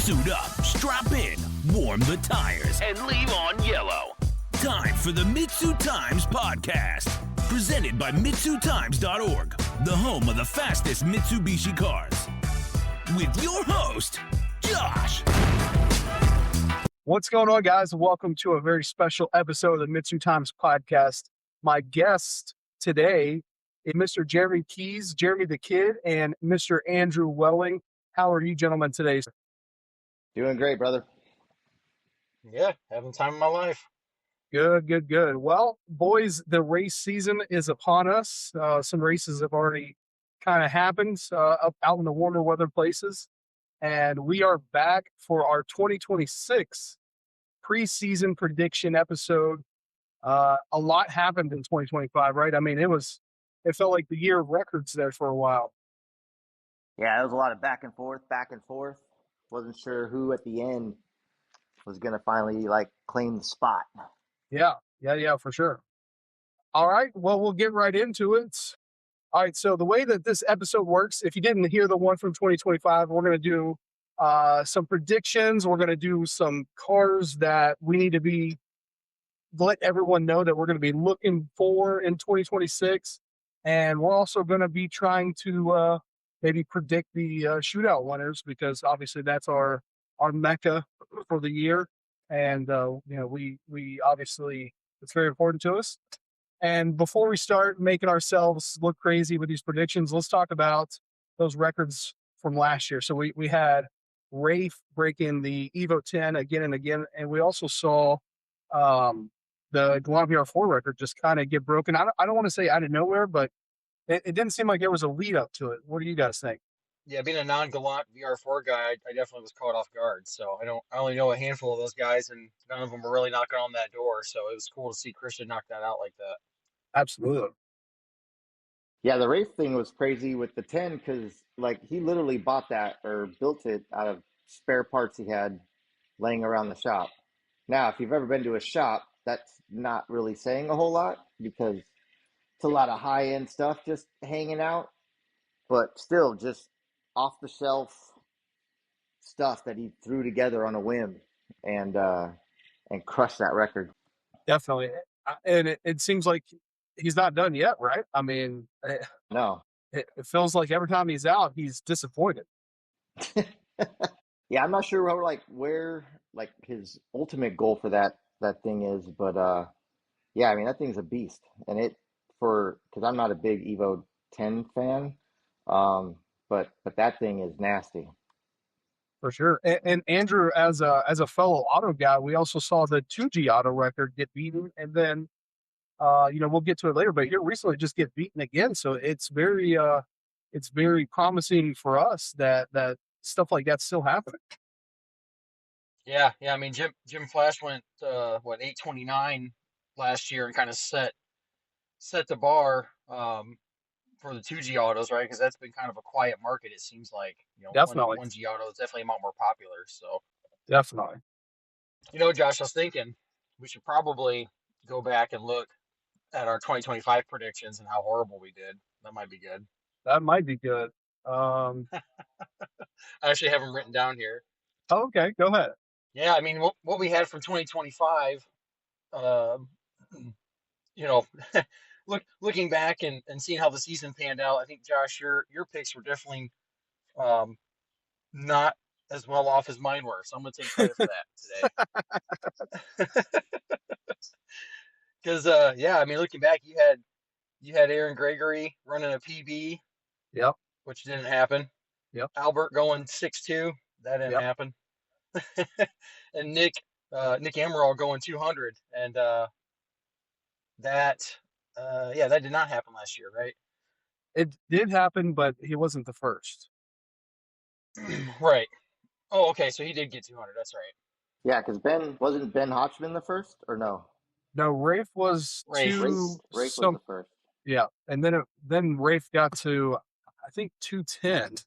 Suit up, strap in, warm the tires, and leave on yellow. Time for the MitsuTimes podcast, presented by MitsuTimes.org, the home of the fastest Mitsubishi cars. With your host, Josh. What's going on, guys? Welcome to a very special episode of the MitsuTimes podcast. My guest today is Mr. Jeremy Keys, Jeremy the Kid, and Mr. Andrew Welling. How are you gentlemen today? Doing great, brother. Yeah, having time of my life. Good. Well, boys, the race season is upon us. Some races have already kind of happened up out in the warmer weather places. And we are back for our 2026 preseason prediction episode. A lot happened in 2025, right? I mean, it felt like the year of records there for a while. Yeah, it was a lot of back and forth. Wasn't sure who at the end was going to finally claim the spot. Yeah, for sure. All right, well, we'll get right into it. All right, so the way that this episode works, if you didn't hear the one from 2025, we're going to do some predictions. We're going to do some cars that we need to let everyone know that we're going to be looking for in 2026. And we're also going to be trying to maybe predict the shootout winners, because obviously that's our mecca for the year. And, we obviously, it's very important to us. And before we start making ourselves look crazy with these predictions, let's talk about those records from last year. So we had Rafe breaking the Evo 10 again and again. And we also saw the Galant VR4 record just kind of get broken. I don't want to say out of nowhere, but it didn't seem like there was a lead up to it. What do you guys think? Yeah, being a non-Galant VR4 guy, I definitely was caught off guard. So I only know a handful of those guys, and none of them were really knocking on that door. So it was cool to see Christian knock that out like that. Absolutely. Yeah, the race thing was crazy with the 10 because he literally bought that or built it out of spare parts he had laying around the shop. Now, if you've ever been to a shop, that's not really saying a whole lot because it's a lot of high-end stuff just hanging out, but still just off-the-shelf stuff that he threw together on a whim and crushed that record. Definitely. And it seems like he's not done yet, right? I mean, No. It feels like every time he's out, he's disappointed. Yeah, I'm not sure where his ultimate goal for that thing is, but yeah, I mean that thing's a beast, and because I'm not a big Evo 10 fan, but that thing is nasty for sure. And Andrew, as a fellow auto guy, we also saw the 2G auto record get beaten, and then we'll get to it later, but here recently just get beaten again. So it's very promising for us that stuff like that's still happening. Yeah. I mean, Jim Flash went 829 last year and kind of set the bar for the 2G autos, right? Because that's been kind of a quiet market. It seems like Definitely 1G auto is definitely a lot more popular. So definitely. Josh, I was thinking we should probably go back and look at our 2025 predictions and how horrible we did. That might be good. That might be good. I actually have them written down here. Oh, okay, go ahead. Yeah, I mean, what we had from 2025, looking back and seeing how the season panned out, I think, Josh, your picks were definitely not as well off as mine were. So I'm going to take credit for that today. Because, I mean, looking back, you had Aaron Gregory running a PB. Yep. Which didn't happen. Yep. Albert going 6.2. That didn't happen. And Nick Amaral going 200. And that did not happen last year, right? It did happen, but he wasn't the first. Right. Oh, okay. So he did get 200. That's right. Yeah, because wasn't Ben Hotchman the first, or no? No, Rafe was Rafe was the first. Yeah, and then Rafe got to, I think, 210.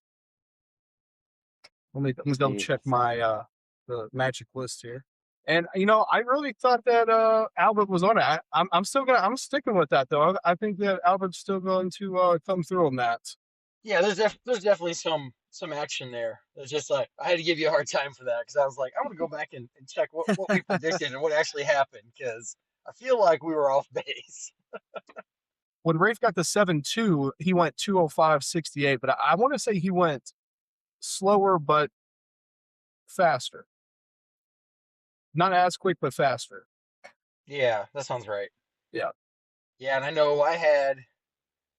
Let me double check my the magic list here. And I really thought that Albert was on it. I'm sticking with that though. I think that Albert's still going to come through on that. Yeah, there's definitely some some action there. It's just like I had to give you a hard time for that because I was like, I want to go back and check what we predicted and what actually happened because I feel like we were off base. When Rafe got the 7.2, he went 2:05.68, but I want to say he went slower but faster. Not as quick, but faster. Yeah, that sounds right. Yeah. Yeah, and I know I had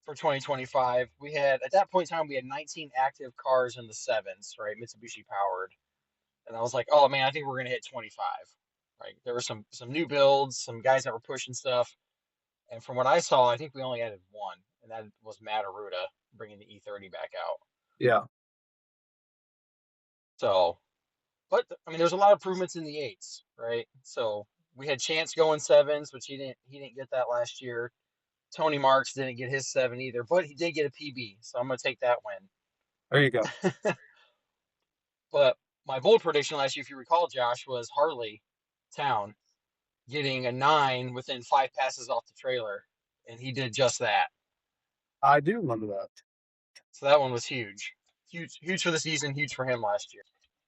for 2025, we had at that point in time we had 19 active cars in the sevens, right? Mitsubishi powered. And I was like, oh man, I think we're gonna hit 25. Right? There were some new builds, some guys that were pushing stuff. And from what I saw, I think we only added one, and that was Matt Aruda bringing the E30 back out. Yeah. So, but I mean, there's a lot of improvements in the eights, right? So we had Chance going sevens, which he didn't get that last year. Tony Marks didn't get his seven either, but he did get a PB, so I'm gonna take that There you go. win. But my bold prediction last year, if you recall, Josh, was Harley Town getting a 9 within 5 passes off the trailer, and he did just that. I do remember that. So that one was huge, huge for the season, huge for him last year.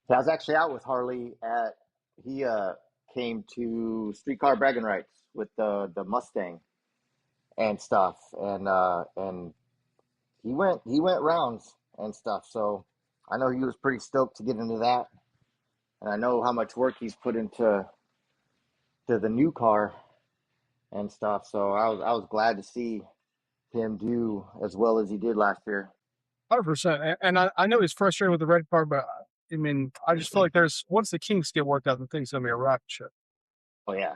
I was actually out with Harley at he came to Streetcar Bragging Rights with the Mustang and stuff, and he went rounds and stuff. So I know he was pretty stoked to get into that, and I know how much work he's put into the new car and stuff. So I was glad to see him do as well as he did last year. 100%. And I know he's frustrated with the red car, but I mean, I just feel like once the kinks get worked out, the thing's going to be a rocket ship. Oh yeah.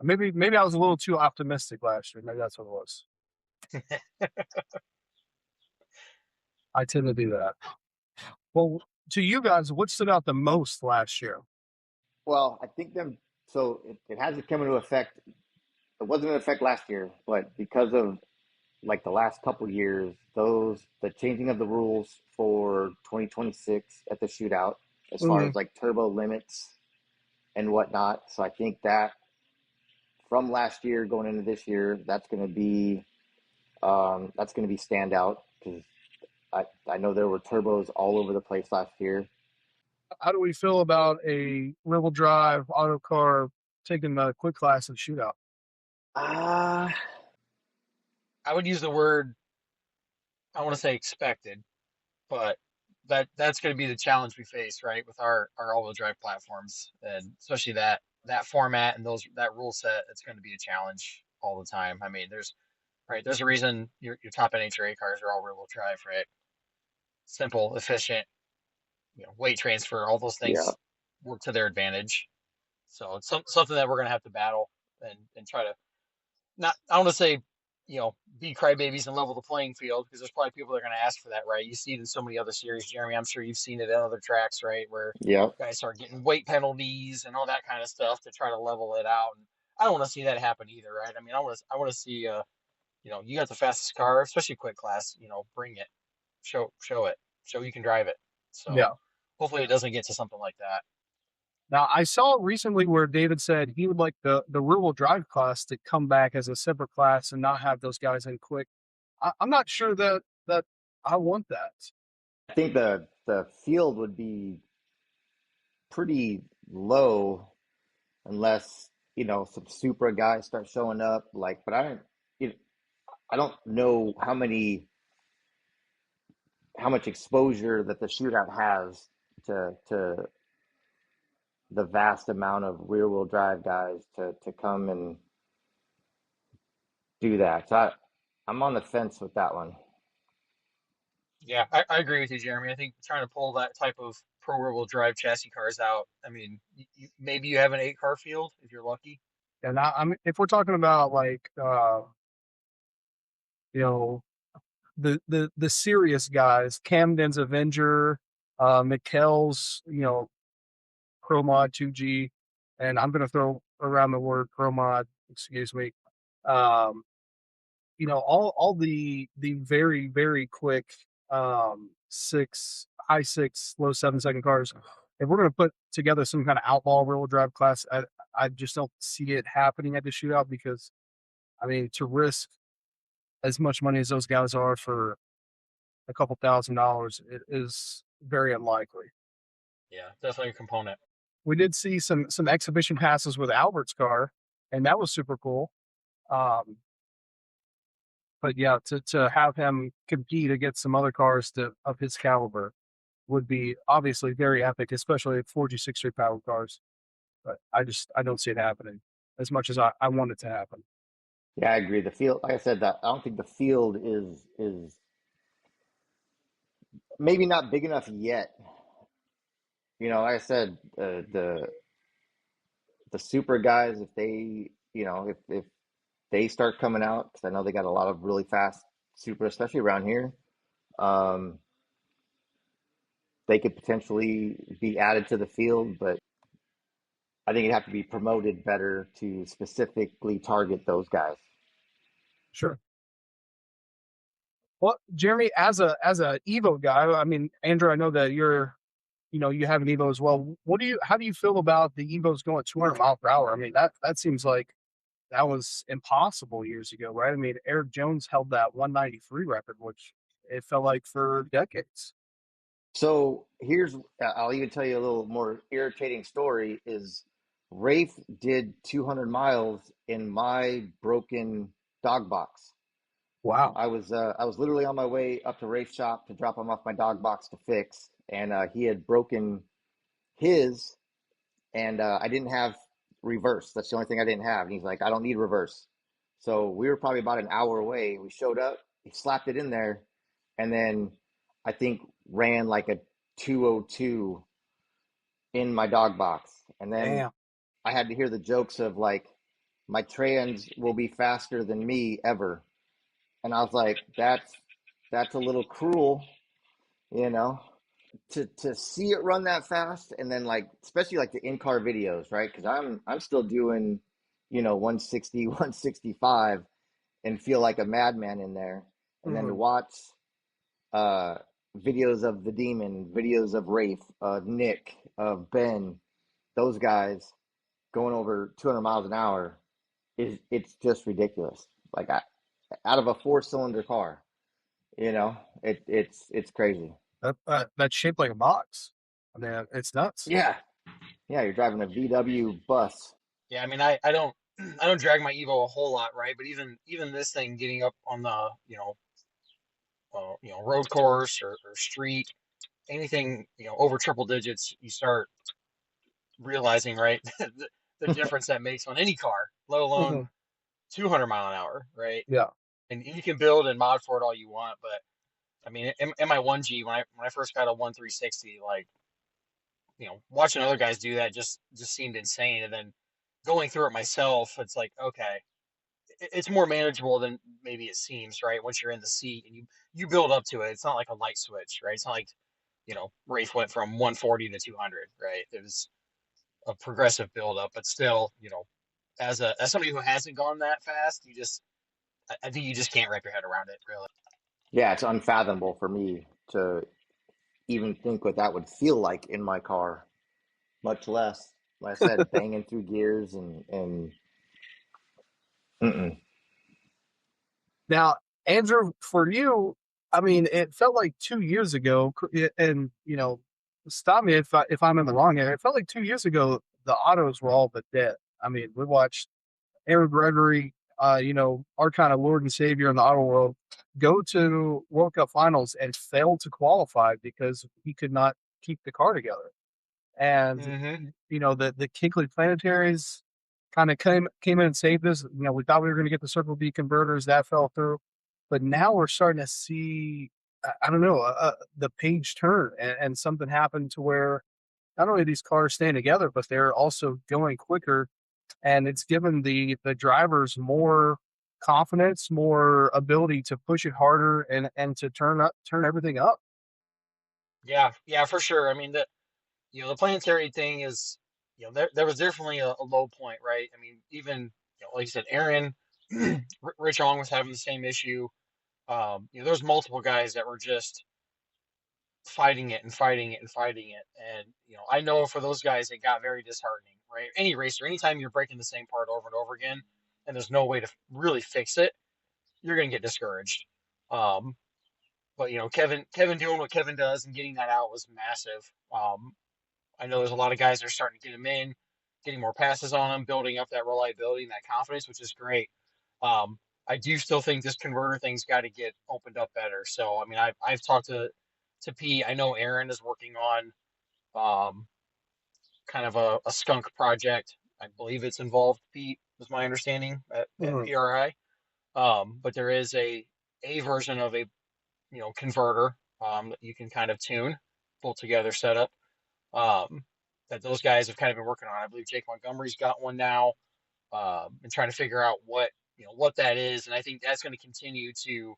Maybe I was a little too optimistic last year. Maybe that's what it was. I tend to do that. Well, to you guys, what stood out the most last year? Well, I think them. So it hasn't come into effect. It wasn't in effect last year, but because of like the last couple years, the changing of the rules for 2026 at the shootout, as far as like turbo limits and whatnot. So I think that from last year going into this year, that's going to be standout because I know there were turbos all over the place last year. How do we feel about a rear-wheel drive auto car taking the quick class and shootout? I would use the word, I want to say expected, but that's going to be the challenge we face, right, with our all-wheel drive platforms, and especially that format and that rule set. It's going to be a challenge all the time. I mean, there's a reason your top NHRA cars are all rear-wheel drive, right? Simple, efficient, weight transfer, all those things work to their advantage. So it's something that we're going to have to battle and try to not, I want to say, be crybabies and level the playing field because there's probably people that are going to ask for that, right? You see it in so many other series, Jeremy. I'm sure you've seen it at other tracks, right? Where guys start getting weight penalties and all that kind of stuff to try to level it out. And I don't want to see that happen either, right? I mean, I want to see, you got the fastest car, especially quick class, bring it, show it, show you can drive it. So hopefully it doesn't get to something like that. Now, I saw recently where David said he would like the rear-wheel drive class to come back as a separate class and not have those guys in quick. I'm not sure that I want that. I think the field would be pretty low unless some Supra guys start showing up. But I don't know how much exposure that the shootout has to the vast amount of rear wheel drive guys to come and do that. So I'm on the fence with that one. Yeah, I agree with you, Jeremy. I think trying to pull that type of pro rear wheel drive chassis cars out. I mean, maybe you have an 8-car field if you're lucky. And if we're talking about like the serious guys, Camden's Avenger, Mikkel's Pro Mod 2G, and I'm gonna throw around the word Pro Mod. Excuse me. All the very very quick high 6, low 7-second cars. If we're gonna put together some kind of outlaw rear-wheel drive class, I just don't see it happening at the shootout because, I mean, to risk as much money as those guys are for a couple $1,000, it is very unlikely. Yeah, definitely a component. We did see some exhibition passes with Albert's car, and that was super cool. Um, but yeah, to have him compete against some other cars of his caliber would be obviously very epic, especially 4G63 powered cars. But I don't see it happening as much as I want it to happen. Yeah, I agree. The field, like I said, that I don't think the field is maybe not big enough yet. Like I said, the super guys, if they, if they start coming out, because I know they got a lot of really fast super, especially around here, um, they could potentially be added to the field, but I think it'd have to be promoted better to specifically target those guys. Sure. Well, Jeremy, as a Evo guy, I mean, Andrew, I know that you have an Evo as well. How do you feel about the Evos going 200 miles per hour? I mean, that seems like that was impossible years ago, right? I mean, Eric Jones held that 193 record, which it felt like for decades. So I'll even tell you a little more irritating story is Rafe did 200 miles in my broken dog box. Wow. I was literally on my way up to Rafe's shop to drop him off my dog box to fix, and he had broken his, and I didn't have reverse. That's the only thing I didn't have. And he's like, I don't need reverse. So we were probably about an hour away. We showed up, he slapped it in there, and then I think ran like a 202 in my dog box. And then Damn. I had to hear the jokes of like, my trans will be faster than me ever. And I was like, that's a little cruel, you know, to see it run that fast, and then like especially like the in-car videos, right? Because I'm still doing, 160, 165, and feel like a madman in there. And then to Mhm. watch uh videos of the Demon, videos of Rafe, of Nick, of Ben, those guys going over 200 miles an hour it's just ridiculous. Like out of a four-cylinder car, it's crazy. That's shaped like a box. I mean, it's nuts. Yeah, yeah, you're driving a VW bus. Yeah, I mean, I don't I don't drag my Evo a whole lot, right? But even this thing getting up on the road course or street, anything over triple digits, you start realizing, right, the difference that makes on any car, let alone Mhm. 200 mile an hour, right? Yeah. And you can build and mod for it all you want, but I mean, in my 1G, when I first got a 1360, like, watching other guys do that just seemed insane. And then going through it myself, it's like, okay, it's more manageable than maybe it seems, right? Once you're in the seat and you build up to it, it's not like a light switch, right? It's not like, Rafe went from 140 to 200, right? It was a progressive build up, but still, as somebody who hasn't gone that fast, I think you just can't wrap your head around it, really. Yeah, it's unfathomable for me to even think what that would feel like in my car, much less, like I said, banging through gears and mm-mm. Now, Andrew, for you, I mean, it felt like 2 years ago, and stop me if I'm in the wrong here. It felt like 2 years ago the autos were all but dead. I mean, we watched Aaron Gregory, our kind of Lord and Savior in the auto world, go to World Cup finals and fail to qualify because he could not keep the car together. And Mm-hmm. the Kinkley Planetaries kind of came in and saved us. We thought we were going to get the Circle B converters, that fell through, but now we're starting to see, I don't know, the page turn, and something happened to where not only these cars staying together, but they're also going quicker, and it's given the drivers more confidence, more ability to push it harder, and to turn everything up. Yeah, yeah, for sure. I mean, the planetary thing is, there was definitely a low point, right? I mean, even, like you said, Aaron, Rich Ong was having the same issue. There's multiple guys that were just fighting it and fighting it and fighting it. And, I know for those guys, it got very disheartening, right? Any racer, anytime you're breaking the same part over and over again, and there's no way to really fix it, you're going to get discouraged. Um, but Kevin doing what Kevin does and getting that out was massive. I know there's a lot of guys that are starting to get him in, getting more passes on him, building up that reliability and that confidence, which is great. I do still think this converter thing's got to get opened up better. So I mean, I've talked to Pete. I know Aaron is working on kind of a skunk project. I believe it's involved Pete, was my understanding at Mhm. PRI. But there is a version of a converter that you can kind of tune, pull together setup that those guys have kind of been working on. I believe Jake Montgomery's got one now, and trying to figure out what that is. And I think that's going to continue to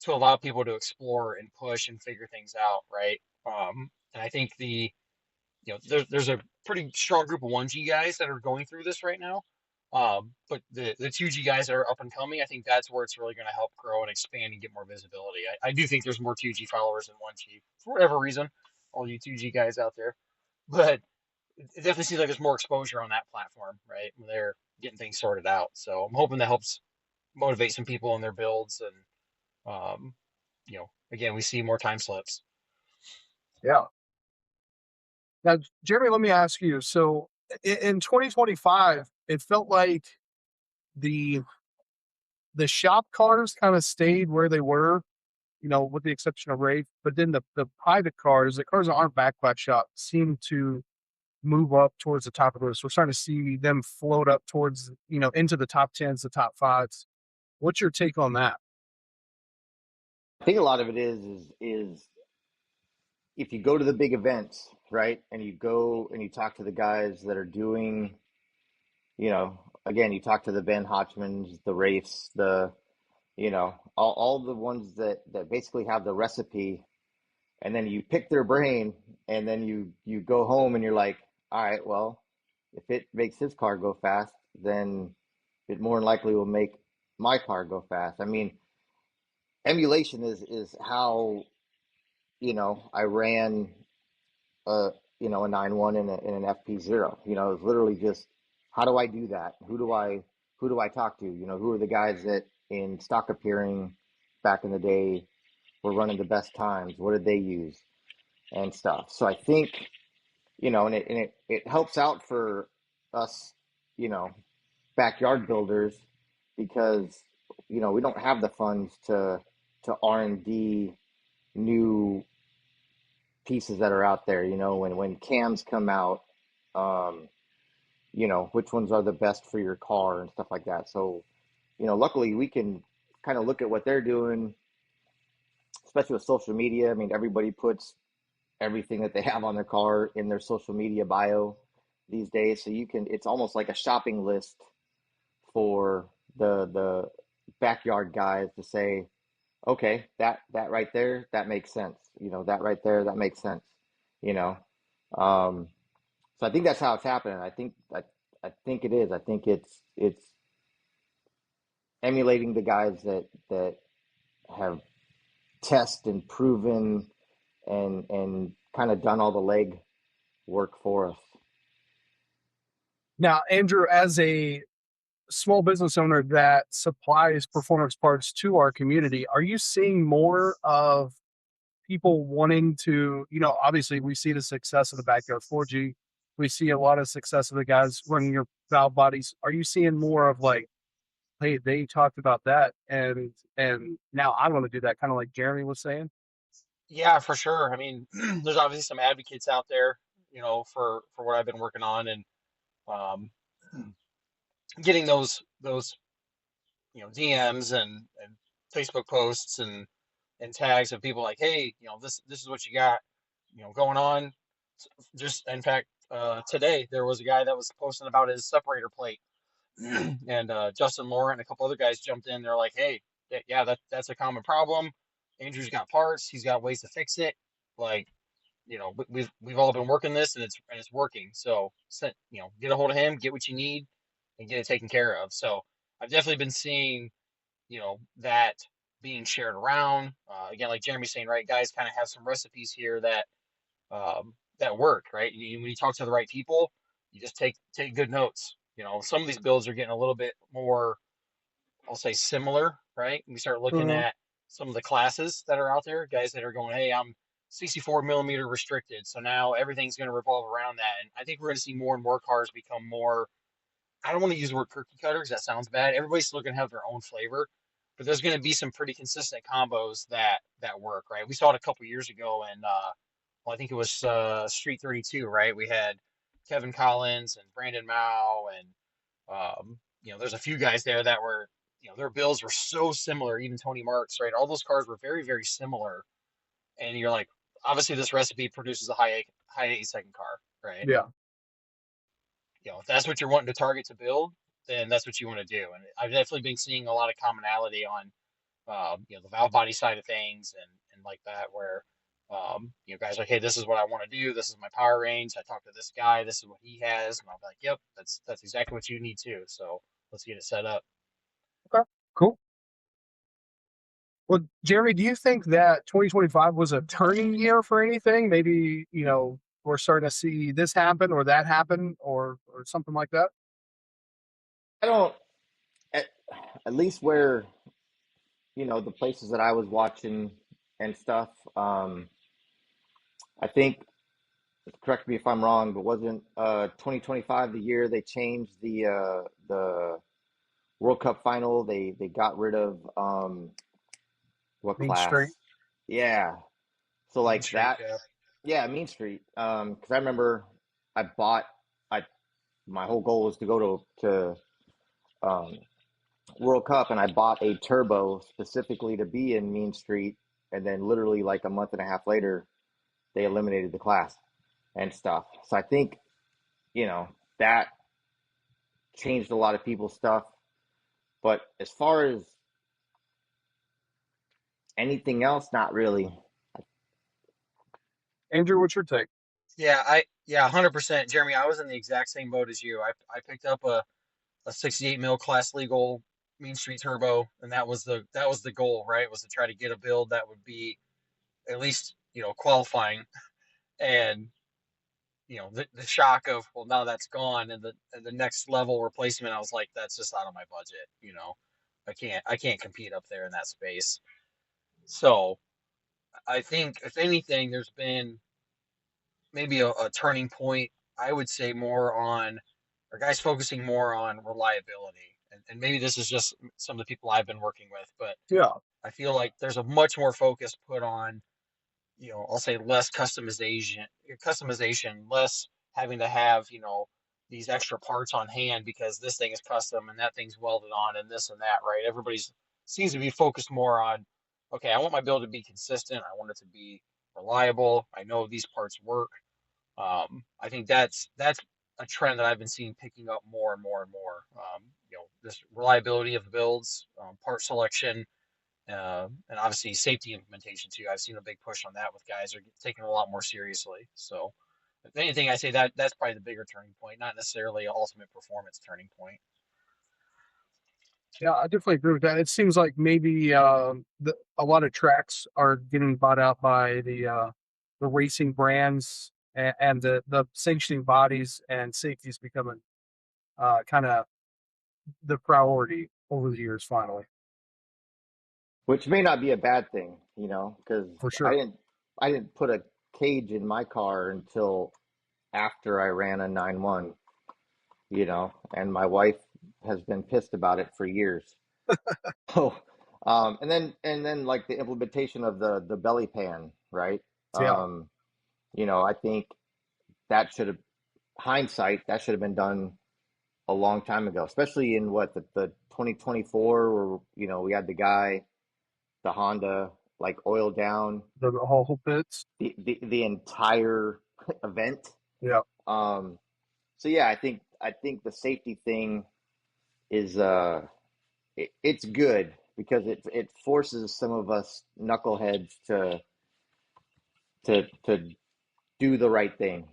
allow people to explore and push and figure things out, right? And I think there's a pretty strong group of 1G guys that are going through this right now. But the 2G guys that are up and coming, I think that's where it's really going to help grow and expand and get more visibility. I do think there's more 2G followers than 1G for whatever reason, all you 2G guys out there. But it definitely seems like there's more exposure on that platform, right? When they're getting things sorted out. So I'm hoping that helps motivate some people in their builds and again, we see more time slips. Yeah. Now, Jeremy, let me ask you. So in 2025, it felt like the shop cars kind of stayed where they were, with the exception of Rafe. But then the private cars, the cars that aren't backed by shop, seem to move up towards the top of the list. We're starting to see them float up towards, into the top tens, the top fives. What's your take on that? I think a lot of it is if you go to the big events, right, and you go and you talk to the guys that are doing, again, you talk to the Ben Hotchmans, the Rafes, all the ones that basically have the recipe, and then you pick their brain, and then you go home and you're like, all right, well, if it makes his car go fast, then it more than likely will make my car go fast. I mean, emulation is how I ran a a 9.1 in an FP0. It's literally just how do I do that? Who do I talk to? Who are the guys that in stock appearing back in the day were running the best times? What did they use and stuff? So I think and it helps out for us, you know, backyard builders because we don't have the funds to R&D new pieces that are out there. When cams come out, um, which ones are the best for your car and stuff like that. So luckily we can kind of look at what they're doing, especially with social media. I mean, everybody puts everything that they have on their car in their social media bio these days, so it's almost like a shopping list for the backyard guys to say, okay, that right there, that makes sense. That right there, that makes sense. You know, um, so I think that's how it's happening. I think it is. I think it's emulating the guys that have tested and proven and kind of done all the leg work for us. Now, Andrew, as a small business owner that supplies performance parts to our community, are you seeing more of people wanting to, obviously we see the success of the Backyard 4G. We see a lot of success of the guys running your valve bodies. Are you seeing more of like, hey, they talked about that and now I want to do that, kind of like Jeremy was saying? Yeah, for sure. I mean, there's obviously some advocates out there, for what I've been working on and um, getting those DMs and Facebook posts and tags of people like, hey, this is what you got, going on. Just in fact, today there was a guy that was posting about his separator plate, and Justin Laurent and a couple other guys jumped in. They're like, hey, yeah, that's a common problem. Andrew's got parts. He's got ways to fix it. Like, we've all been working this and it's working. So, get a hold of him, get what you need, and get it taken care of. So I've definitely been seeing, that being shared around. Again, like Jeremy's saying, right, guys kind of have some recipes here that work, right? When you talk to the right people, you just take good notes. Some of these builds are getting a little bit more, I'll say, similar, right? We start looking Mhm. at some of the classes that are out there, guys that are going, hey, I'm 64 millimeter restricted, so now everything's going to revolve around that. And I think we're going to see more and more cars become more. I don't want to use the word cookie cutter because that sounds bad. Everybody's still going to have their own flavor, but there's going to be some pretty consistent combos that work, right? We saw it a couple years ago, and well, I think it was Street 32, right? We had Kevin Collins and Brandon Mao, and there's a few guys there that were, their builds were so similar. Even Tony Marks, right? All those cars were very, very similar, and you're like, obviously, this recipe produces a high 8 second car, right? Yeah. If that's what you're wanting to target to build, then that's what you want to do. And I've definitely been seeing a lot of commonality on, the valve body side of things and like that, where, guys are like, hey, this is what I want to do. This is my power range. I talked to this guy. This is what he has. And I'll be like, yep, that's exactly what you need too. So let's get it set up. Okay. Cool. Well, Jeremy, do you think that 2025 was a turning year for anything? Maybe, we're starting to see this happen or that happen or something like that? I don't, at, at least where, the places that I was watching and stuff, I think, correct me if I'm wrong, but wasn't 2025 the year they changed the World Cup final? They got rid of what Main class? Street. Yeah. So Main like Street, that, yeah. yeah, Mean Street. Because I remember I bought I my whole goal was to go to World Cup, and I bought a turbo specifically to be in Mean Street, and then literally like a month and a half later, they eliminated the class and stuff. So I think that changed a lot of people's stuff. But as far as anything else, not really. Andrew, what's your take? Yeah, 100%. Jeremy, I was in the exact same boat as you. I picked up a 68 mil class legal Mean Street Turbo, and that was the goal, right? Was to try to get a build that would be at least qualifying, and the shock of, well, now that's gone, and the next level replacement, I was like, that's just out of my budget. I can't compete up there in that space. So I think if anything, there's been maybe a turning point. I would say more on, or guys focusing more on reliability. And maybe this is just some of the people I've been working with, but Yeah. I feel like there's a much more focus put on, I'll say less customization, less having to have, these extra parts on hand because this thing is custom and that thing's welded on and this and that, right? Everybody's seems to be focused more on, okay, I want my build to be consistent. I want it to be reliable. I know these parts work. I think that's a trend that I've been seeing picking up more and more and more. This reliability of the builds, part selection, and obviously safety implementation too. I've seen a big push on that with guys are taking it a lot more seriously. So, if anything, I say that's probably the bigger turning point, not necessarily an ultimate performance turning point. Yeah, I definitely agree with that. It seems like maybe a lot of tracks are getting bought out by the racing brands and the sanctioning bodies, and safety is becoming kind of the priority over the years. Finally, Which may not be a bad thing, because for I sure. didn't I didn't put a cage in my car until after I ran a 9-1, and my wife has been pissed about it for years. Oh, and then like the implementation of the belly pan, right? Yeah, Um, I think that should have hindsight that should have been done a long time ago, especially in what the 2024 where we had the Honda like oil down the whole bits. the entire event. Yeah, Um, so yeah, I think the safety thing is it's good because it forces some of us knuckleheads to do the right thing.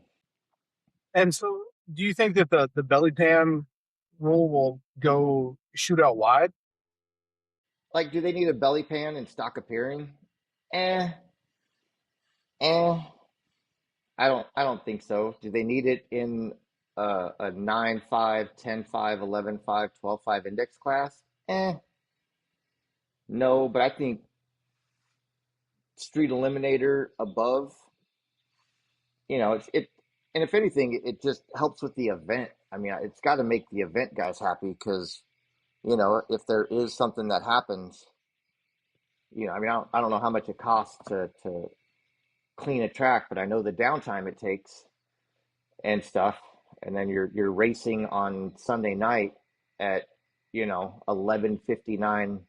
and so do you think that the belly pan rule will go shoot out wide? Like, do they need a belly pan in stock appearing? Eh, eh. I don't think so. Do they need it in a 9.5, 10.5, 11.5, 12.5 index class? No, but I think street eliminator above, and if anything, it just helps with the event. I mean, it's got to make the event guys happy because, if there is something that happens, I mean, I don't know how much it costs to clean a track, but I know the downtime it takes and stuff. And then you're racing on Sunday night at 11:59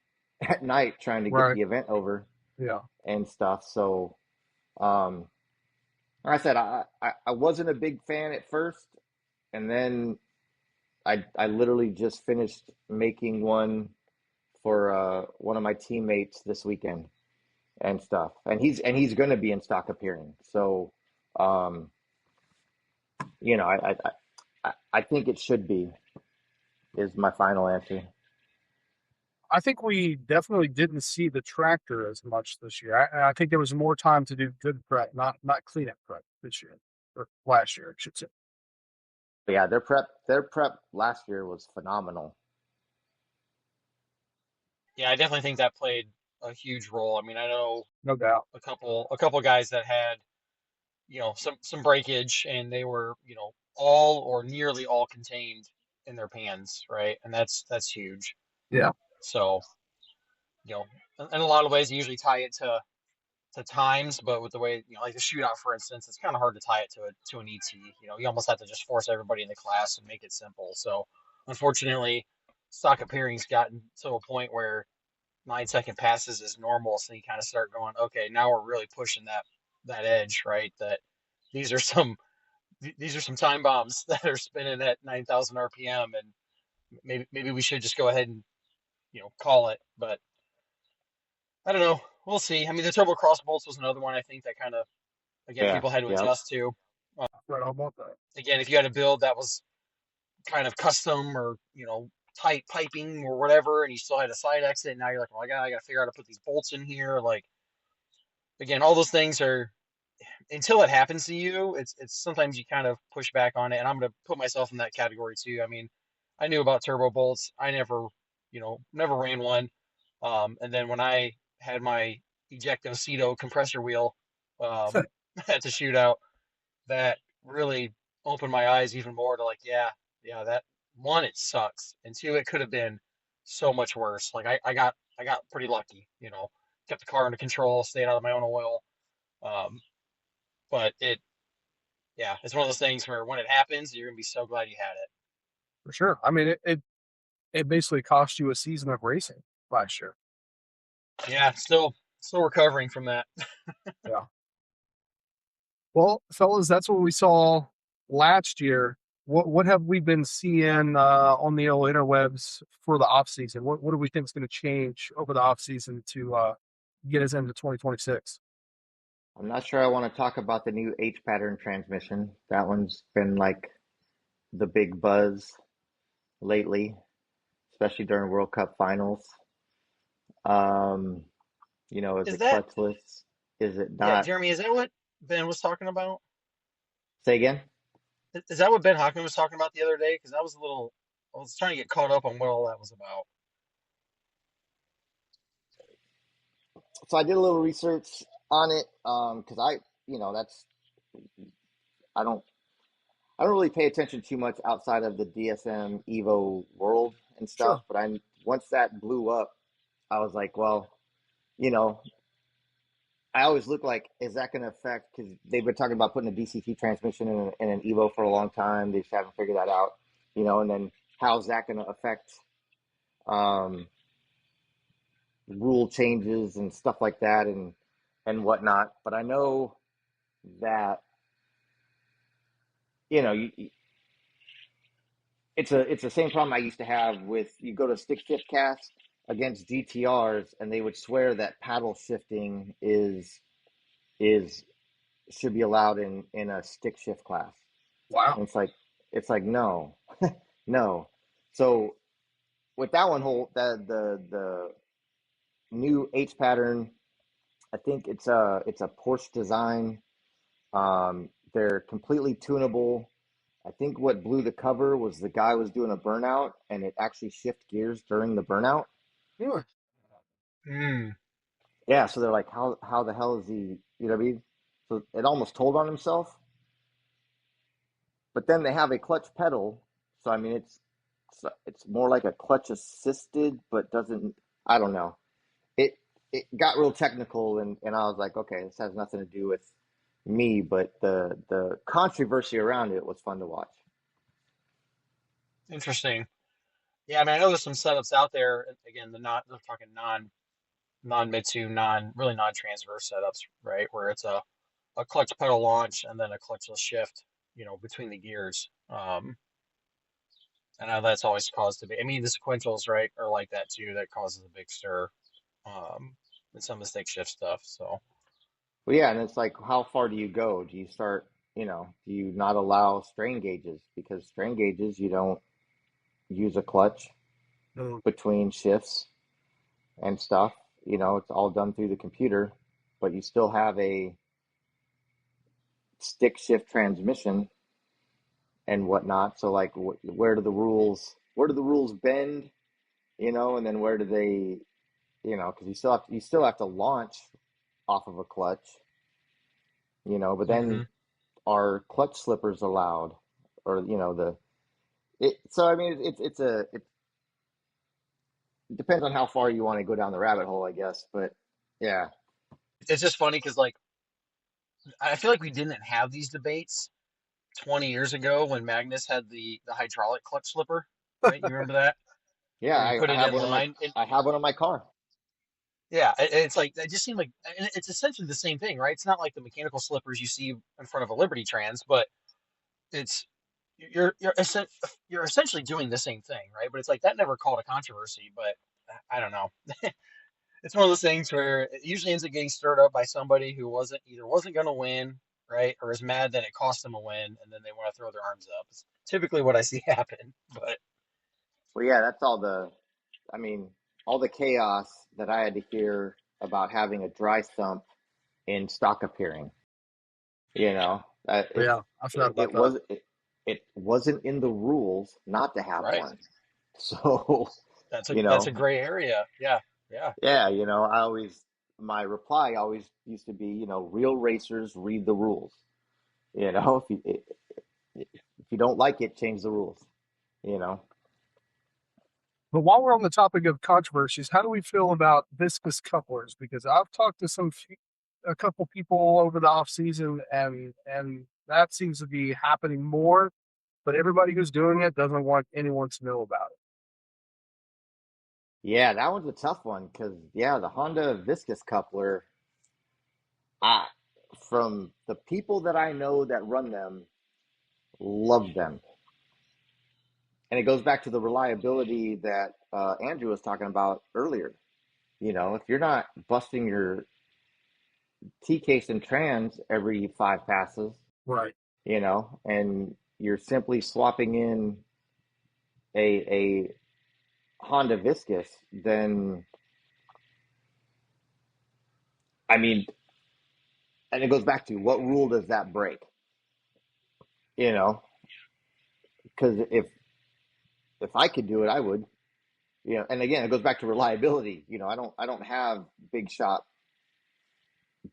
at night trying to get Right. the event over Yeah. and stuff. So, like I said, I wasn't a big fan at first, and then I literally just finished making one for one of my teammates this weekend and stuff, and he's going to be in stock appearing. So, um, I think it should be is my final answer. I think we definitely didn't see the tractor as much this year. I think there was more time to do good prep, not cleanup prep this year or last year, I should say. But yeah, their prep last year was phenomenal. Yeah, I definitely think that played a huge role. I mean, I know No doubt. a couple guys that had, some breakage, and they were, all or nearly all contained in their pans, right? And that's huge. Yeah, So, in a lot of ways, you usually tie it to times, but with the way, like the shootout, for instance, it's kind of hard to tie it to an ET. You almost have to just force everybody in the class and make it simple. So, unfortunately, stock appearing's gotten to a point where 9-second passes is normal. So you kind of start going, okay, now we're really pushing that edge, right? That these are some these are some time bombs that are spinning at 9,000 RPM, and maybe we should just go ahead and call it. But I don't know. We'll see. I mean, the turbo cross bolts was another one I think that kind of, again, Yeah, people had to yeah, adjust to. right on about that. Again, if you had a build that was kind of custom or tight piping or whatever, and you still had a side exit, and now you're like, well, I gotta figure out how to put these bolts in here. Like, again, all those things are, until it happens to you, it's sometimes you kind of push back on it, and I'm gonna put myself in that category too. I mean, I knew about turbo bolts. I never ran one. And then when I had my ejecto-ceto compressor wheel um, at the shootout, that really opened my eyes even more to, like, yeah, that one, it sucks, and two, it could have been so much worse. Like I got pretty lucky, kept the car under control, stayed out of my own oil. Um, but yeah, it's one of those things where when it happens, you're gonna be so glad you had it. For sure. I mean, it basically cost you a season of racing last year. Yeah, still recovering from that. Yeah. Well, fellas, that's what we saw last year. What have we been seeing on the old interwebs for the off season? What do we think is going to change over the off season to get us into 2026? I'm not sure I want to talk about the new H pattern transmission. That one's been like the big buzz lately, especially during World Cup finals. Um, is Is it that clutchless? Is it Yeah, not? Jeremy? Is that what Ben was talking about? Say again. Is that what Ben Hockman was talking about the other day? Because I was trying to get caught up on what all that was about. So I did a little research on it because that's I don't I don't really pay attention too much outside of the DSM Evo world and stuff. Sure. But once that blew up, I was like, well, you know, I always look like, is that going to affect? Because they've been talking about putting a DCT transmission in an Evo for a long time. They just haven't figured that out, and then how's that going to affect um, rule changes and stuff like that and whatnot. But I know that it's the same problem I used to have with you go to stick shift cast against GTRs and they would swear that paddle shifting is should be allowed in a stick shift class. Wow. And it's like no. No. So with that one whole the new H pattern, I think it's a Porsche design. They're completely tunable. I think what blew the cover was the guy was doing a burnout and it actually shift gears during the burnout. Yeah. Hmm. Yeah, so they're like, how the hell is he? You know what I mean? So it almost told on himself. But then they have a clutch pedal, so I mean it's more like a clutch assisted, but doesn't. I don't know. It it got real technical, and I was like, okay, this has nothing to do with me, but the controversy around it was fun to watch. Interesting. Yeah, I mean, I know there's some setups out there. Again, they're talking non-Mitsu, really non-transverse setups, right? Where it's a clutch pedal launch and then a clutchless shift, between the gears. I know that's always caused to be. I mean, the sequentials, right, are like that too. That causes a big stir, and some of the stick shift stuff. So Well, yeah, and it's like, how far do you go? Do you start, do you not allow strain gauges? Because strain gauges, you don't use a clutch Mm. between shifts and stuff. It's all done through the computer, but you still have a stick shift transmission and whatnot. So, like, where do the rules bend? And then where do they, because you still have to launch off of a clutch, but then hmm are clutch slippers allowed, or so I mean it depends on how far you want to go down the rabbit hole, I guess. But yeah, it's just funny because like I feel like we didn't have these debates 20 years ago when Magnus had the hydraulic clutch slipper, right? You remember that? yeah, Where you I, put I it have in one in my line. And I have one in my car. yeah, it's like it just seemed like and it's essentially the same thing, right? It's not like the mechanical slippers you see in front of a Liberty Trans, but it's you're essentially doing the same thing, right? But it's like that never called a controversy, but I don't know. It's one of those things where it usually ends up getting stirred up by somebody who wasn't going to win, right, or is mad that it cost them a win, and then they want to throw their arms up. It's typically what I see happen. But Well, yeah, that's I mean, all the chaos that I had to hear about having a dry sump in stock appearing. You know, uh, it Yeah, I forgot it, about it that. was it, it wasn't in the rules not to have right, one. So, that's a you that's a know, gray area. Yeah, yeah. yeah, my reply always used to be, real racers read the rules. If you don't like it, change the rules. You know. But while we're on the topic of controversies, how do we feel about viscous couplers? Because I've talked to a couple people over the off season, and that seems to be happening more. But everybody who's doing it doesn't want anyone to know about it. Yeah, that one's a tough one because yeah, the Honda viscous coupler. I From the people that I know that run them, love them. And it goes back to the reliability that Andrew was talking about earlier. If you're not busting your T case and trans every 5 passes, Right. and you're simply swapping in a Honda Viscus, then I mean, and it goes back to what rule does that break? You know, because if I could do it, I would. And again, it goes back to reliability. I don't have big shop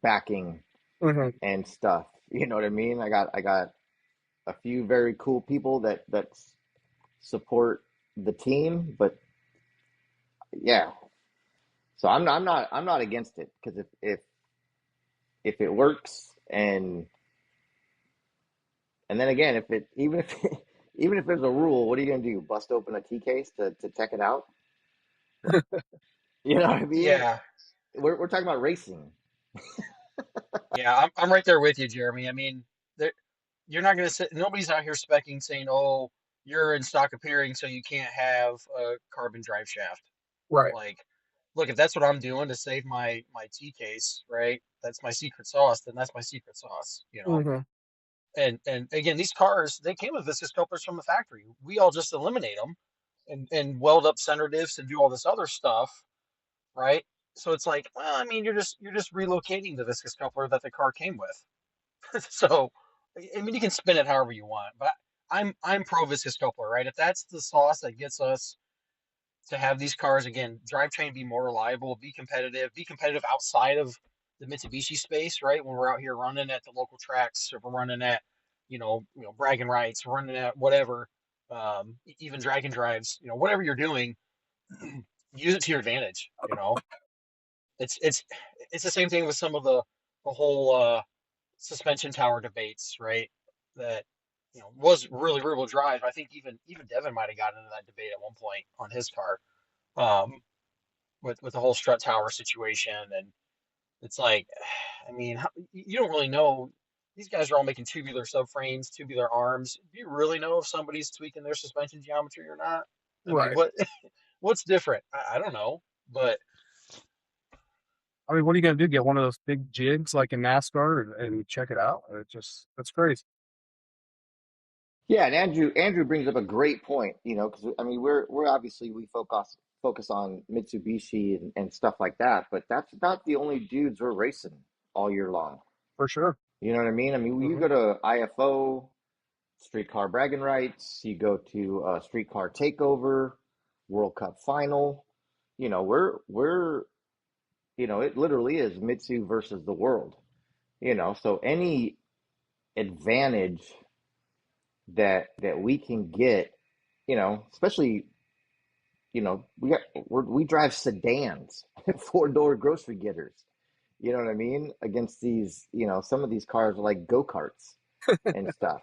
backing Hmm. and stuff. You know what I mean? I got a few very cool people that support the team, but yeah. So I'm not against it because if it works, and then again, if it even if even if there's a rule, what are you gonna do? Bust open a T case to check it out? You know what I mean? Yeah, We're talking about racing. yeah. I'm right there with you, Jeremy. I mean, there, you're not gonna sit. Nobody's out here specking saying, "Oh, you're in stock appearing, so you can't have a carbon drive shaft." Right. Like, look, if that's what I'm doing to save my T case, right? That's my secret sauce. Then that's my secret sauce, you know. Hmm. And again, these cars they came with viscous couplers from the factory. We all just eliminate them and weld up center diffs and do all this other stuff, right? So it's like, well, I mean, you're just relocating the viscous coupler that the car came with. So, I mean, you can spin it however you want, but I'm pro viscous coupler, right? If that's the sauce that gets us to have these cars again, drivetrain be more reliable, be competitive outside of the Mitsubishi space, right? When we're out here running at the local tracks, if we're running at, bragging rights, running at whatever, even dragon drives, whatever you're doing, use it to your advantage. It's it's the same thing with some of the whole suspension tower debates, right? That was really rear wheel drive. I think even Devin might have gotten into that debate at one point on his car, um, with the whole strut tower situation, and it's like, I mean, you don't really know. These guys are all making tubular subframes, tubular arms. Do you really know if somebody's tweaking their suspension geometry or not? I mean, Right. what's different? I don't know, but I mean, what are you gonna do? Get one of those big jigs like in NASCAR and check it out? That's crazy. Yeah, and Andrew brings up a great point, because I mean we're obviously we focus on Mitsubishi and stuff like that, but that's not the only dudes we're racing all year long. For sure. You know what I mean? I mean, you go to IFO, Streetcar Bragging Rights, you go to Streetcar Takeover, World Cup Final. We're it literally is Mitsu versus the world. So any advantage that we can get, especially we drive sedans, 4-door grocery getters. You know what I mean? Against these, some of these cars are like go-karts and stuff.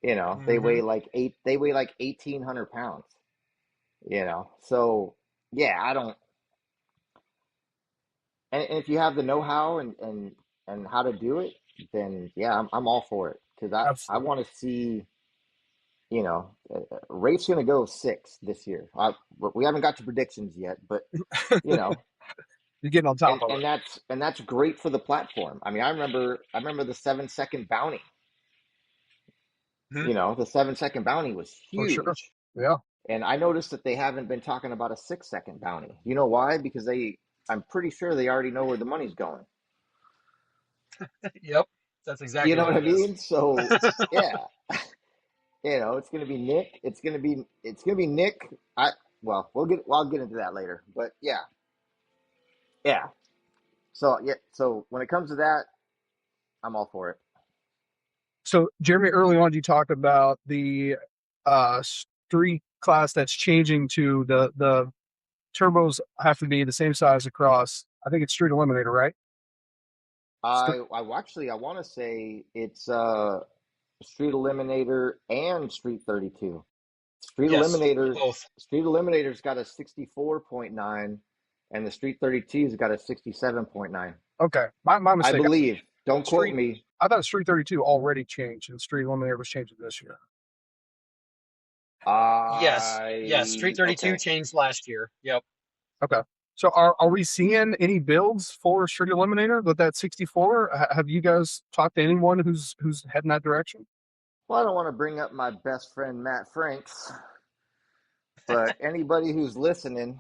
They weigh like 1,800 pounds. So yeah, I don't. And if you have the know-how and how to do it, then yeah, I'm all for it because I Absolutely. want to see. Rate's going to go 6 this year. We haven't got to predictions yet, but you know, You're getting on top and of and it. that's great for the platform. I mean, I remember the 7-second bounty. Mhm. The 7-second bounty was For sure. huge, Yeah. and I noticed that they haven't been talking about a 6-second bounty. You know why? Because I'm pretty sure they already know where the money's going. yep, that's You exactly know what what I it is. mean? So yeah, it's gonna be Nick. It's gonna be Nick. I'll get into that later. But yeah. So yeah, so when it comes to that, I'm all for it. So, Jeremy, early on, you talked about the street class that's changing to the turbos have to be the same size across. I think it's Street Eliminator, right? I want to say it's Street Eliminator and Street 32. Street Yes, Eliminator both. Street Eliminator's got a 64.9 and the Street 32's got a 67.9. Okay, my I mistake. believe. Don't quote Street. me. I thought Street 32 already changed, and Street Eliminator was changing this year. Yes. Street 32 Okay. changed last year. Yep. Okay. So are we seeing any builds for Street Eliminator with that 64? Have you guys talked to anyone who's heading that direction? Well, I don't want to bring up my best friend Matt Franks, but anybody who's listening,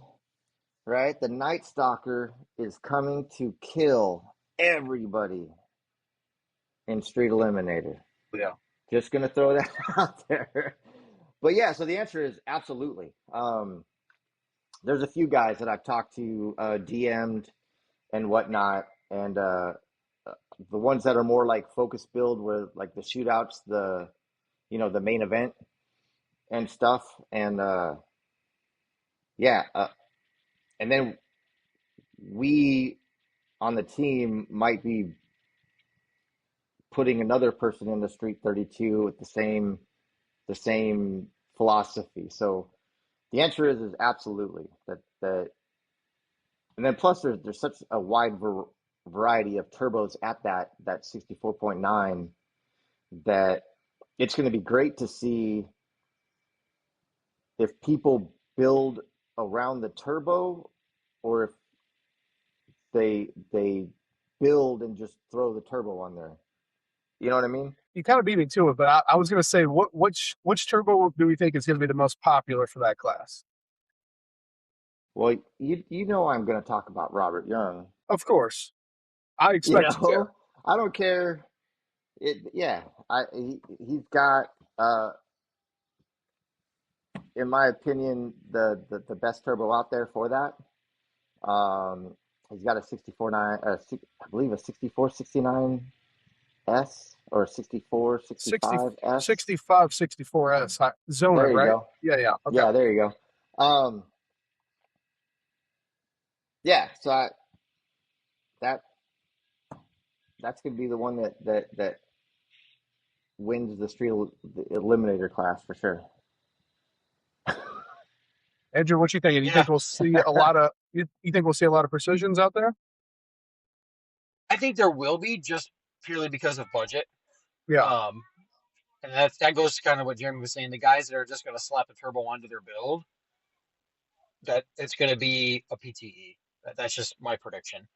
right? The Night Stalker is coming to kill everybody in Street Eliminator. Yeah. Just gonna throw that out there. But yeah, so the answer is absolutely. There's a few guys that I've talked to, DM'd and whatnot, and the ones that are more like focus build with like the shootouts, the main event and stuff, and yeah, and then we on the team might be putting another person in the Street 32 with the same philosophy. So the answer is absolutely that, and then plus there's such a wide variety of turbos at that 64.9 that it's going to be great to see if people build around the turbo or if they build and just throw the turbo on there. You know what I mean? You kind of beat me to it, but I was going to say, which turbo do we think is going to be the most popular for that class? Well, you know I'm going to talk about Robert Young. Of course, I You expect you to. know, I don't care. He's got in my opinion, the best turbo out there for that. He's got a 64.9, I believe a 6469S or 60, 6465S. 65, 64S. Zona, There you right? go. Yeah. Okay. Yeah, there you go. Yeah, so that that's gonna be the one that wins the eliminator class for sure. Andrew, what you thinking? You Yeah, think we'll see a lot of you think we'll see a lot of precisions out there? I think there will be just purely because of budget. Yeah. Um, and that goes to kind of what Jeremy was saying. The guys that are just going to slap a turbo onto their build, that it's going to be a PTE. That's just my prediction.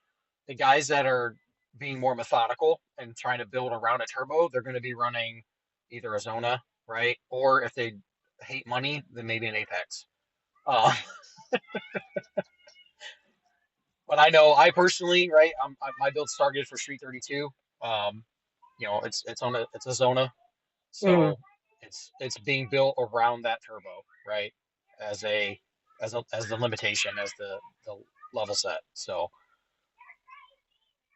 The guys that are being more methodical and trying to build around a turbo, they're going to be running either a Zona, right? Or if they hate money, then maybe an Apex. Uh, but I know I personally, right? My build's targeted for Street 32. Um, it's a Zona, Mm. so it's being built around that turbo, right? As a as the limitation, as the level set. So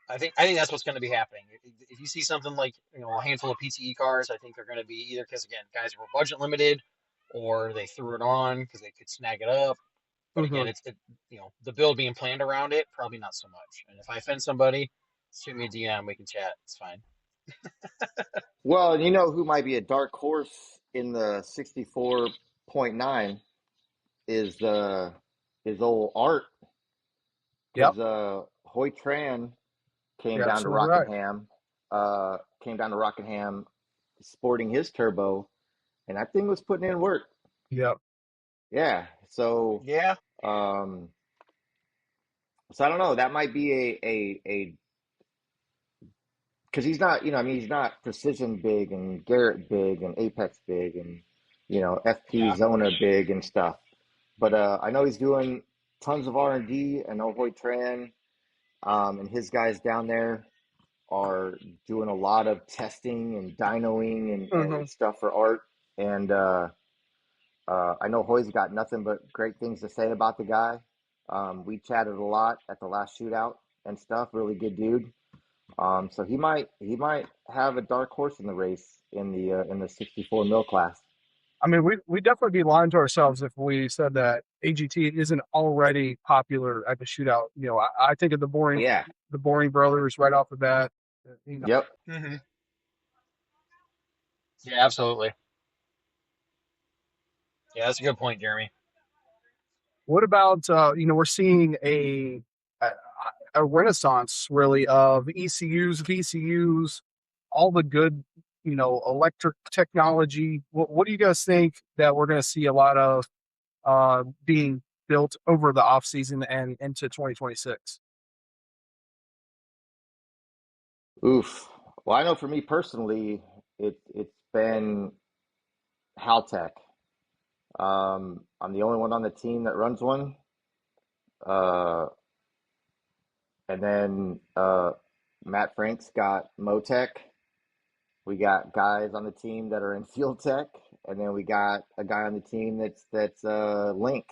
I think that's what's going to be happening. If you see something like a handful of PTE cars, I think they're going to be either because again guys were budget limited, or they threw it on because they could snag it up. But Hmm. again, the build being planned around it, probably not so much. And if I offend somebody, shoot me a DM, we can chat. It's fine. Well, you know who might be a dark horse in the 64.9 is the is old Art Yep. because Hoy Tran came You're down to absolutely right. Rockingham, came down to Rockingham sporting his turbo, and that thing was putting in work. Yep. Yeah, Yeah, um, so I don't know. That might be a because he's not, I mean, he's not Precision big and Garrett big and Apex big and FP yeah. Zona big and stuff. But I know he's doing tons of R&D. I know Hoy Tran and his guys down there are doing a lot of testing and dynoing Hmm. and stuff for Art. And I know Hoy's got nothing but great things to say about the guy. We chatted a lot at the last shootout and stuff. Really good dude. So he might have a dark horse in the race in the 64 mil class. I mean, we definitely be lying to ourselves if we said that AGT isn't already popular at the shootout. I think of Yeah. the boring brothers right off the bat. You know, Yep. Hmm. Yeah, absolutely. Yeah, that's a good point, Jeremy. what about we're seeing a a renaissance really of ECUs, VCUs, all the good electric technology. What do you guys think that we're going to see a lot of being built over the off season and into 2026? Oof. Well, I know for me personally, it's been Haltech. I'm the only one on the team that runs one. Uh, and then Matt Frank's got Motec. We got guys on the team that are in Field Tech, and then we got a guy on the team that's Link.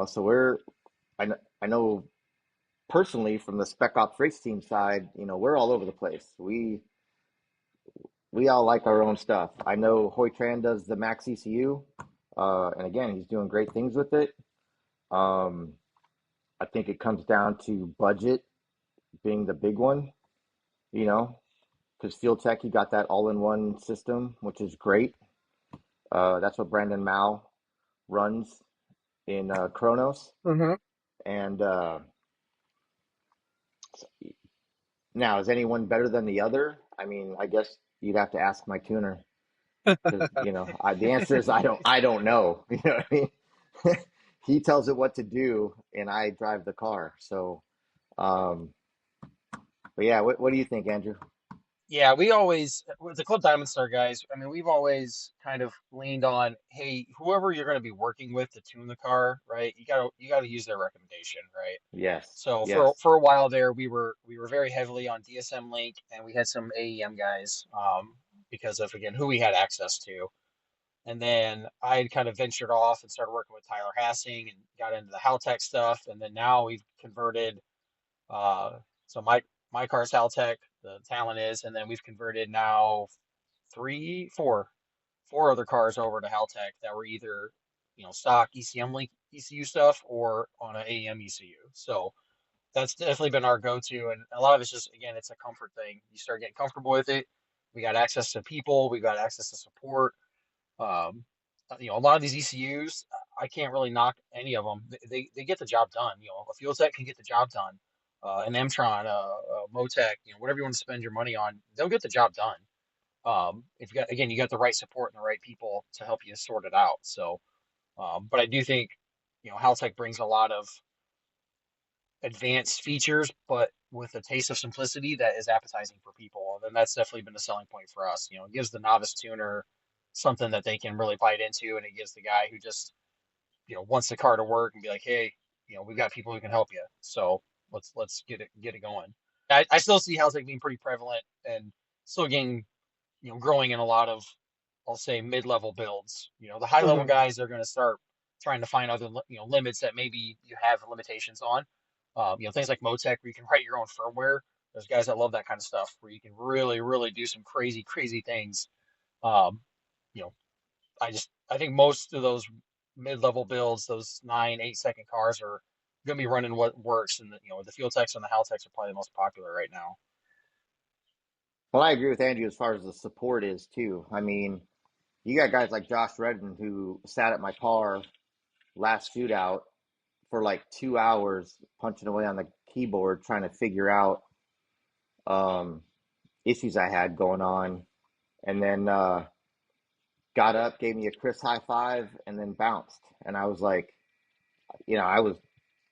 So I know personally from the Spec Ops race team side, we're all over the place. We all like our own stuff. I know Hoy Tran does the Max ECU, and again, he's doing great things with it. Um, I think it comes down to budget being the big one, you know, because Field Tech, he got that all-in-one system, which is great. That's what Brandon Mao runs in Kronos. Mm-hmm. And now, is anyone better than the other? I mean, I guess you'd have to ask my tuner because the answer is I don't know. You know what I mean? He tells it what to do, and I drive the car. So, um, but yeah, what do you think, Andrew? Yeah, we always, with the Club Diamond Star guys, I mean, we've always kind of leaned on, hey, whoever you're going to be working with to tune the car, right? You gotta use their recommendation, right? Yes, So for yes, for a while there, we were very heavily on DSM Link, and we had some AEM guys, because of again who we had access to. And then I had kind of ventured off and started working with Tyler Hassing and got into the Haltech stuff. And then now we've converted. Uh, so my car's Haltech, the Talon is, and then we've converted now four other cars over to Haltech that were either stock ECM link ECU stuff or on an AEM ECU. So that's definitely been our go-to, and a lot of it's just, again, it's a comfort thing. You start getting comfortable with it. We got access to people, we got access to support. Um, a lot of these ECUs, I can't really knock any of them. They get the job done. A fuel tech can get the job done. An Mtron, Motec, whatever you want to spend your money on, they'll get the job done. If you got, again, you got the right support and the right people to help you sort it out. So, but I do think, Haltech brings a lot of advanced features, but with a taste of simplicity that is appetizing for people. And then that's definitely been a selling point for us. It gives the novice tuner something that they can really bite into, and it gives the guy who just, wants the car to work and be like, hey, we've got people who can help you. So let's get it going. I still see Haltech being pretty prevalent and still getting, growing in a lot of, I'll say, mid-level builds. The high-level Mhm. guys are going to start trying to find other, limits that maybe you have limitations on. Things like Motec where you can write your own firmware. There's guys that love that kind of stuff where you can really, really do some crazy, crazy things. Um, you know, I think most of those mid-level builds, those 9, 8 second cars are going to be running what works, and the Fuel Techs and the Haltechs are probably the most popular right now. Well, I agree with Andrew as far as the support is too. I mean, you got guys like Josh Redden who sat at my car last shootout for like 2 hours punching away on the keyboard trying to figure out um, issues I had going on, and then got up, gave me a Chris high five, and then bounced. And I was like, I was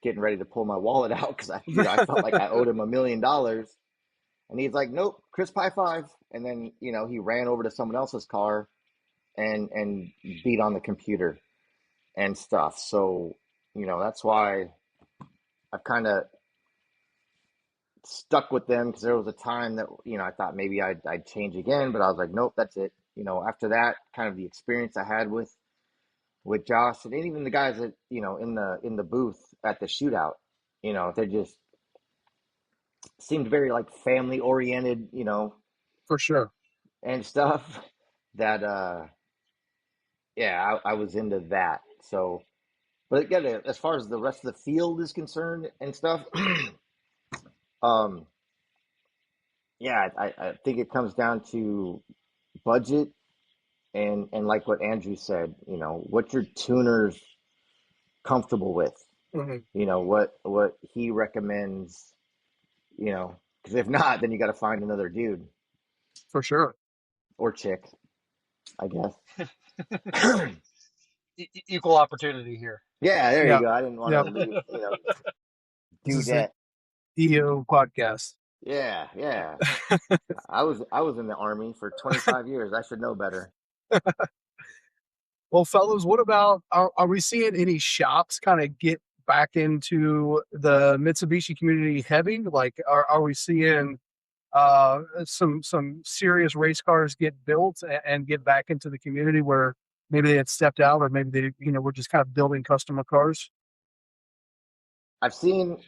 getting ready to pull my wallet out because I felt like I owed him $1 million. And he's like, nope, crisp high five. And then, he ran over to someone else's car and beat on the computer and stuff. So, that's why I've kind of stuck with them, because there was a time that, I thought maybe I'd change again, but I was like, nope, that's it. After that, kind of the experience I had with Josh and even the guys that, in the booth at the shootout, they just seemed very like family oriented, For sure. and stuff that yeah, I was into that. So, but again, as far as the rest of the field is concerned and stuff, um, yeah, I think it comes down to budget and like what Andrew said, what your tuner's comfortable with, Hmm. what he recommends, because if not, then you got to find another dude For sure. or chick, I guess. Equal opportunity here. Yeah, there you Yeah. go. I didn't want Yeah. to leave, This do is the that. EO podcast. Yeah, yeah. I was in the army for 25 years. I should know better. Well, fellas, what about are we seeing any shops kind of get back into the Mitsubishi community heavy? Like, are we seeing some serious race cars get built and get back into the community where maybe they had stepped out or maybe they were just kind of building customer cars? I've seen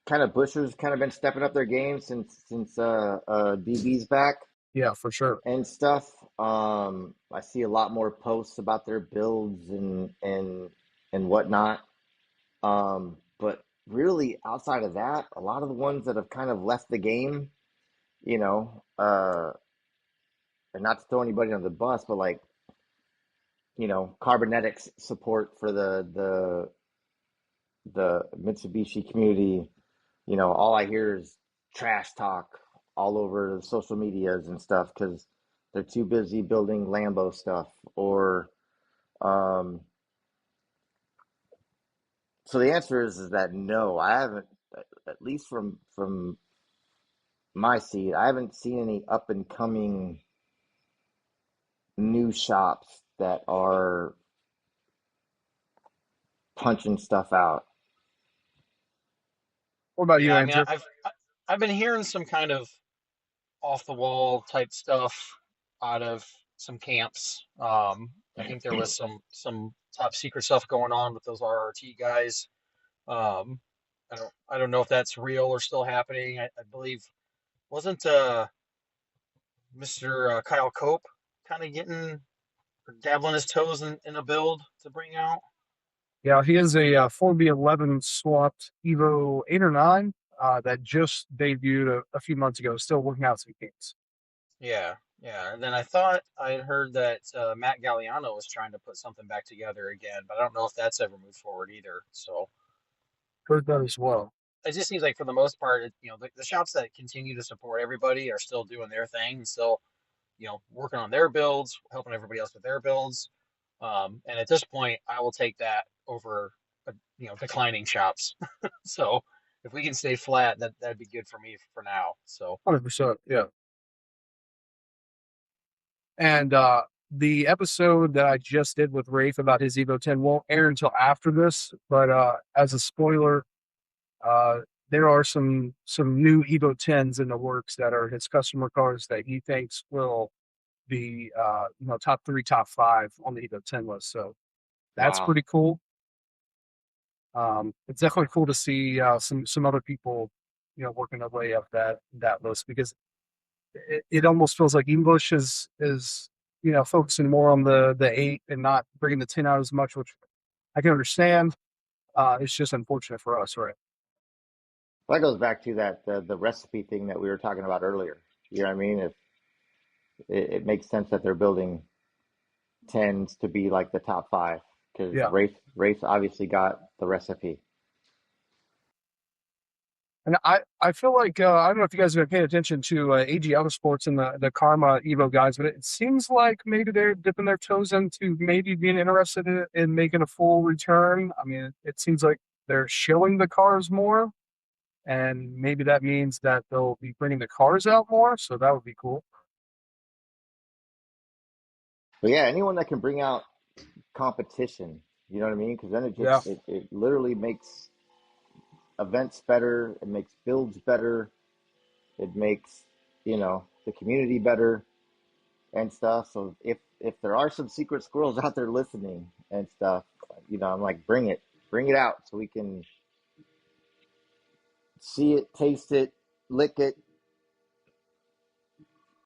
kind of Bushers kind of been stepping up their game since DB's back Yeah, for sure. and stuff. I see a lot more posts about their builds and whatnot. But really, outside of that, a lot of the ones that have kind of left the game, you know, uh, and not to throw anybody on the bus, but like, Carbonetics support for the Mitsubishi community. All I hear is trash talk all over the social medias and stuff because they're too busy building Lambo stuff. Or um, so the answer is that no, I haven't. At least from my seat, I haven't seen any up and coming new shops that are punching stuff out. What about you, Yeah, I mean, Andrew? I've been hearing some kind of off the wall type stuff out of some camps. I think there was some top secret stuff going on with those RRT guys. Um, I don't know if that's real or still happening. I believe wasn't Mr. Kyle Cope kind of getting or dabbling his toes in a build to bring out? Yeah, he is a 4B11 swapped Evo 8 or 9 that just debuted a few months ago, still working out some kinks. Yeah, yeah. And then I thought I had heard that Matt Galliano was trying to put something back together again, but I don't know if that's ever moved forward either. So Heard that as well. it just seems like for the most part, the shops that continue to support everybody are still doing their thing, and still, working on their builds, helping everybody else with their builds. And at this point, I will take that over, declining shops. So if we can stay flat, that'd be good for me for now. So 100%. Yeah. And the episode that I just did with Rafe about his Evo 10 won't air until after this. But as a spoiler, there are some new Evo 10s in the works that are his customer cars that he thinks will be top 3, top 5 on the Evo 10 list. So that's Wow. pretty cool. It's definitely cool to see some other people working their way up that list, because it almost feels like English is focusing more on the 8 and not bringing the 10 out as much, which I can understand. It's just unfortunate for us, right? That goes back to that the recipe thing that we were talking about earlier. You know what I mean? If it makes sense that they're building tens to be like the top five because Yeah. race obviously got the recipe. And I feel like I don't know if you guys have been paying attention to AG Autosports and the Karma Evo guys, but it seems like maybe they're dipping their toes into maybe being interested in making a full return. I mean, it seems like they're showing the cars more, and maybe that means that they'll be bringing the cars out more. So that would be cool. But yeah, anyone that can bring out competition, you know what I mean? Because then it Yeah, just it literally makes events better. It makes builds better. It makes the community better and stuff. So if there are some secret squirrels out there listening and stuff, I'm like, bring it out so we can see it, taste it, lick it.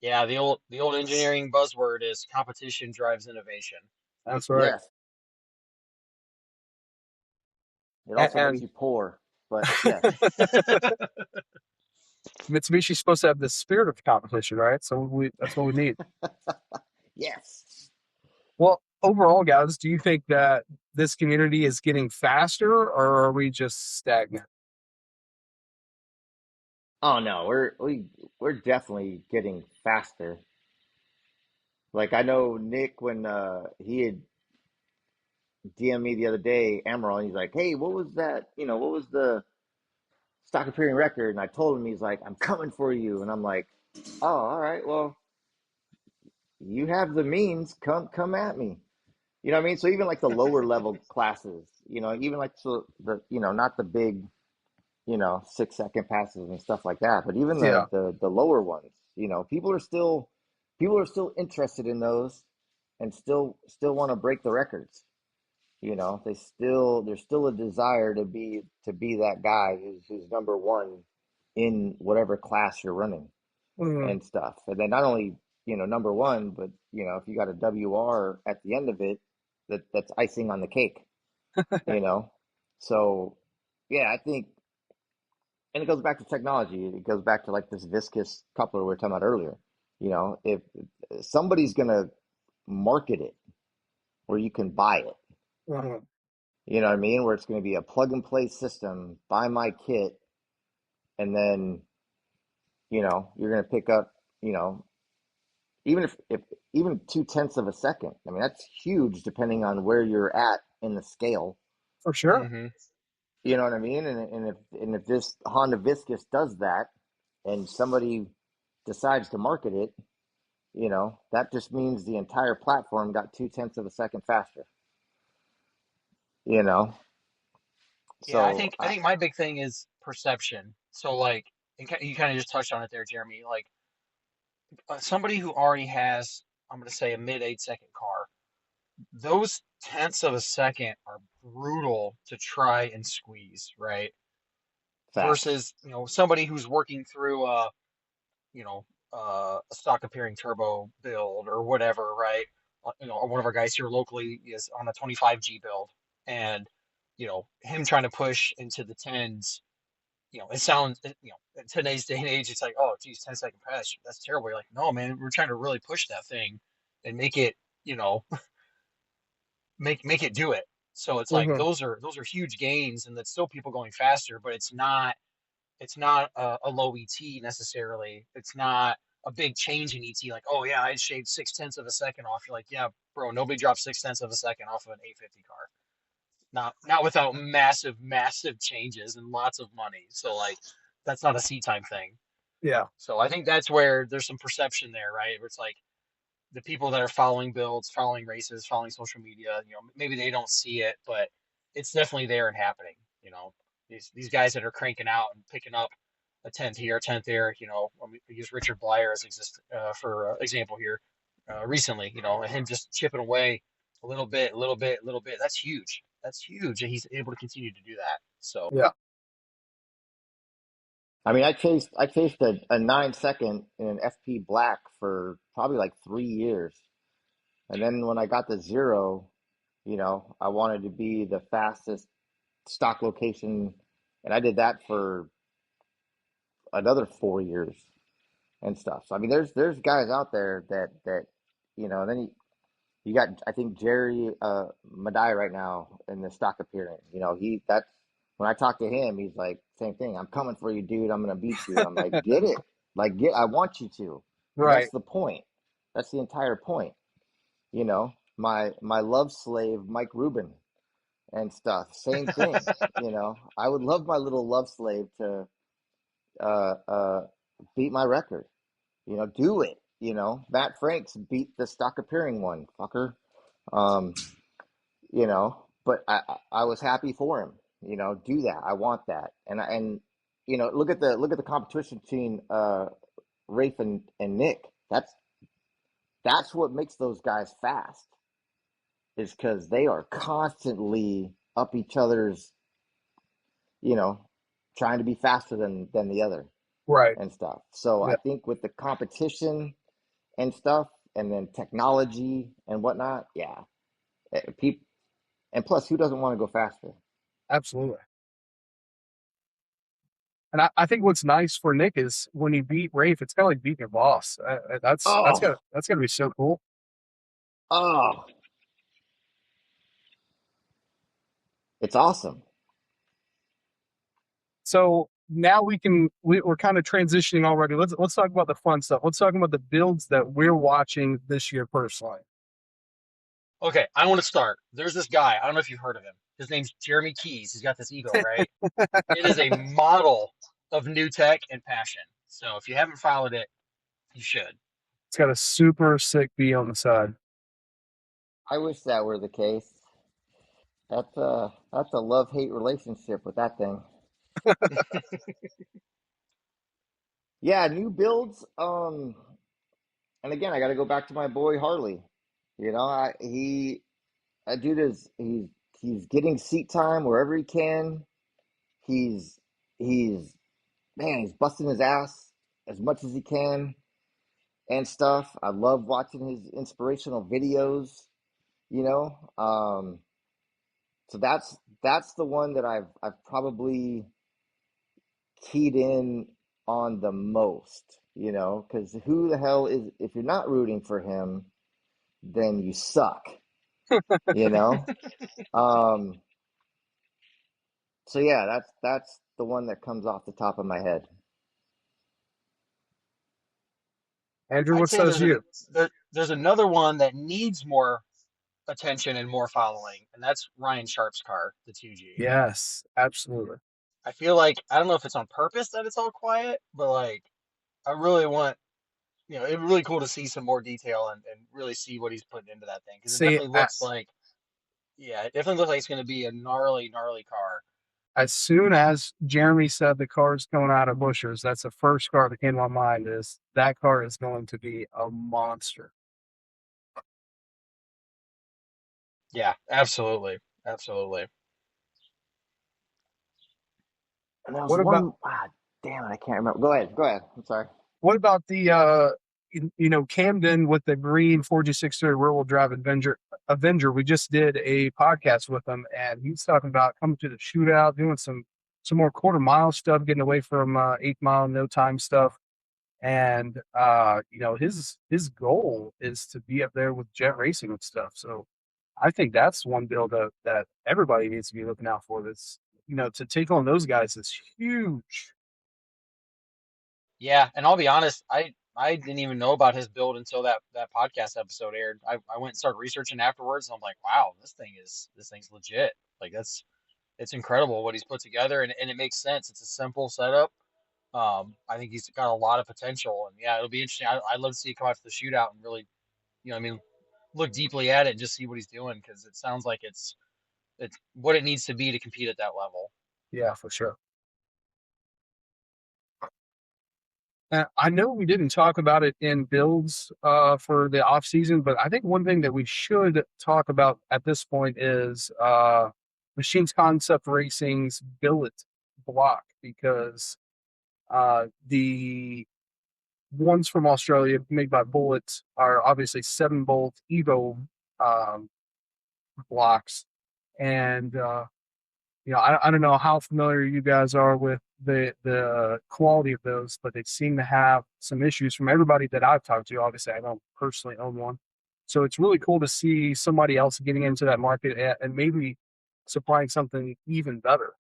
yeah, the old engineering buzzword is competition drives innovation. that's right. Yes, it also makes And you poor, but yes. Mitsubishi's supposed to have the spirit of competition, right? So that's what we need. Yes. Well, overall, guys, do you think that this community is getting faster, or are we just stagnant? Oh no, we're definitely getting faster. Like I know Nick when he had DM me the other day, Emerald, and he's like, "Hey, what was that? What was the stock appearing record?" And I told him, he's like, "I'm coming for you." And I'm like, "Oh, all right. Well, you have the means. Come at me." You know what I mean? So even like the lower level classes, even like so not the big 6-second passes and stuff like that, but even Yeah. the lower ones, people are still interested in those and still want to break the records. There's still a desire to be that guy who's number one in whatever class you're running Mhm. and stuff. And then not only number one, but if you got a WR at the end of it, that's icing on the cake. You know, so yeah, I think, and it goes back to technology. It goes back to like this viscous coupler we were talking about earlier. If somebody's gonna market it where you can buy it, Mhm. you know what I mean? Where it's going to be a plug and play system, buy my kit, and then, you're going to pick up, you know, if even 2/10 of a second. I mean, that's huge depending on where you're at in the scale. For sure. Hmm. You know what I mean? And if this Honda Viscus does that, and somebody decides to market it, that just means the entire platform got 2/10 of a second faster. You know, Yeah, I so think I think my big thing is perception. So like, and you kind of just touched on it there, Jeremy. Like somebody who already has I'm going to say a mid 8-second car. Those tenths of a second are brutal to try and squeeze, right? Facts. Versus, somebody who's working through a stock appearing turbo build or whatever, right? One of our guys here locally is on a 25G build, and him trying to push into the tens. It sounds, in today's day and age, it's like, oh, geez, 10-second pass, that's terrible. You're like, no, man, we're trying to really push that thing and make it, make it do it. So it's like Hmm. those are huge gains, and that's still people going faster, but it's not a low ET necessarily. It's not a big change in ET. Like, oh yeah, I shaved 6/10 of a second off. You're like, yeah, bro, nobody drops 6/10 of a second off of an 850 car. Not without massive, massive changes and lots of money. So like, that's not a seat time thing. Yeah. So I think that's where there's some perception there, right? Where it's like the people that are following builds, following races, following social media, maybe they don't see it, but it's definitely there and happening. These guys that are cranking out and picking up a tenth here, a tenth there. We use Richard Blyer as for example here recently. And him just chipping away a little bit, a little bit, a little bit. That's huge. That's huge, and he's able to continue to do that. So Yeah. I mean, I chased a 9 second in an FP black for probably like 3 years, and then when I got the zero, I wanted to be the fastest stock location, and I did that for another 4 years and stuff. So I mean, there's guys out there that and then you got, I think, Jerry Madai right now in the stock appearing. He that's when I talk to him, he's like, same thing. I'm coming for you, dude. I'm gonna beat you. And I'm like, get it, like get. I want you to, and Right. that's the point. That's the entire point. My love slave, Mike Rubin, and stuff. Same thing. I would love my little love slave to uh, uh, beat my record. Do it. Matt Franks beat the stock appearing one, fucker. Um, but I was happy for him. Do that. I want that. And look at the competition between Rafe and Nick. That's what makes those guys fast, is because they are constantly up each other's, you know, trying to be faster than the other Right. and stuff. So Yeah. I think with the competition and stuff, and then technology and whatnot, yeah, people, and plus, who doesn't want to go faster? Absolutely. And I think what's nice for Nick is when you beat Rafe, it's kind of like beating your boss. Oh, That's gonna be so cool. oh, it's awesome. So now we're kind of transitioning already. Let's talk about the fun stuff. Let's talk about the builds that we're watching this year personally. okay, I want to start. There's this guy. I don't know if you've heard of him. His name's Jeremy Keys. He's got this ego, right? It is a model of new tech and passion. So if you haven't followed it, you should. It's got a super sick B on the side. I wish that were the case. That's a love-hate relationship with that thing. Yeah, new builds. And again, I got to go back to my boy Harley. That dude he's getting seat time wherever he can. He's man, he's busting his ass as much as he can and stuff. I love watching his inspirational videos. You know, so that's the one that I've probably keyed in on the most. Because who the hell is, if you're not rooting for him, then you suck. You know. Um, so yeah, that's the one that comes off the top of my head. Andrew, I'd what say says you? there's another one that needs more attention and more following, and that's Ryan Sharp's car, the 2G. Yes, absolutely. I feel like I don't know if it's on purpose that it's all quiet, but like I really want, it'd be really cool to see some more detail and really see what he's putting into that thing because it See, definitely looks like, yeah, it definitely looks like it's going to be a gnarly, gnarly car. as soon as Jeremy said the car's coming out of Bushers, that's the first car that came to my mind is that car is going to be a monster. Yeah, absolutely. Absolutely. And there was What about one, damn it, I can't remember. Go ahead. Go ahead. I'm sorry. the Camden with the green 4G630 rear-wheel drive Avenger? We just did a podcast with him, and he's talking about coming to the shootout, doing some more quarter mile stuff, getting away from 8 mile no time stuff. And his goal is to be up there with jet racing and stuff. So I think that's one build that everybody needs to be looking out for. That's to take on those guys is huge. Yeah, and I'll be honest, I didn't even know about his build until that podcast episode aired. I went and started researching afterwards, and I'm like, wow, this thing's legit. Like it's incredible what he's put together, and it makes sense. It's a simple setup. I think he's got a lot of potential, and yeah, it'll be interesting. I'd love to see him come out to the shootout and really, I mean, look deeply at it and just see what he's doing because it sounds like it's what it needs to be to compete at that level. Yeah, for sure. I know we didn't talk about it in builds for the off season, but I think one thing that we should talk about at this point is Machines Concept Racing's billet block, because the ones from Australia made by Bullet are obviously 7 bolt Evo um, blocks, and I don't know how familiar you guys are with the quality of those, but they seem to have some issues from everybody that I've talked to. Obviously, I don't personally own one, so it's really cool to see somebody else getting into that market and maybe supplying something even better.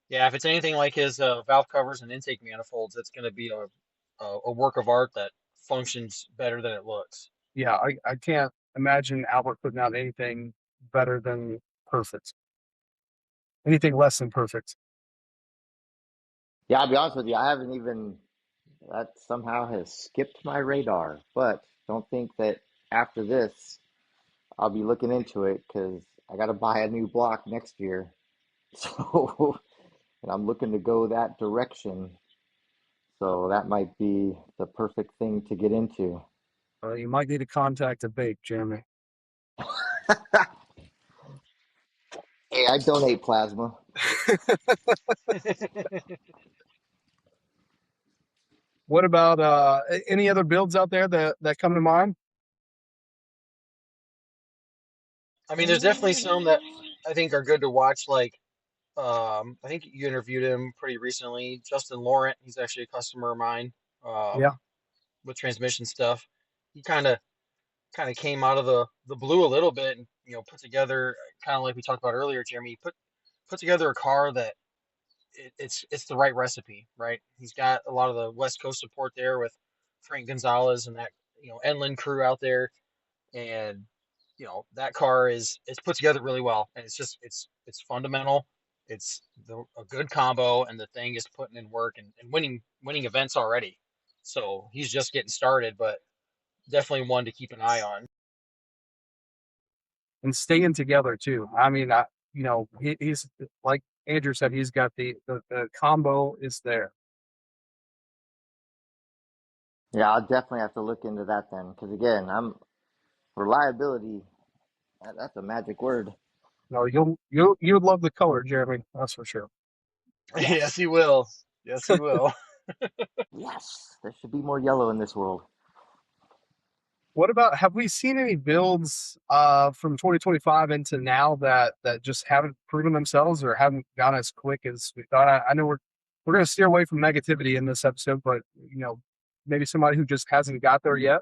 Yeah, if it's anything like his valve covers and intake manifolds, it's going to be a work of art that functions better than it looks. Yeah, I can't imagine Albert putting out anything better than perfect, anything less than perfect. Yeah, I'll be honest with you. I haven't even, that somehow has skipped my radar. But don't think that after this, I'll be looking into it because I got to buy a new block next year. So, and I'm looking to go that direction. So that might be the perfect thing to get into. You might need to contact a bake, Jeremy. Hey, I donate plasma. What about any other builds out there that come to mind? I mean, there's definitely some that I think are good to watch. Like, I think you interviewed him pretty recently, Justin Laurent. He's actually a customer of mine, Yeah, with transmission stuff. He kind of came out of the blue a little bit and put together kind of like we talked about earlier, Jeremy. He put together a car that it's the right recipe, right? He's got a lot of the West Coast support there with Frank Gonzalez and that Enlin crew out there, and that car is it's put together really well, and it's fundamental. It's a good combo, and the thing is putting in work and winning events already. So he's just getting started, but definitely one to keep an eye on. and staying together too. I mean, he's like Andrew said, he's got the combo is there. Yeah, I'll definitely have to look into that then. Because again, reliability. That's a magic word. No, you'll love the color, Jeremy. That's for sure. Yes, Yes. he will. Yes, he will. Yes. There should be more yellow in this world. What about, have we seen any builds from 2025 into now that just haven't proven themselves or haven't gone as quick as we thought? I know we're going to steer away from negativity in this episode, but maybe somebody who just hasn't got there yet.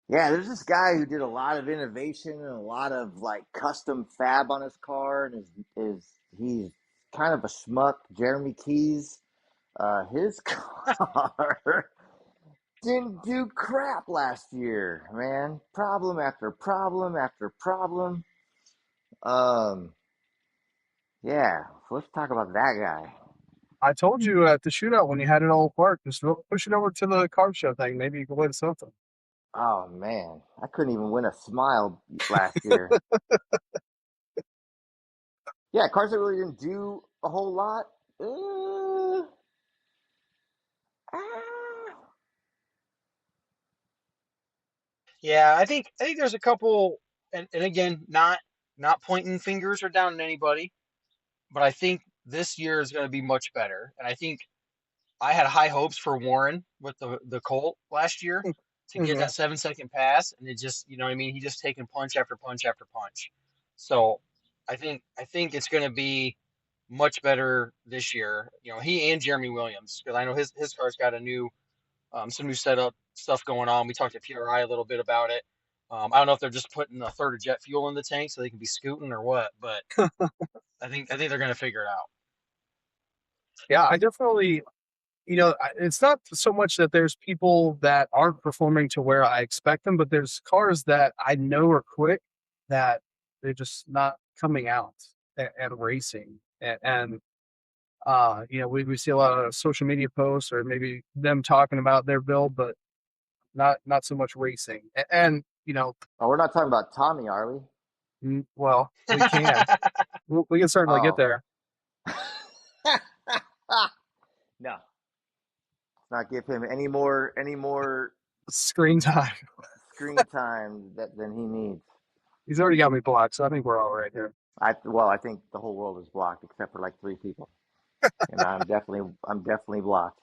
Yeah, there's this guy who did a lot of innovation and a lot of like custom fab on his car, and is he's kind of a schmuck. Jeremy Keys, his car didn't do crap last year, man. Problem after problem after problem. Um, yeah, so let's talk about that guy. I told you at the shootout when you had it all apart, just push it over to the car show thing. Maybe you can win something. Oh man, I couldn't even win a smile last year. Yeah, cars that really didn't do a whole lot. Ah. Yeah, I think there's a couple, and again, not pointing fingers or down at anybody, but I think this year is going to be much better. And I think I had high hopes for Warren with the Colt last year to get Hmm. that 7 second pass, and it just, you know what I mean, he just taking punch after punch after punch. So I think it's going to be much better this year. You know, he and Jeremy Williams, because I know his car's got a new some new setup stuff going on. We talked to PRI a little bit about it. I don't know if they're just putting a third of jet fuel in the tank so they can be scooting or what, but I think they're going to figure it out. Yeah, I definitely, it's not so much that there's people that aren't performing to where I expect them, but there's cars that I know are quick that they're just not coming out at racing. We see a lot of social media posts or maybe them talking about their build, but not so much racing. Oh, we're not talking about Tommy, are we? Well, we can. We can certainly get Oh. there. No. Let's not give him any more Screen time. screen time than he needs. He's already got me blocked, so I think we're all right here. I think the whole world is blocked except for like 3 people. And I'm definitely blocked.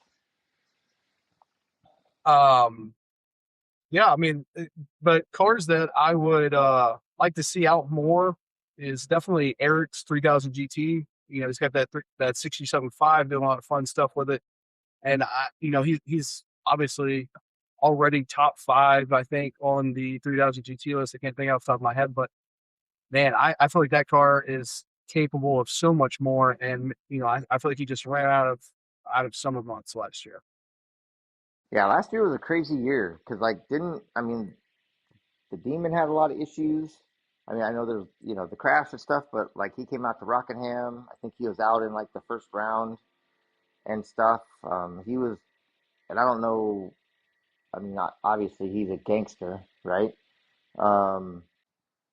Yeah, I mean, but cars that I would like to see out more is definitely Eric's 3000 GT. He's got that 67.5, doing a lot of fun stuff with it, and he's obviously already top 5, I think, on the 3000 GT list. I can't think off the top of my head, but man, I feel like that car is capable of so much more, and I feel like he just ran out of summer months last year. Yeah, last year was a crazy year because the Demon had a lot of issues. I mean, I know there's the crash and stuff, but like he came out to Rockingham. I think he was out in like the first round and stuff. He was, and I don't know. I mean, obviously he's a gangster, right? Um,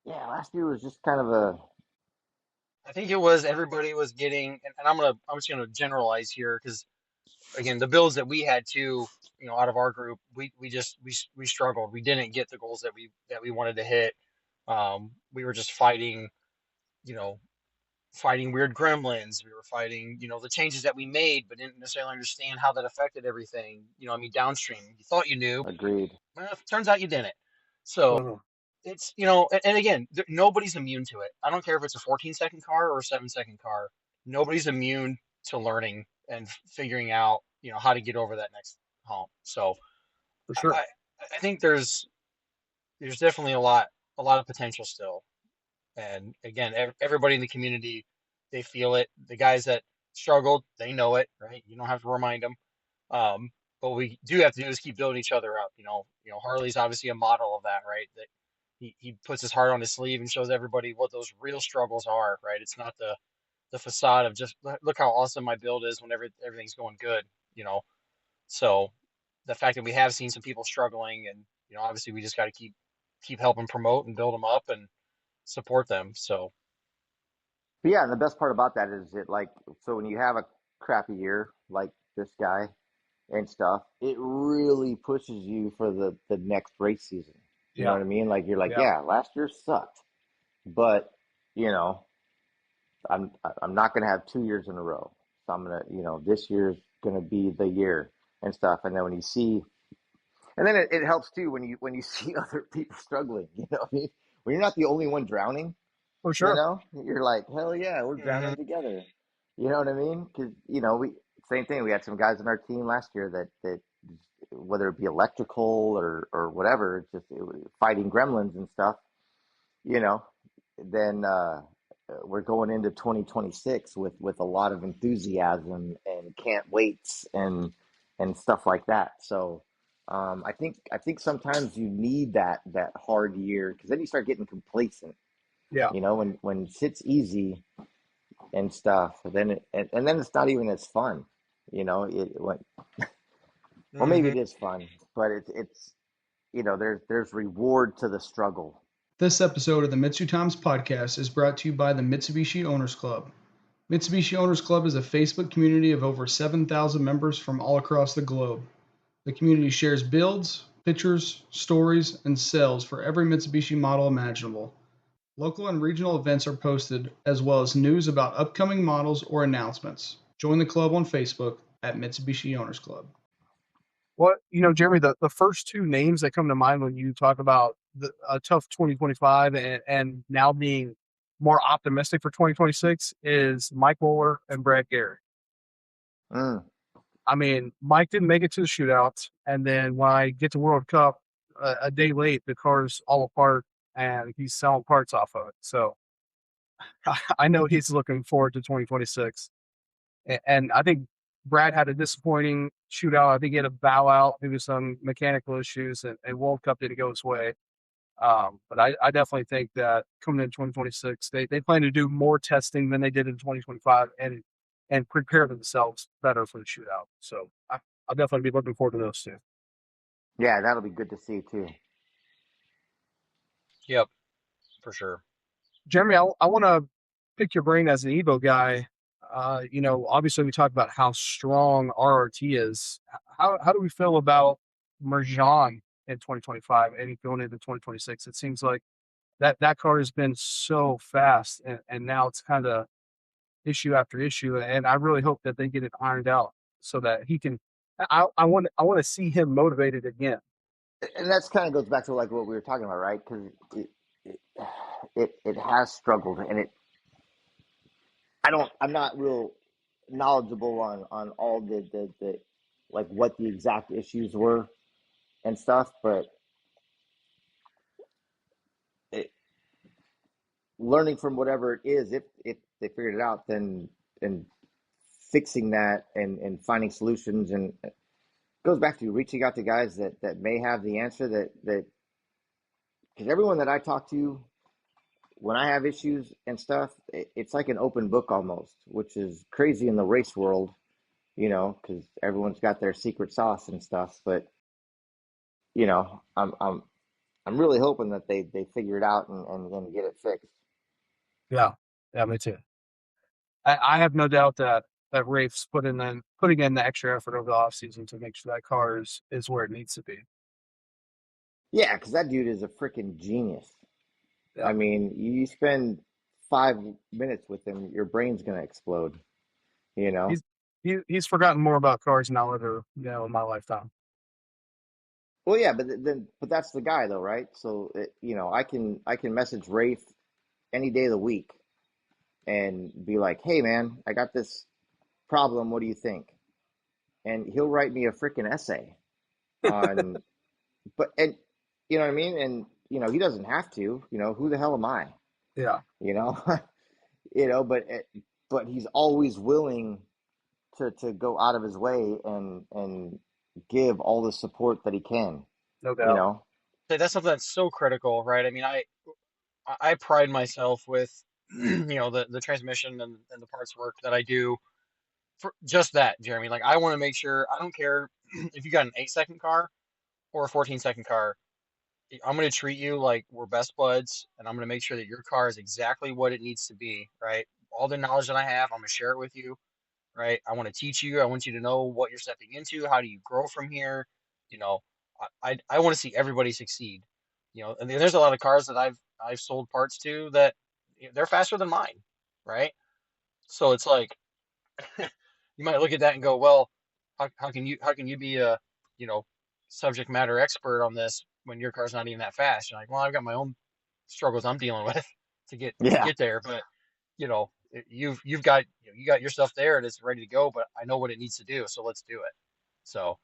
yeah, last year was just kind of a I think it was everybody was getting, and I'm just gonna generalize here because again, the builds that we had too, out of our group, we struggled. We didn't get the goals that we wanted to hit. We were just fighting, you know, fighting weird gremlins. We were fighting, the changes that we made, but didn't necessarily understand how that affected everything. I mean, downstream. You thought you knew, agreed. well, turns out you didn't. So Mhm. it's, and again, nobody's immune to it. I don't care if it's a 14-second car or a 7 second car. Nobody's immune to learning and figuring out, how to get over that next hump. So For sure. I, I think there's definitely a lot of potential still. And again, everybody in the community, they feel it. The guys that struggled, they know it, right? You don't have to remind them. Um, but what we do have to do is keep building each other up. Harley's obviously a model of that, right? That he puts his heart on his sleeve and shows everybody what those real struggles are, right? It's not the facade of just look how awesome my build is when everything's going good, you know. So the fact that we have seen some people struggling, and obviously we just got to keep helping promote and build them up and support them. So But yeah, and the best part about that is so when you have a crappy year like this guy and stuff, it really pushes you for the next race season. You know Yeah. what I mean? Like you're like, Yeah. yeah, last year sucked, but you know, I'm not gonna have 2 years in a row. So I'm gonna, this year's gonna be the year and stuff. And then when you see, and then it helps too when you see other people struggling. You know what I mean? When you're not the only one drowning, For sure. you're like, hell yeah, we're mhm. drowning together. You know what I mean? Because we same thing. We had some guys on our team last year that whether it be electrical or whatever, it was fighting gremlins and stuff. You know, then we're going into 2026 with a lot of enthusiasm and can't waits and stuff like that. So. I think sometimes you need that hard year because then you start getting complacent. Yeah. When shit's easy and stuff, then and then it's not even as fun. Well, maybe Mhm. it is fun, but it's there's reward to the struggle. This episode of the MitsuTimes podcast is brought to you by the Mitsubishi Owners Club. Mitsubishi Owners Club is a Facebook community of over 7,000 members from all across the globe. The community shares builds, pictures, stories, and sales for every Mitsubishi model imaginable. Local and regional events are posted, as well as news about upcoming models or announcements. Join the club on Facebook at Mitsubishi Owners Club. What, Jeremy, the first two names that come to mind when you talk about a tough 2025 and now being more optimistic for 2026 is Mike Wohler and Brad Garrett. Mm. I mean, Mike didn't make it to the shootout, and then when I get to World Cup a day late, the car's all apart, and he's selling parts off of it. So I know he's looking forward to 2026. And I think Brad had a disappointing shootout. I think he had a bow out due to some mechanical issues, and World Cup didn't go his way. But I definitely think that coming in 2026, they plan to do more testing than they did in 2025 and prepare themselves better for the shootout. So I'll definitely be looking forward to those two. Yeah, that'll be good to see too. Yep, for sure. Jeremy, I want to pick your brain as an Evo guy. Obviously we talked about how strong RRT is. How do we feel about Merjan in 2025 and going into 2026? It seems like that car has been so fast, and now it's kind of issue after issue, and I really hope that they get it ironed out so that he can. I want to see him motivated again. And that's kind of goes back to like what we were talking about, right? Because it has struggled, and I'm not real knowledgeable on all the like what the exact issues were and stuff, but learning from whatever it is, if they figured it out, then and fixing that and finding solutions, and it goes back to reaching out to guys that may have the answer, that because everyone that I talk to when I have issues and stuff, it's like an open book almost, which is crazy in the race world, because everyone's got their secret sauce and stuff. But I'm really hoping that they figure it out and get it fixed. Yeah, me too. I have no doubt that Rafe's putting in the extra effort over the offseason to make sure that car is where it needs to be. Yeah, because that dude is a freaking genius. Yeah. I mean, you spend 5 minutes with him, your brain's gonna explode. He's forgotten more about cars than I'll ever in my lifetime. Well, yeah, but that's the guy though, right? So I can message Rafe any day of the week and be like, "Hey, man, I got this problem. What do you think?" And he'll write me a freaking essay on, but and you know what I mean. And he doesn't have to. Who the hell am I? Yeah. You know, but he's always willing to go out of his way and give all the support that he can. No doubt. That's something that's so critical, right? I mean, I pride myself with the transmission and the parts work that I do for just that, Jeremy. Like I want to make sure I don't care if you got an 8-second car or a 14-second car. I'm going to treat you like we're best buds, and I'm going to make sure that your car is exactly what it needs to be, right? All the knowledge that I have, I'm going to share it with you, right? I want to teach you. I want you to know what you're stepping into. How do you grow from here? You know, I want to see everybody succeed. And there's a lot of cars that I've sold parts to that they're faster than mine, right? So it's like you might look at that and go, well, how can you be a you know subject matter expert on this when your car's not even that fast? You're like, well, I've got my own struggles I'm dealing with to get to Yeah, get there, but you got your stuff there and it's ready to go, but I know what it needs to do, so let's do it. So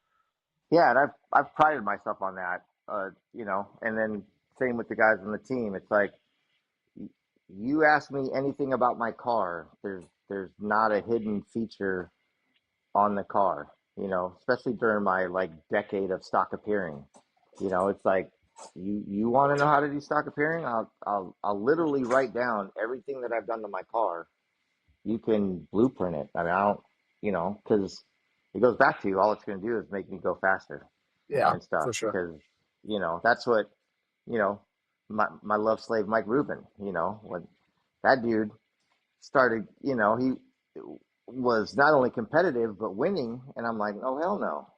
yeah, and I've prided myself on that. And then same with the guys on the team. It's like you ask me anything about my car, there's not a hidden feature on the car, especially during my like decade of stock appearing. It's like you want to know how to do stock appearing? I'll literally write down everything that I've done to my car. You can blueprint it. I mean, I don't, because it goes back to all it's going to do is make me go faster Yeah, and stuff. for sure. Because that's what you know my love slave Mike Rubin. When that dude started, he was not only competitive but winning, and I'm like, oh hell no,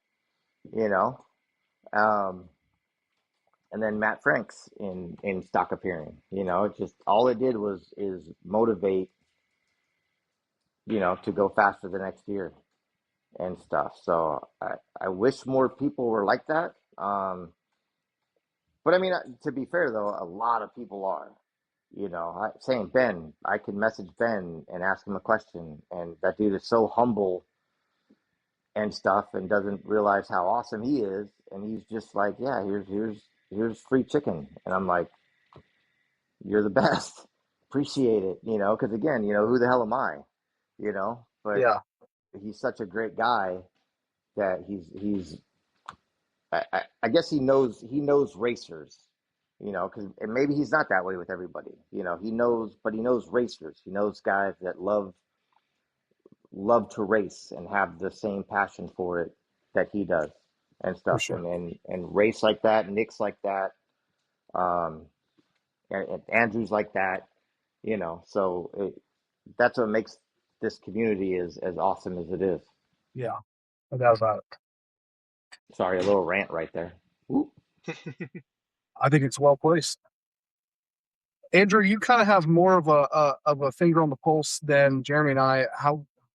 you know. and then Matt Franks in stock appearing. It just all it did is motivate, to go faster the next year and stuff. So I wish more people were like that. But I mean, to be fair though, a lot of people are. Saying Ben, I can message Ben and ask him a question, and that dude is so humble and stuff, and doesn't realize how awesome he is, and he's just like, yeah, here's free chicken, and I'm like, you're the best, appreciate it, because again, who the hell am I, but Yeah, he's such a great guy that he's I guess he knows racers, because and maybe he's not that way with everybody, but he knows racers, he knows guys that love to race and have the same passion for it that he does and for stuff, sure. and race like that, Nick's like that, um, and Andrew's like that, so that's what makes this community as awesome as it is. Yeah, no doubt about it. Sorry, a little rant right there. Ooh. I think it's well placed. Andrew, you kind of have more of a finger on the pulse than Jeremy and I.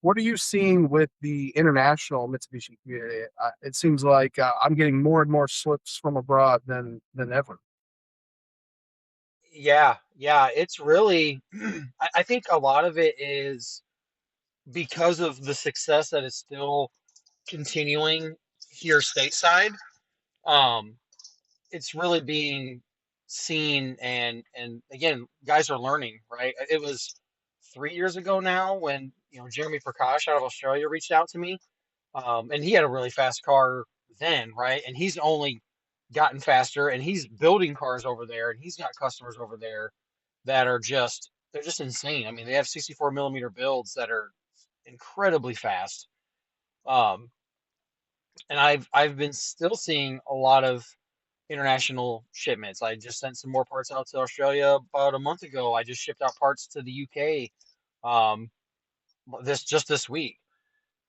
What are you seeing with the international Mitsubishi community? It seems like I'm getting more and more slips from abroad than ever. Yeah, yeah, it's really, I think a lot of it is because of the success that is still continuing here stateside. Um, it's really being seen, and again, guys are learning, right? It was 3 years ago now when Jeremy Prakash out of Australia reached out to me, and he had a really fast car then, right? And he's only gotten faster, and he's building cars over there, and he's got customers over there that are just they're just insane. I mean, they have 64 millimeter builds that are incredibly fast. Um, and I've been still seeing a lot of international shipments. I just sent some more parts out to Australia about a month ago. I just shipped out parts to the UK um, this week.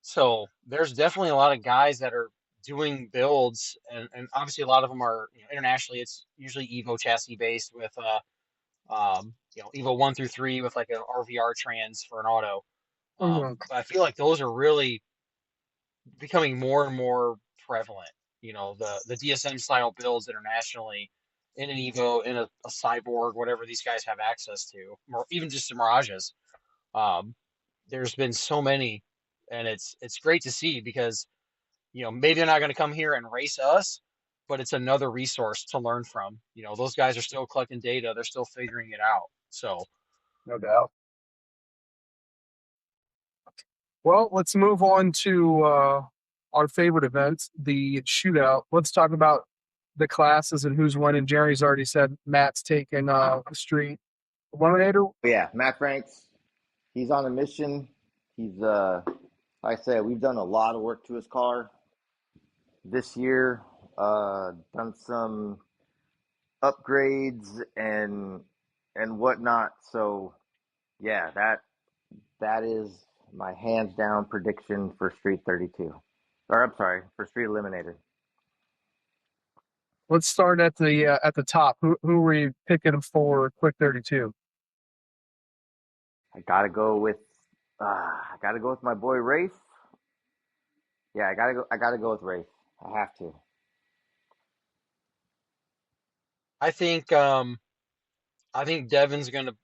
So there's definitely a lot of guys that are doing builds, and obviously a lot of them are internationally. It's usually Evo chassis based with Evo 1 through 3 with like an RVR trans for an auto. Mhm. But I feel like those are really becoming more and more prevalent. The DSM style builds internationally in an Evo, in a Cyborg, whatever these guys have access to, or even just the Mirages. Um, there's been so many, and it's great to see because maybe they're not going to come here and race us, but it's another resource to learn from. Those guys are still collecting data, they're still figuring it out. So No doubt. Well, let's move on to our favorite event, the shootout. Let's talk about the classes and who's winning. Jerry's already said Matt's taking the street. Eliminator. But yeah, Matt Franks, he's on a mission. He's like I said, we've done a lot of work to his car this year. Done some upgrades and whatnot. So yeah, that is my hands down prediction for Street 32, or I'm sorry, for Street Eliminated. Let's start at the top. Who were you picking for Quick 32? I gotta go with my boy Rafe. Yeah, I gotta go with Rafe. I have to. I think um, I think Devin's going to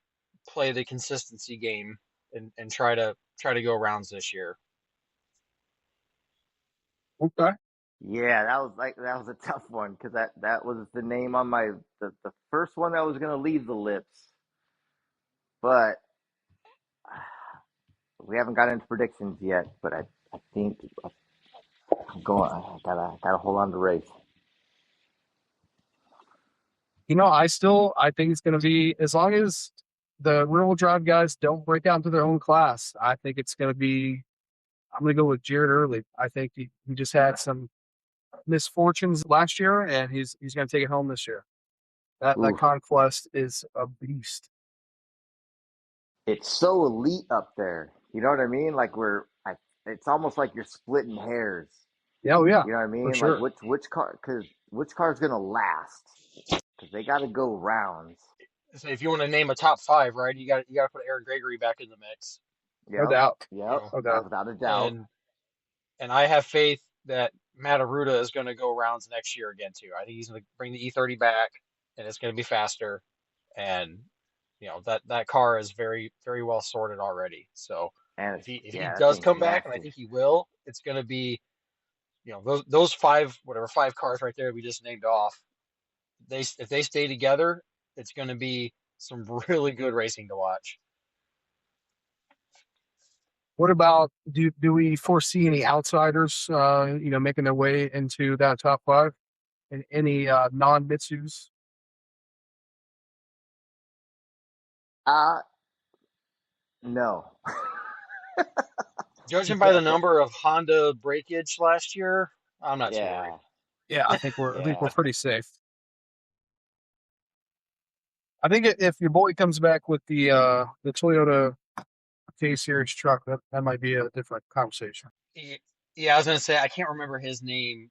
play the consistency game and try to go rounds this year. Okay. Yeah, that was a tough one because that was the name on the first one that was gonna leave the lips, but we haven't got into predictions yet. But I think I'm going. I gotta hold on to Rafe. I think it's going to be, as long as the rear-wheel drive guys don't break out into their own class, I think it's going to be. I'm going to go with Jared Early. I think he just had some misfortunes last year, and he's going to take it home this year. That Ooh, conquest is a beast. it's so elite up there. You know what I mean? It's almost like you're splitting hairs. Yeah, oh yeah, You know what I for mean? Like sure. which car? Because which car's gonna last? Because they got to go rounds. So if you want to name a top five, right, you got to put Aaron Gregory back in the mix. No Yep, doubt. You yep, know, No doubt. without a doubt. and I have faith that Matt Aruda is going to go rounds next year again too. I think he's going to bring the E30 back, and it's going to be faster. And that car is very very well sorted already. So And if he yeah, that does thing's come back, and I massive. think he will, it's going to be those five cars right there we just named off. If they stay together, it's going to be some really good racing to watch. What about do we foresee any outsiders making their way into that top five? And any non Mitsus? No. Judging by the number of Honda breakage last year, I'm not too worried. Yeah, Yeah, I think we're yeah. pretty safe. I think if your boy comes back with the Toyota K Series truck, that might be a different conversation. Yeah, I was gonna say I can't remember his name.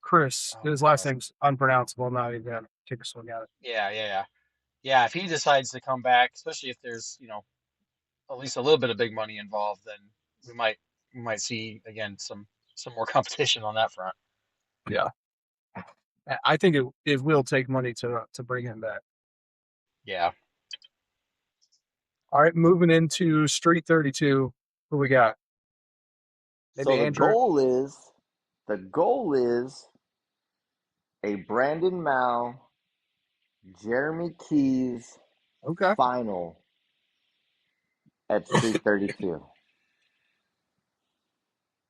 Chris, Oh his last God. name's unpronounceable. Now you got to take a swing at it. Yeah. If he decides to come back, especially if there's at least a little bit of big money involved, then we might see again some more competition on that front. Yeah, I think it will take money to bring him back. Yeah. All right, moving into Street 32. Who we got? Maybe So the Andrew. goal is a Brandon Mao, Jeremy Keys Okay. final at Street 32.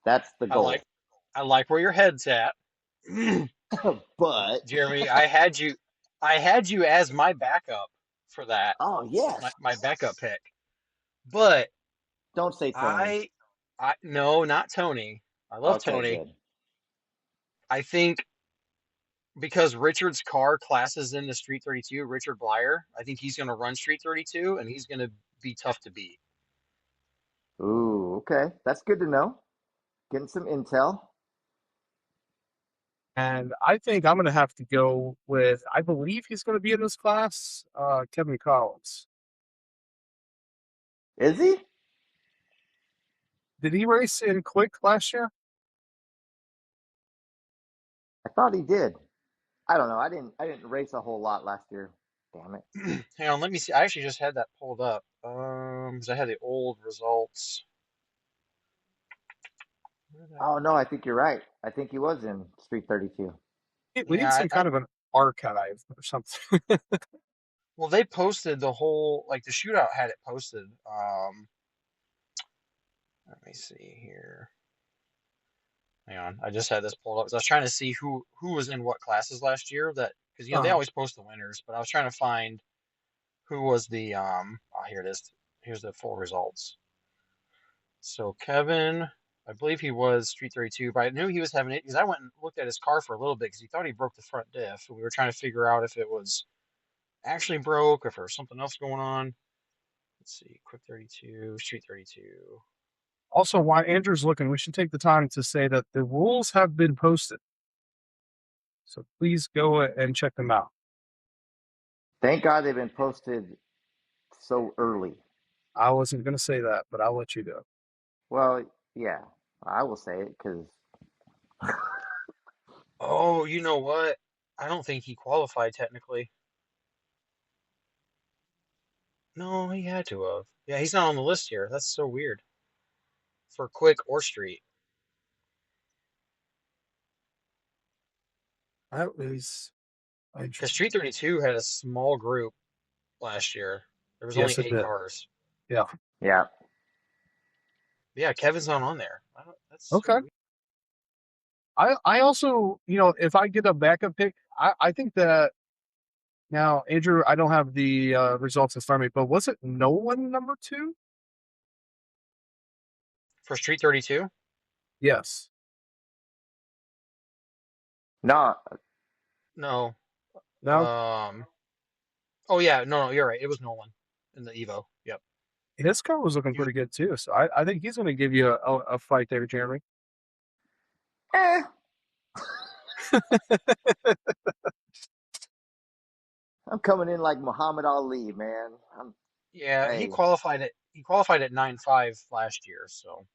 That's the I goal. like I like where your head's at. But Jeremy, I had you as my backup for that. oh yes, My backup pick. But don't say Tony. I no, not Tony. I love Okay, Tony. good. I think because Richard's car classes into Street 32, Richard Blyer, I think he's going to run Street 32 and he's going to be tough to beat. Ooh, okay, that's good to know. Getting some intel. And I think I'm going to have to go with, I believe he's going to be in this class, Kevin Collins. Is he? Did he race in Quick last year? I thought he did. I don't know. I didn't race a whole lot last year. Damn it. Hang on, let me see. I actually just had that pulled up. 'Cause I had the old results. Oh no, I think you're right. I think he was in Street 32. We need Yeah, some kind of an archive or something. well, they posted the whole, like the shootout had it posted. Let me see here. Hang on, I just had this pulled up 'cause I was trying to see who was in what classes last year. Because they Uh, always post the winners, but I was trying to find who was the Oh, here it is. Here's the full results. So Kevin, I believe he was Street 32, but I knew he was having it because I went and looked at his car for a little bit because he thought he broke the front diff. And we were trying to figure out if it was actually broke or if there was something else going on. Let's see, Quick 32, Street 32. Also, while Andrew's looking, we should take the time to say that the rules have been posted. So please go and check them out. Thank God they've been posted so early. I wasn't going to say that, but I'll let you do it. Well, yeah, I will say it because Oh, you know what? I don't think he qualified technically. No, he had to have. Yeah, he's not on the list here. That's so weird. For Quick or Street. That was Because Street 32 had a small group last year. There was only Yes, it 8 did. cars. Yeah. yeah. Yeah, Kevin's not on there. That's so Okay. weird. I also, if I get a backup pick, I think that now, Andrew, I don't have the results in front of me, but was it Nolan number 2? For Street 32? Yes. No, No. No, Oh yeah, no, you're right. It was Nolan in the Evo. Yep. his car was looking He was, pretty good too. So I think he's going to give you a fight there, Jeremy. eh. I'm coming in like Muhammad Ali, man. Yeah, he Hey, qualified at 9.5 last year, so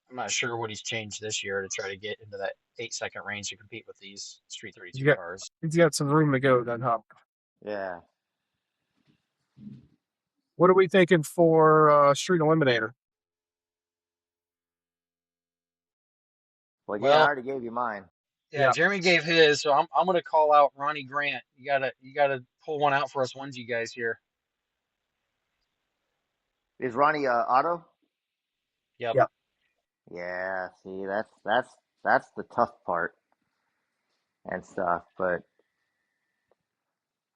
I'm not sure what he's changed this year to try to get into that 8-second range to compete with these Street 32 cars. He's got some room to go then, huh? yeah. What are we thinking for Street Eliminator? Well, again, I Well, already gave you mine. yeah, Yeah. Jeremy gave his, so I'm gonna call out Ronnie Grant. You gotta pull one out for us onesie guys here. Is Ronnie auto? Yep. Yeah. Yeah. See, that's the tough part and stuff. But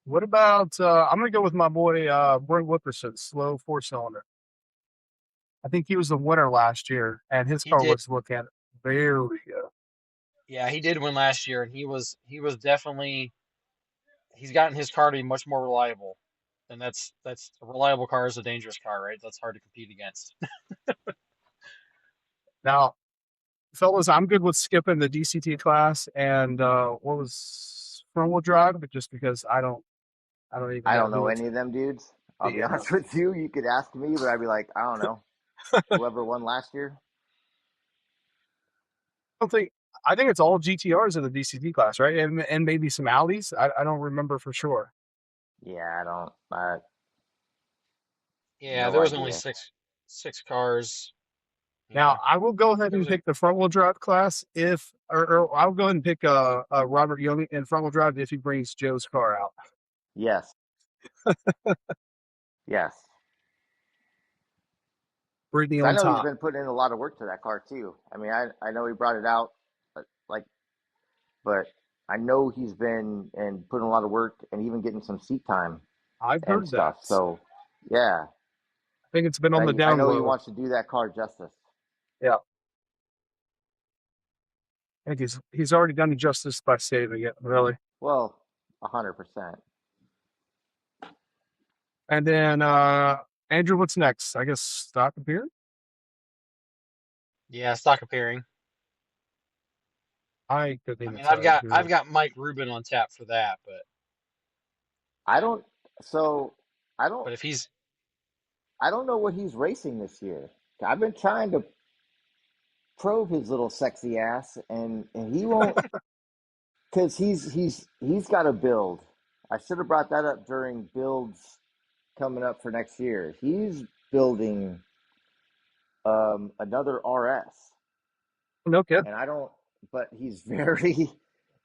What about I'm gonna go with my boy Brent Whipperson, slow 4-cylinder. I think he was the winner last year, and his He car did. was looking very good. Yeah, he did win last year, and he was definitely he's gotten his car to be much more reliable. And that's a reliable car is a dangerous car, right? That's hard to compete against. Now, fellas, I'm good with skipping the DCT class and what was front wheel drive, but just because I don't even I know don't who know it's. any of them dudes. I'll be Yeah. honest with you. You could ask me, but I'd be like, I don't know. Whoever won last year. don't think I think it's all GTRs in the DCT class, right? And maybe some Audis. I don't remember for sure. Yeah, I don't. I Yeah, no there was only idea. six cars. Now Yeah, I will go ahead there and was a pick the front wheel drive class or I'll go ahead and pick Robert Young in front wheel drive if he brings Joe's car out. Yes. Yes. Brittany 'Cause I on know he's top. been putting in a lot of work to that car too. I mean, I know he brought it out, like, but I know he's been and putting a lot of work and even getting some seat time I've and heard that. stuff. So, yeah, I think it's been on the I down know he low. wants to do that car justice. Yeah. I think he's already done justice by saving it, really. Well, 100%. And then Andrew, what's next? I guess stock appear. yeah stock appearing. I couldn't I even mean, tell you I've who. got Mike Rubin on tap for that, I don't. So I don't. but if he's I don't know what he's racing this year. I've been trying to probe his little sexy ass, and he won't because he's got a build. I should have brought that up during builds coming up for next year. He's building another RS, No kid. and I don't. But he's very.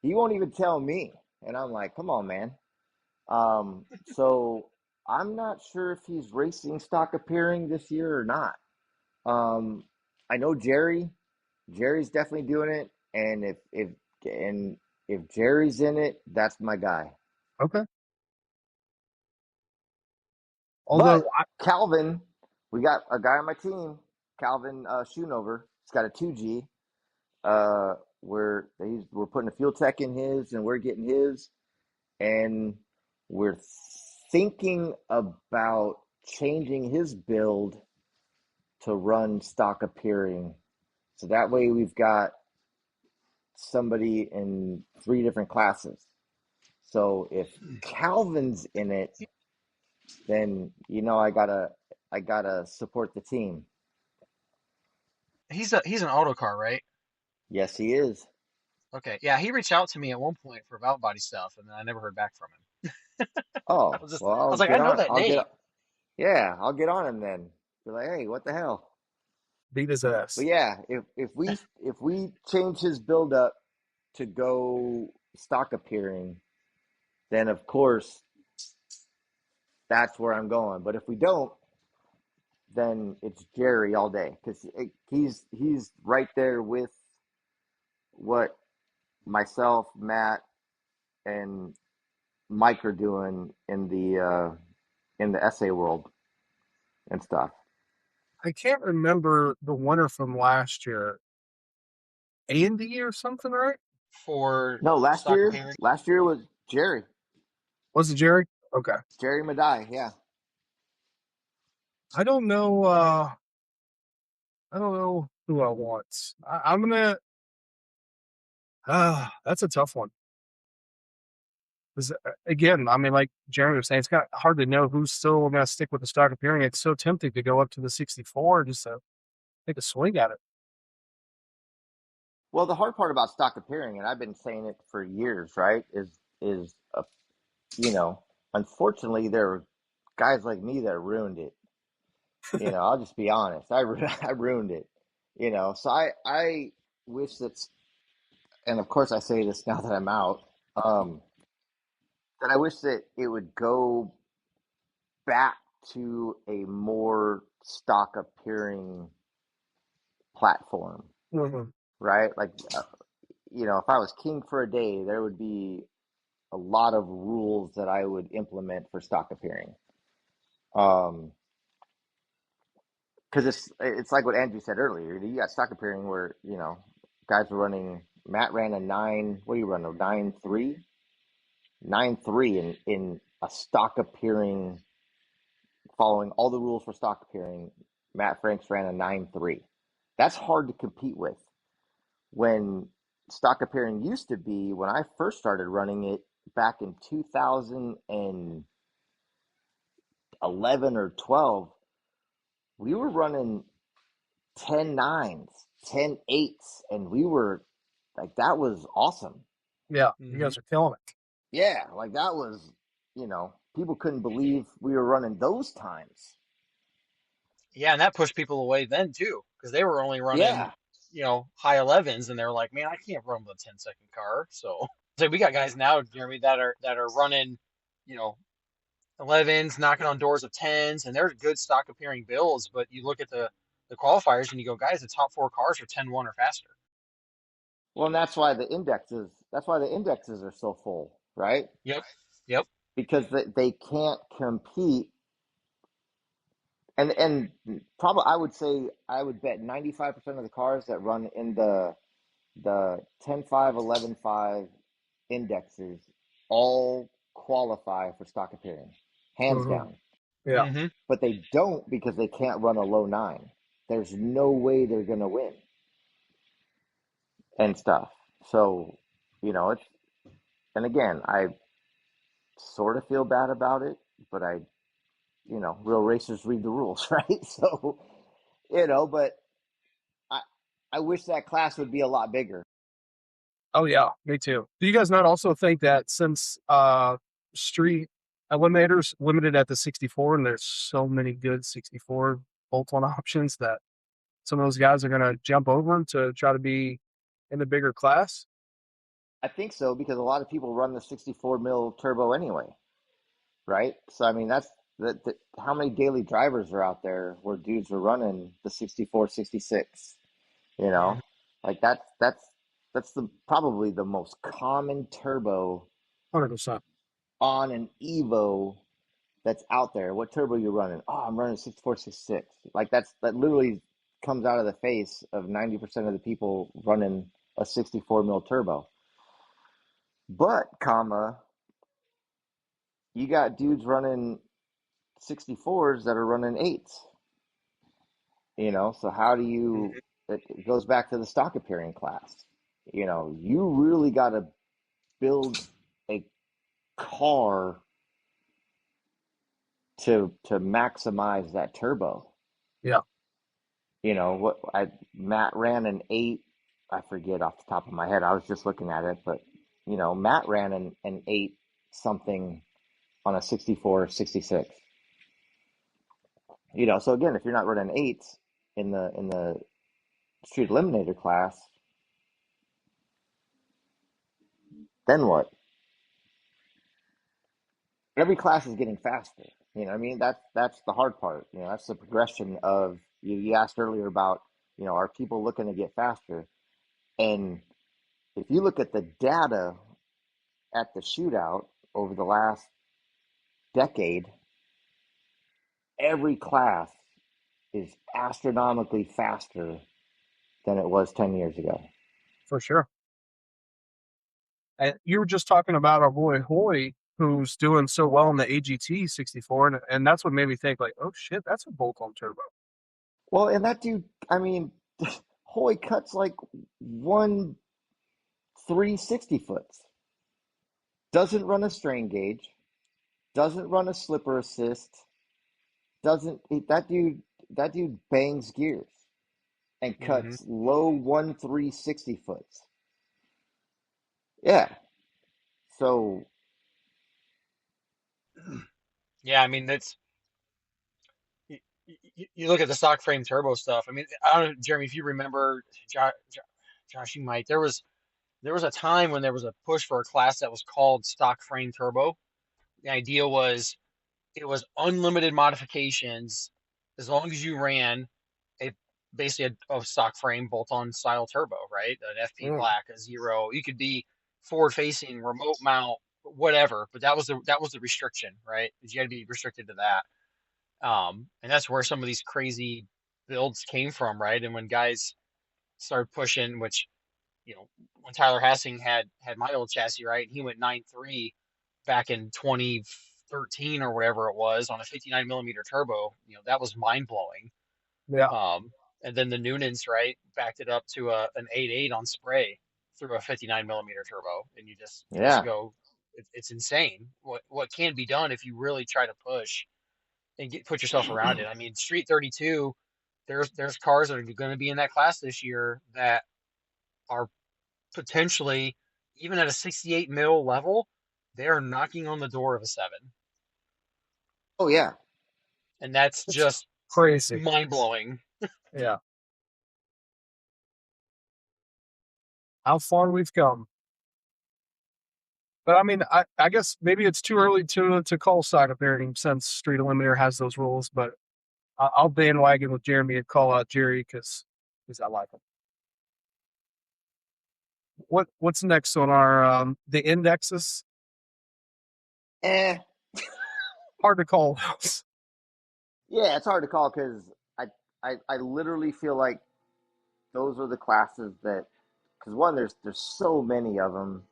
He won't even tell me, and I'm like, come on, man. So I'm not sure if he's racing stock appearing this year or not. Um, I know Jerry's definitely doing it, and if Jerry's in it, that's my guy. Okay. But Although Calvin, we got a guy on my team, Calvin Schoonover. He's got a 2G. We're putting a fuel tech in his, and we're getting his, and we're thinking about changing his build to run stock appearing. So that way we've got somebody in 3 different classes. So if Calvin's in it, then I gotta support the team. he's an auto car, right? Yes, he is. Okay, yeah, he reached out to me at one point for about body stuff, and then I never heard back from him. Oh well, I was like, I know that name. Yeah, I'll get on him then. Be like, hey, what the hell? beat his But ass. yeah, if we change his build up to go stock appearing, then of course that's where I'm going. But if we don't, then it's Jerry all day because he's right there with what myself, Matt, and Mike are doing in the essay world and stuff. I can't remember the winner from last year. Andy or something, right? For No, last stock year appearing. last year was Jerry Was it Jerry? Okay. Jerry Madai. Yeah, I don't know. I don't know who I want. I'm gonna. That's a tough one. 'Cause, again, I mean, like Jeremy was saying, it's kind of hard to know who's still going to stick with the stock appearing. It's so tempting to go up to the 64 just to take a swing at it. Well, the hard part about stock appearing, and I've been saying it for years, right, is you know, unfortunately, there are guys like me that ruined it. I'll just be honest. I ruined it. So I wish that, and of course I say this now that I'm out, um, that I wish that it would go back to a more stock appearing platform, Mm-hmm. right? Like, if I was king for a day, there would be a lot of rules that I would implement for stock appearing. Because it's like what Andrew said earlier. You got stock appearing where guys were running. Matt ran a 9. What do you run? A 9.3, 9.3 in a stock appearing, following all the rules for stock appearing. Matt Franks ran a 9.3. That's hard to compete with. When stock appearing used to be, when I first started running it back in 2011 or 12, we were running 10 nines, 10 eights, and we were like, that was awesome. Yeah, you guys are killing it. Yeah, like that was, people couldn't believe we were running those times. Yeah, and that pushed people away then too, because they were only running, Yeah. high 11s, and they're like, man, I can't run with a 10-second car. So we got guys now, Jeremy, that are running, you know, 11s, knocking on doors of 10s, and they're good stock appearing builds. But you look at the qualifiers and you go, guys, the top 4 cars are 10-1 or faster. Well, and that's why the indexes are so full, right? Yep. Yep. Because they can't compete. And probably I would bet 95% of the cars that run in the 10.5, 11.5 indexes all qualify for stock appearing, hands Mm-hmm. down. Yeah, Mm-hmm. But they don't because they can't run a low 9. There's no way they're going to win and stuff. So, it's, and again, I sort of feel bad about it, but real racers read the rules, right? So, but I, I wish that class would be a lot bigger. oh yeah, me too. Do you guys not also think that since street eliminators limited at the 64 and there's so many good 64 bolt-on options that some of those guys are going to jump over to try to be in the bigger class? I think so because a lot of people run the 64 mil turbo anyway, right? So I mean how many daily drivers are out there where dudes are running the 64, 66? You know, like that's the probably the most common turbo 100%. on an Evo that's out there. What turbo you running? Oh, I'm running 64, 66. Like that literally comes out of the face of 90% of the people running a 64 mil turbo. But, you got dudes running 64s that are running 8s, so how do you, it goes back to the stock appearing class. You really got to build a car to maximize that turbo. Yeah. Matt ran an 8. I forget off the top of my head. I was just looking at it, but Matt ran an 8 something on a 64 66. So again, if you're not running 8s in the street eliminator class, then what? Every class is getting faster. You know what I mean? That's the hard part. That's the progression of, you asked earlier about, are people looking to get faster? And if you look at the data at the shootout over the last decade, every class is astronomically faster than it was 10 years ago. For sure. And you were just talking about our boy Hoy, who's doing so well in the AGT 64, and that's what made me think, like, oh shit, that's a bolt-on turbo. Well, and that dude, I mean, Hoy cuts like 1 three 60 foots. Doesn't run a strain gauge. Doesn't run a slipper assist. That dude bangs gears and Mm-hmm. cuts low 360 foots. Yeah. So Yeah, I mean that's you look at the stock frame turbo stuff. I mean, I don't know, Jeremy, if you remember, Josh, you might. There was a time when there was a push for a class that was called stock frame turbo. The idea was it was unlimited modifications as long as you ran a basically a stock frame bolt-on style turbo, right? An FP Mm. black, a zero. You could be forward facing, remote mount, whatever, but that was the restriction, right? You had to be restricted to that. And that's where some of these crazy builds came from, right? And when guys started pushing, which when Tyler Hassing had my old chassis, right, he went 9.3 back in 2013 or whatever it was on a 59 millimeter turbo. That was mind blowing. Yeah. And then the Noonans, right, backed it up to an 8.8 on spray through a 59 millimeter turbo, and you just yeah. go, it's insane what can be done if you really try to push and put yourself around it. I mean, Street 32, there's cars that are going to be in that class this year that are potentially even at a 68 mil level, they are knocking on the door of a 7, Oh yeah. and that's It's just crazy. mind blowing. Yeah. How far we've come. But I mean, I guess maybe it's too early to call stock appearing since Street Eliminator has those rules. But I'll bandwagon with Jeremy and call out Jerry because I like him. What's next on our the indexes? Eh. Hard to call those. Yeah, it's hard to call because I literally feel like those are the classes that, because one, there's so many of them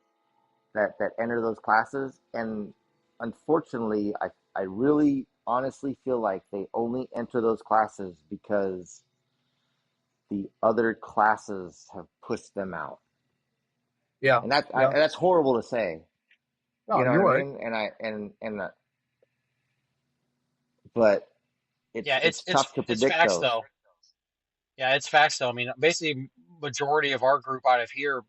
that enter those classes, and unfortunately, I really honestly feel like they only enter those classes because the other classes have pushed them out, Yeah. and Yeah. that's horrible to say. No, You know you're what I right. mean? But Yeah, it's it's it's tough to it's predict facts those. though. Yeah, it's facts though. I mean, basically, majority of our group out of here,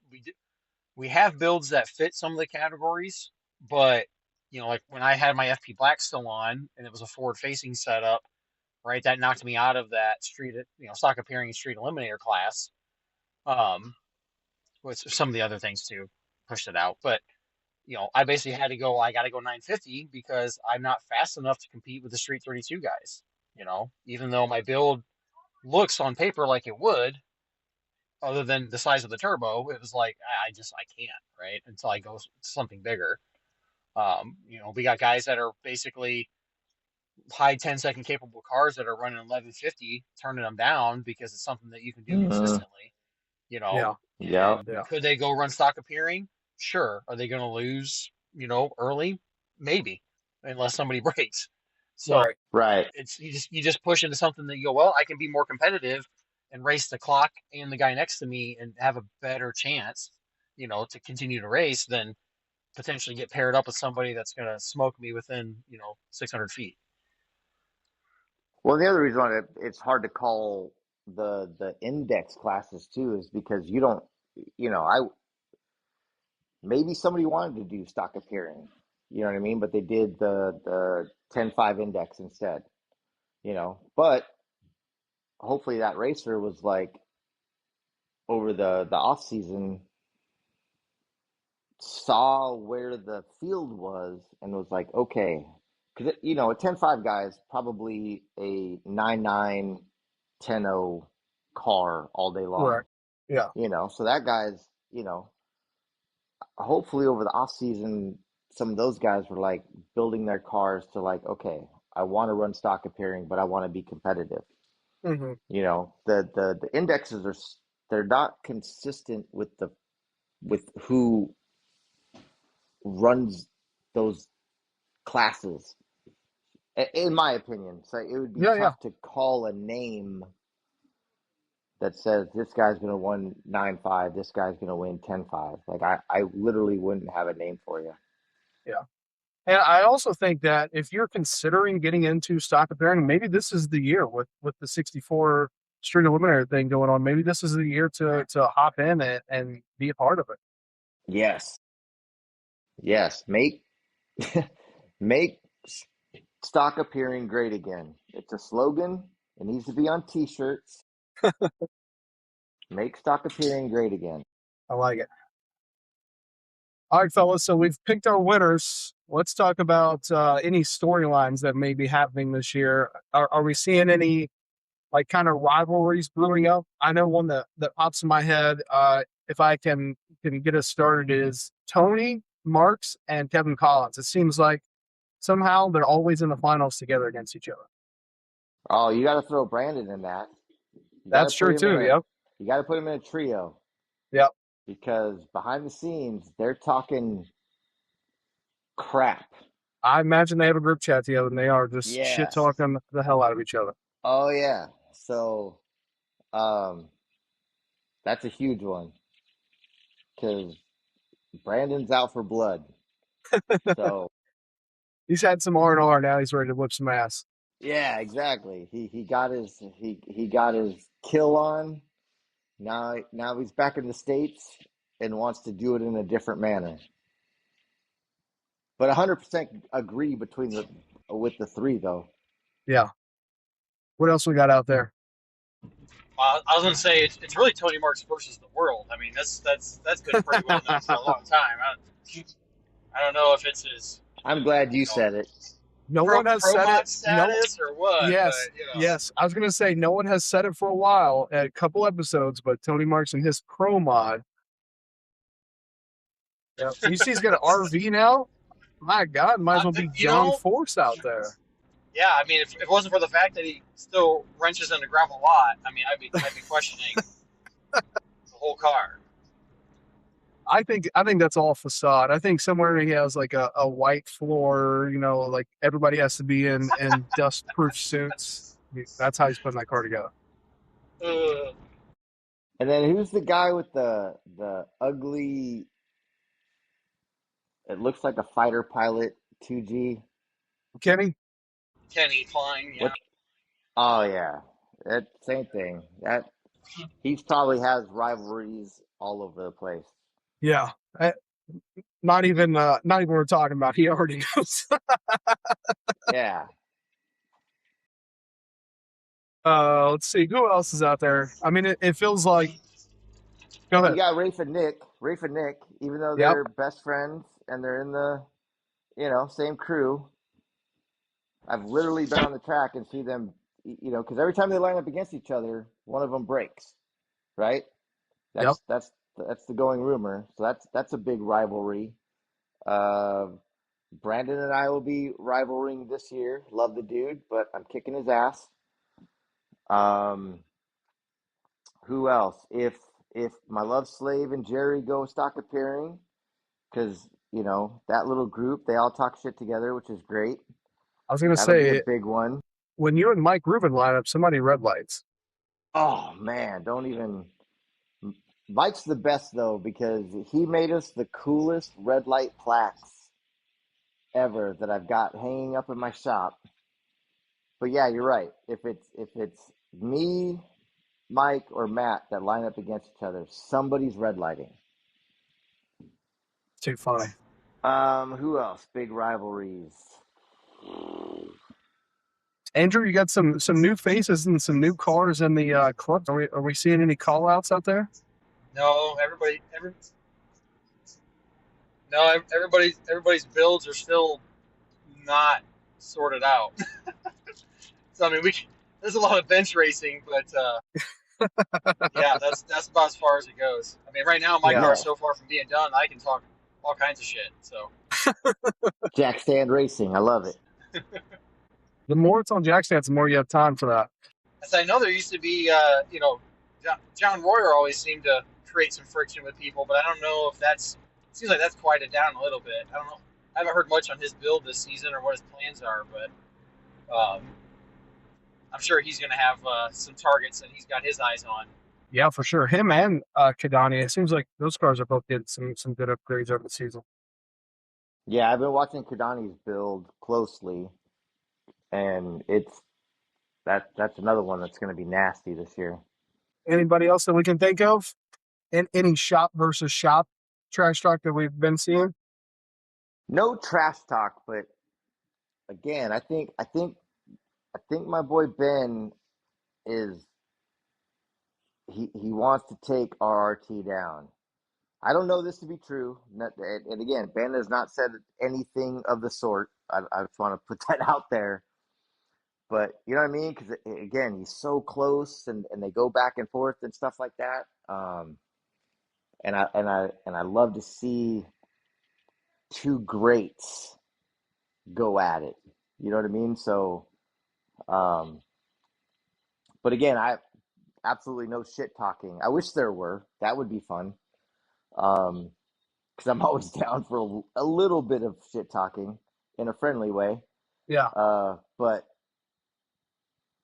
we have builds that fit some of the categories, but like when I had my FP Black still on and it was a forward facing setup, right? That knocked me out of that street, stock appearing street eliminator class. Um, with some of the other things too, pushed it out. But I basically had to go. I got to go 950 because I'm not fast enough to compete with the Street 32 guys. Even though my build looks on paper like it would, other than the size of the turbo, it was like I can't, right, until I go something bigger. We got guys that are basically high 10-second capable cars that are running 1150, turning them down because it's something that you can do Mm-hmm. consistently. you know, Yeah. Yeah. and Yeah. could they go run stock appearing? Sure. Are they going to lose, early? Maybe, unless somebody breaks. So Right. Right. it's you just push into something that you go, well, I can be more competitive and race the clock and the guy next to me and have a better chance, to continue to race than potentially get paired up with somebody that's going to smoke me within, 600 feet. Well, the other reason why it's hard to call the index classes too is because you don't, I maybe somebody wanted to do stock appearing, you know what I mean, but they did the 10.5 index instead, But hopefully that racer was like over the off season saw where the field was and was like, okay, because a 10.5 guy is probably a 9.9 10.0 car all day long, Right. Yeah. So that guy's, hopefully over the off season, some of those guys were like building their cars to like, okay, I want to run stock appearing, but I want to be competitive. Mm-hmm. The indexes they're not consistent with who runs those classes, in my opinion. So it would be Yeah. Yeah. tough to call a name that says this guy's going to win 9-5, this guy's going to win 10-5. Like I literally wouldn't have a name for you. Yeah. And I also think that if you're considering getting into stock appearing, maybe this is the year with the 64 string eliminator thing going on. Maybe this is the year to hop in and be a part of it. Yes. Make make stock appearing great again. It's a slogan. It needs to be on T-shirts. Make stock appearing great again. I like it. All right, fellas. So we've picked our winners. Let's talk about any storylines that may be happening this year. Are we seeing any like kind of rivalries brewing up? I know one that pops in my head. If I can get us started, is Tony Marks and Kevin Collins. It seems like somehow they're always in the finals together against each other. Oh, you got to throw Brandon in that. That's true too. Yep. You got to put him in a trio. Yep. Because behind the scenes, they're talking crap. I imagine they have a group chat together and they are just shit talking the hell out of each other. Oh yeah. So, that's a huge one because Brandon's out for blood. So he's had some R&R. Now he's ready to whip some ass. yeah, exactly. He got his kill on. Now he's back in the States and wants to do it in a different manner. But 100% agree with the three though. Yeah. What else we got out there? I was going to say it's really Tony Marks versus the world. I mean, that's been pretty well known for a long time. I don't know if it's his. I'm glad you said it. No one has said it. Status or what? Yes, but, yes. I was going to say no one has said it for a while, a couple episodes, but Tony Marks and his pro mod. Yep. You see, he's got an RV now. My God, might as well be John Force out there. Yeah, I mean, if it wasn't for the fact that he still wrenches in the gravel lot, I mean, I'd be questioning the whole car. I think that's all facade. I think somewhere he has like a white floor, like everybody has to be in dust-proof suits. That's how he's putting that car together. And then who's the guy with the ugly? It looks like a fighter pilot 2G. Kenny Klein, yeah. Oh yeah, that same thing. That he probably has rivalries all over the place. Yeah, not even we're talking about. He already knows. Yeah. Let's see who else is out there. I mean, it feels like. Go ahead. You got Rafe and Nick, even though they're best friends and they're in the, same crew. I've literally been on the track and see them, because every time they line up against each other, one of them breaks, right? That's the going rumor. So that's a big rivalry. Brandon and I will be rivaling this year. Love the dude, but I'm kicking his ass. Who else? If my love slave and Jerry go stock appearing, because that little group, they all talk shit together, which is great. I was gonna say a big one. When you and Mike Rubin line up, somebody red lights. Oh man, don't even. Mike's the best though because he made us the coolest red light plaques ever that I've got hanging up in my shop. But yeah, you're right. If it's me, Mike, or Matt that line up against each other, somebody's red lighting. Too funny. Who else? Big rivalries. Andrew, you got some new faces and some new cars in the club. Are we seeing any call outs out there? No, everybody's builds are still not sorted out. So I mean, there's a lot of bench racing, but yeah, that's about as far as it goes. I mean, right now my car is so far from being done, I can talk all kinds of shit. So Jack stand racing, I love it. The more it's on jack stands, the more you have time for that. As I know, there used to be, John Royer always seemed to create some friction with people, but I don't know if it seems like that's quieted down a little bit. I don't know. I haven't heard much on his build this season or what his plans are, but I'm sure he's going to have some targets that he's got his eyes on. Yeah, for sure. Him and Kadani. It seems like those cars are both getting some good upgrades over the season. Yeah, I've been watching Kadani's build closely, and that's another one that's going to be nasty this year. Anybody else that we can think of? In any shop versus shop trash talk that we've been seeing? No trash talk, but again, I think my boy Ben is he wants to take RRT down. I don't know this to be true, and again, Ben has not said anything of the sort. I just want to put that out there. But you know what I mean? Because again, he's so close, and they go back and forth and stuff like that. And I love to see two greats go at it. You know what I mean? So, um, but again, I absolutely no shit talking. I wish there were. That would be fun. Because I'm always down for a little bit of shit talking in a friendly way. Yeah. But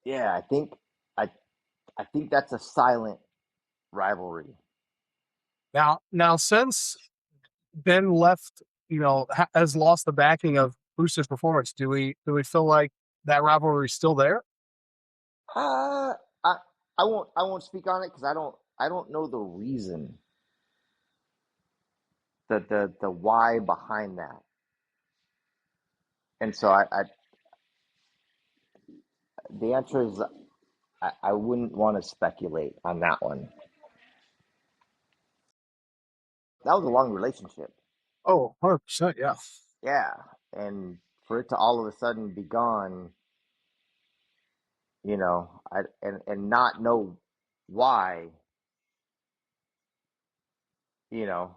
yeah, I I think that's a silent rivalry. Now since Ben left, has lost the backing of Boosted Performance, do we feel like that rivalry is still there? Uh, I I won't speak on it because I don't know the reason, the why behind that. And so I the answer is I wouldn't want to speculate on that one. That was a long relationship. Oh, 100%, yeah. Yeah, and for it to all of a sudden be gone, and not know why, you know,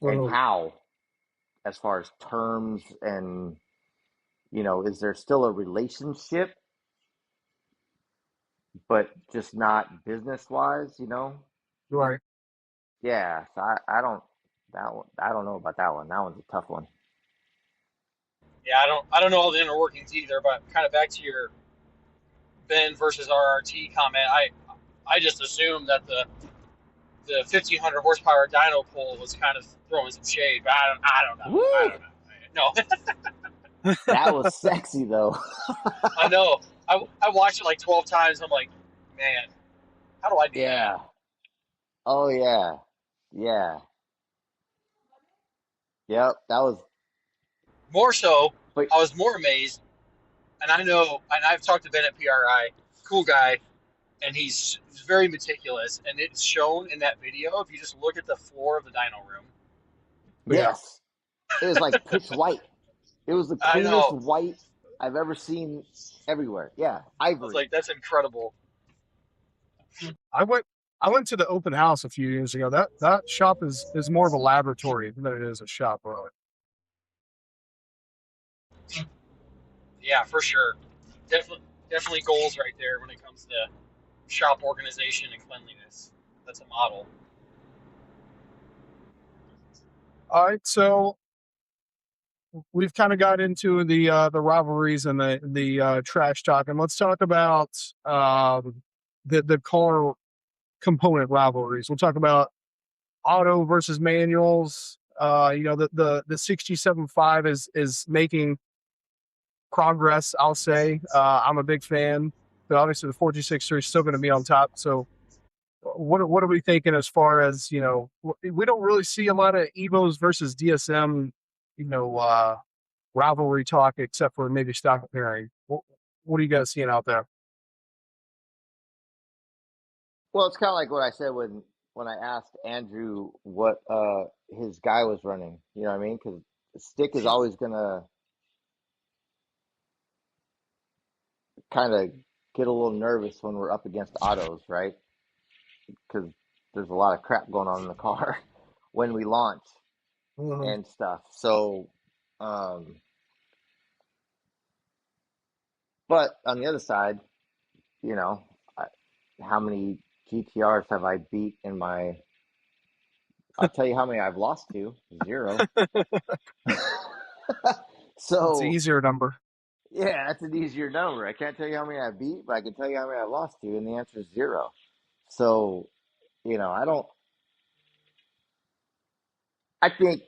and Mhm. how, as far as terms and, is there still a relationship, but just not business wise? Right. Yeah, so I don't that one, I don't know about that one. That one's a tough one. Yeah, I don't know all the inner workings either, but kind of back to your Ben versus RRT comment. I just assumed that the 1500 horsepower dyno pull was kind of throwing some shade, but I don't know. I Woo! don't know. No, That was sexy though. I know. I watched it like 12 times. I'm like, man, how do I do that? Yeah. Oh yeah. Yeah. Yep. That was. More so, But I was more amazed, and I know, and I've talked to Ben at PRI, cool guy, and he's very meticulous, and it's shown in that video. If you just look at the floor of the dyno room, Yeah. yes, it was like pitch white. It was the I cleanest know. white I've ever seen everywhere. Yeah, I was ivory. like, that's incredible. I went I went to the open house a few years ago. That shop is more of a laboratory than it is a shop, really. Yeah, for sure. Definitely goals right there when it comes to shop organization and cleanliness. That's a model. All right, so we've kind of got into the rivalries and the trash talk, and let's talk about the car component rivalries. We'll talk about auto versus manuals. The 67.5 is making progress. I'll say I'm a big fan, but obviously the 426 is still going to be on top. So what are we thinking as far as we don't really see a lot of Evos versus DSM, rivalry talk except for maybe stock pairing. What are you guys seeing out there? Well, it's kind of like what I said when I asked Andrew what his guy was running. You know what I mean? Because stick is always gonna kind of get a little nervous when we're up against autos, right? Because there's a lot of crap going on in the car when we launch Mhm. and stuff. So, um, but on the other side, you know, I, how many GTRs have I beat in my? I'll tell you how many I've lost to. Zero. It's an So easier number. yeah, that's an easier number. I can't tell you how many I beat, but I can tell you how many I lost to, and the answer is zero. So I think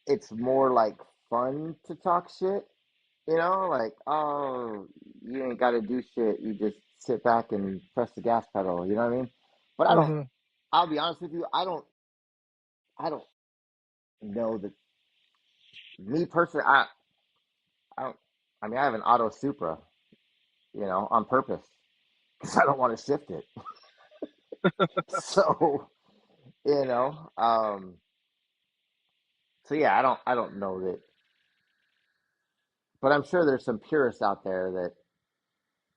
it's more like fun to talk shit, like, oh, you ain't got to do shit. You just sit back and press the gas pedal. You know what I mean? But Mm-hmm. I'll be honest with you. I don't know that me personally, I don't, I mean, I have an auto Supra, on purpose because I don't want to shift it. So, you know, um, so yeah, I don't know that, but I'm sure there's some purists out there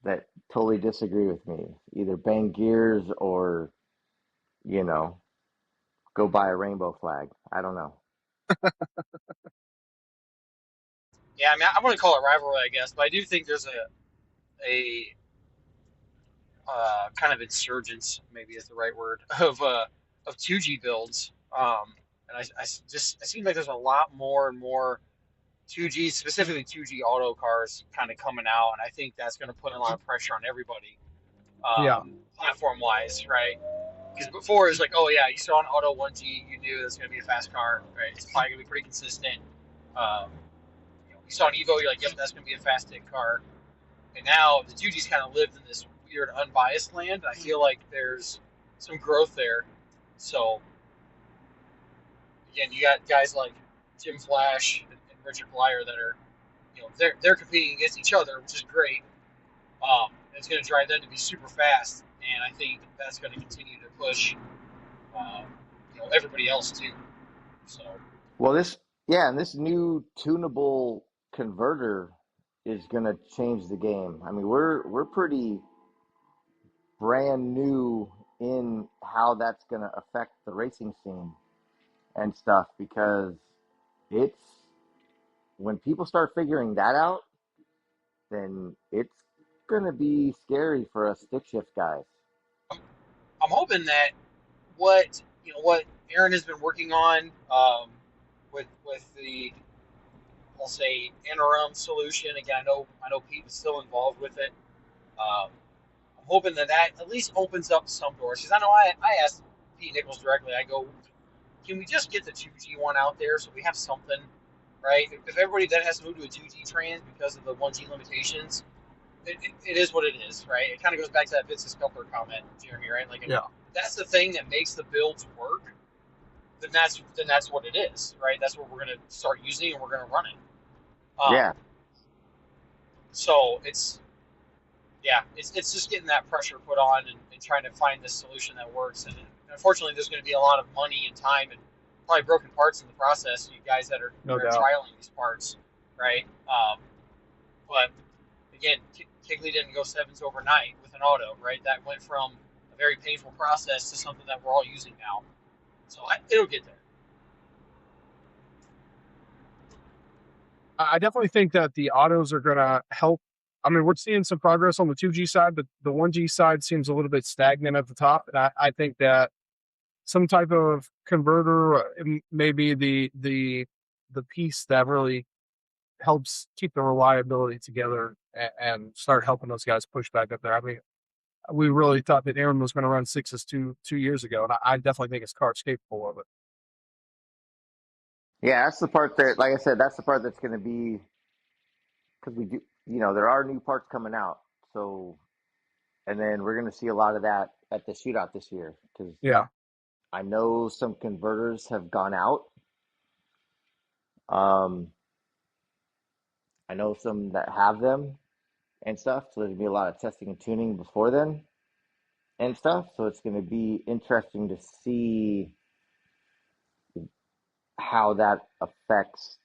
that totally disagree with me. Either bang gears or, you know, go buy a rainbow flag. I don't know. Yeah, I mean, I want to call it rivalry, I guess, but I do think there's a kind of insurgence, maybe is the right word, of 2G builds. And I seem like there's a lot more and more 2G, specifically 2G auto cars, kind of coming out, and I think that's going to put a lot of pressure on everybody, Yeah. platform wise, right? Because before it was like, oh yeah, you saw an auto 1G, you knew it's going to be a fast car, right? It's probably going to be pretty consistent. Um, you saw an Evo, you're like, yep, that's going to be a fast hit car. And now the 2G's kind of lived in this weird unbiased land. I feel like there's some growth there. So again, you got guys like Jim Flash and Richard Blyer that are, they're competing against each other, which is great. It's going to drive them to be super fast, and I think that's going to continue to push, um, everybody else too. So Well, and this new tunable converter is going to change the game. I mean, we're pretty brand new in how that's going to affect the racing scene and stuff because it's when people start figuring that out, then it's going to be scary for us stick shift guys. I'm hoping that what Aaron has been working on, with the, I'll say, interim solution. Again, I know Pete is still involved with it. I'm hoping that at least opens up some doors, because I know I asked Pete Nichols directly. I go, can we just get the 2G one out there so we have something, right? If everybody then has to move to a 2G trans because of the 1G limitations, it is what it is, right? It kind of goes back to that Vincent Sculper comment, Jeremy, right? Like, if Yeah. that's the thing that makes the builds work, then that's what it is, right? That's what we're going to start using, and we're going to run it. Yeah. So it's just getting that pressure put on, and trying to find this solution that works. And unfortunately, there's going to be a lot of money and time and probably broken parts in the process. You guys that are trialing these parts, right? But again, Kigley didn't go sevens overnight with an auto, right? That went from a very painful process to something that we're all using now. So it'll get there. I definitely think that the autos are going to help. I mean, we're seeing some progress on the 2G side, but the 1G side seems a little bit stagnant at the top. And I think that some type of converter may be the piece that really helps keep the reliability together and start helping those guys push back up there. I mean, we really thought that Aaron was going to run sixes 2 years ago, and I definitely think his car's capable of it. Yeah, that's the part that, like I said, that's the part that's going to be because we do, there are new parts coming out. So, and then we're going to see a lot of that at the shootout this year because Yeah. I know some converters have gone out. Um, I know some that have them and stuff. So there's going to be a lot of testing and tuning before then and stuff. So it's going to be interesting to see how that affects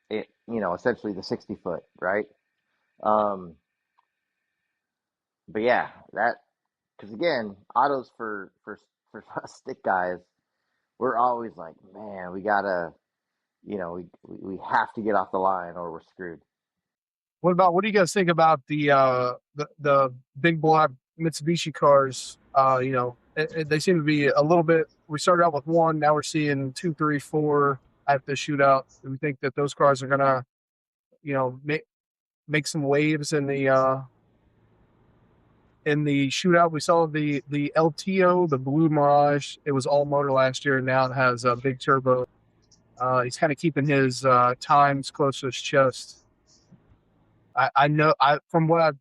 it, essentially the 60 foot, right? Um, but yeah, that because again, autos for us stick guys, we're always like, man, we gotta, we have to get off the line or we're screwed. What do you guys think about the big block Mitsubishi cars? They seem to be a little bit. We started out with one, now we're seeing 2, 3, 4 at the shootout. Do we think that those cars are gonna, make some waves in the in the shootout. We saw the LTO, the Blue Mirage. It was all motor last year, and now it has a big turbo. He's kind of keeping his times close to his chest. I know from what I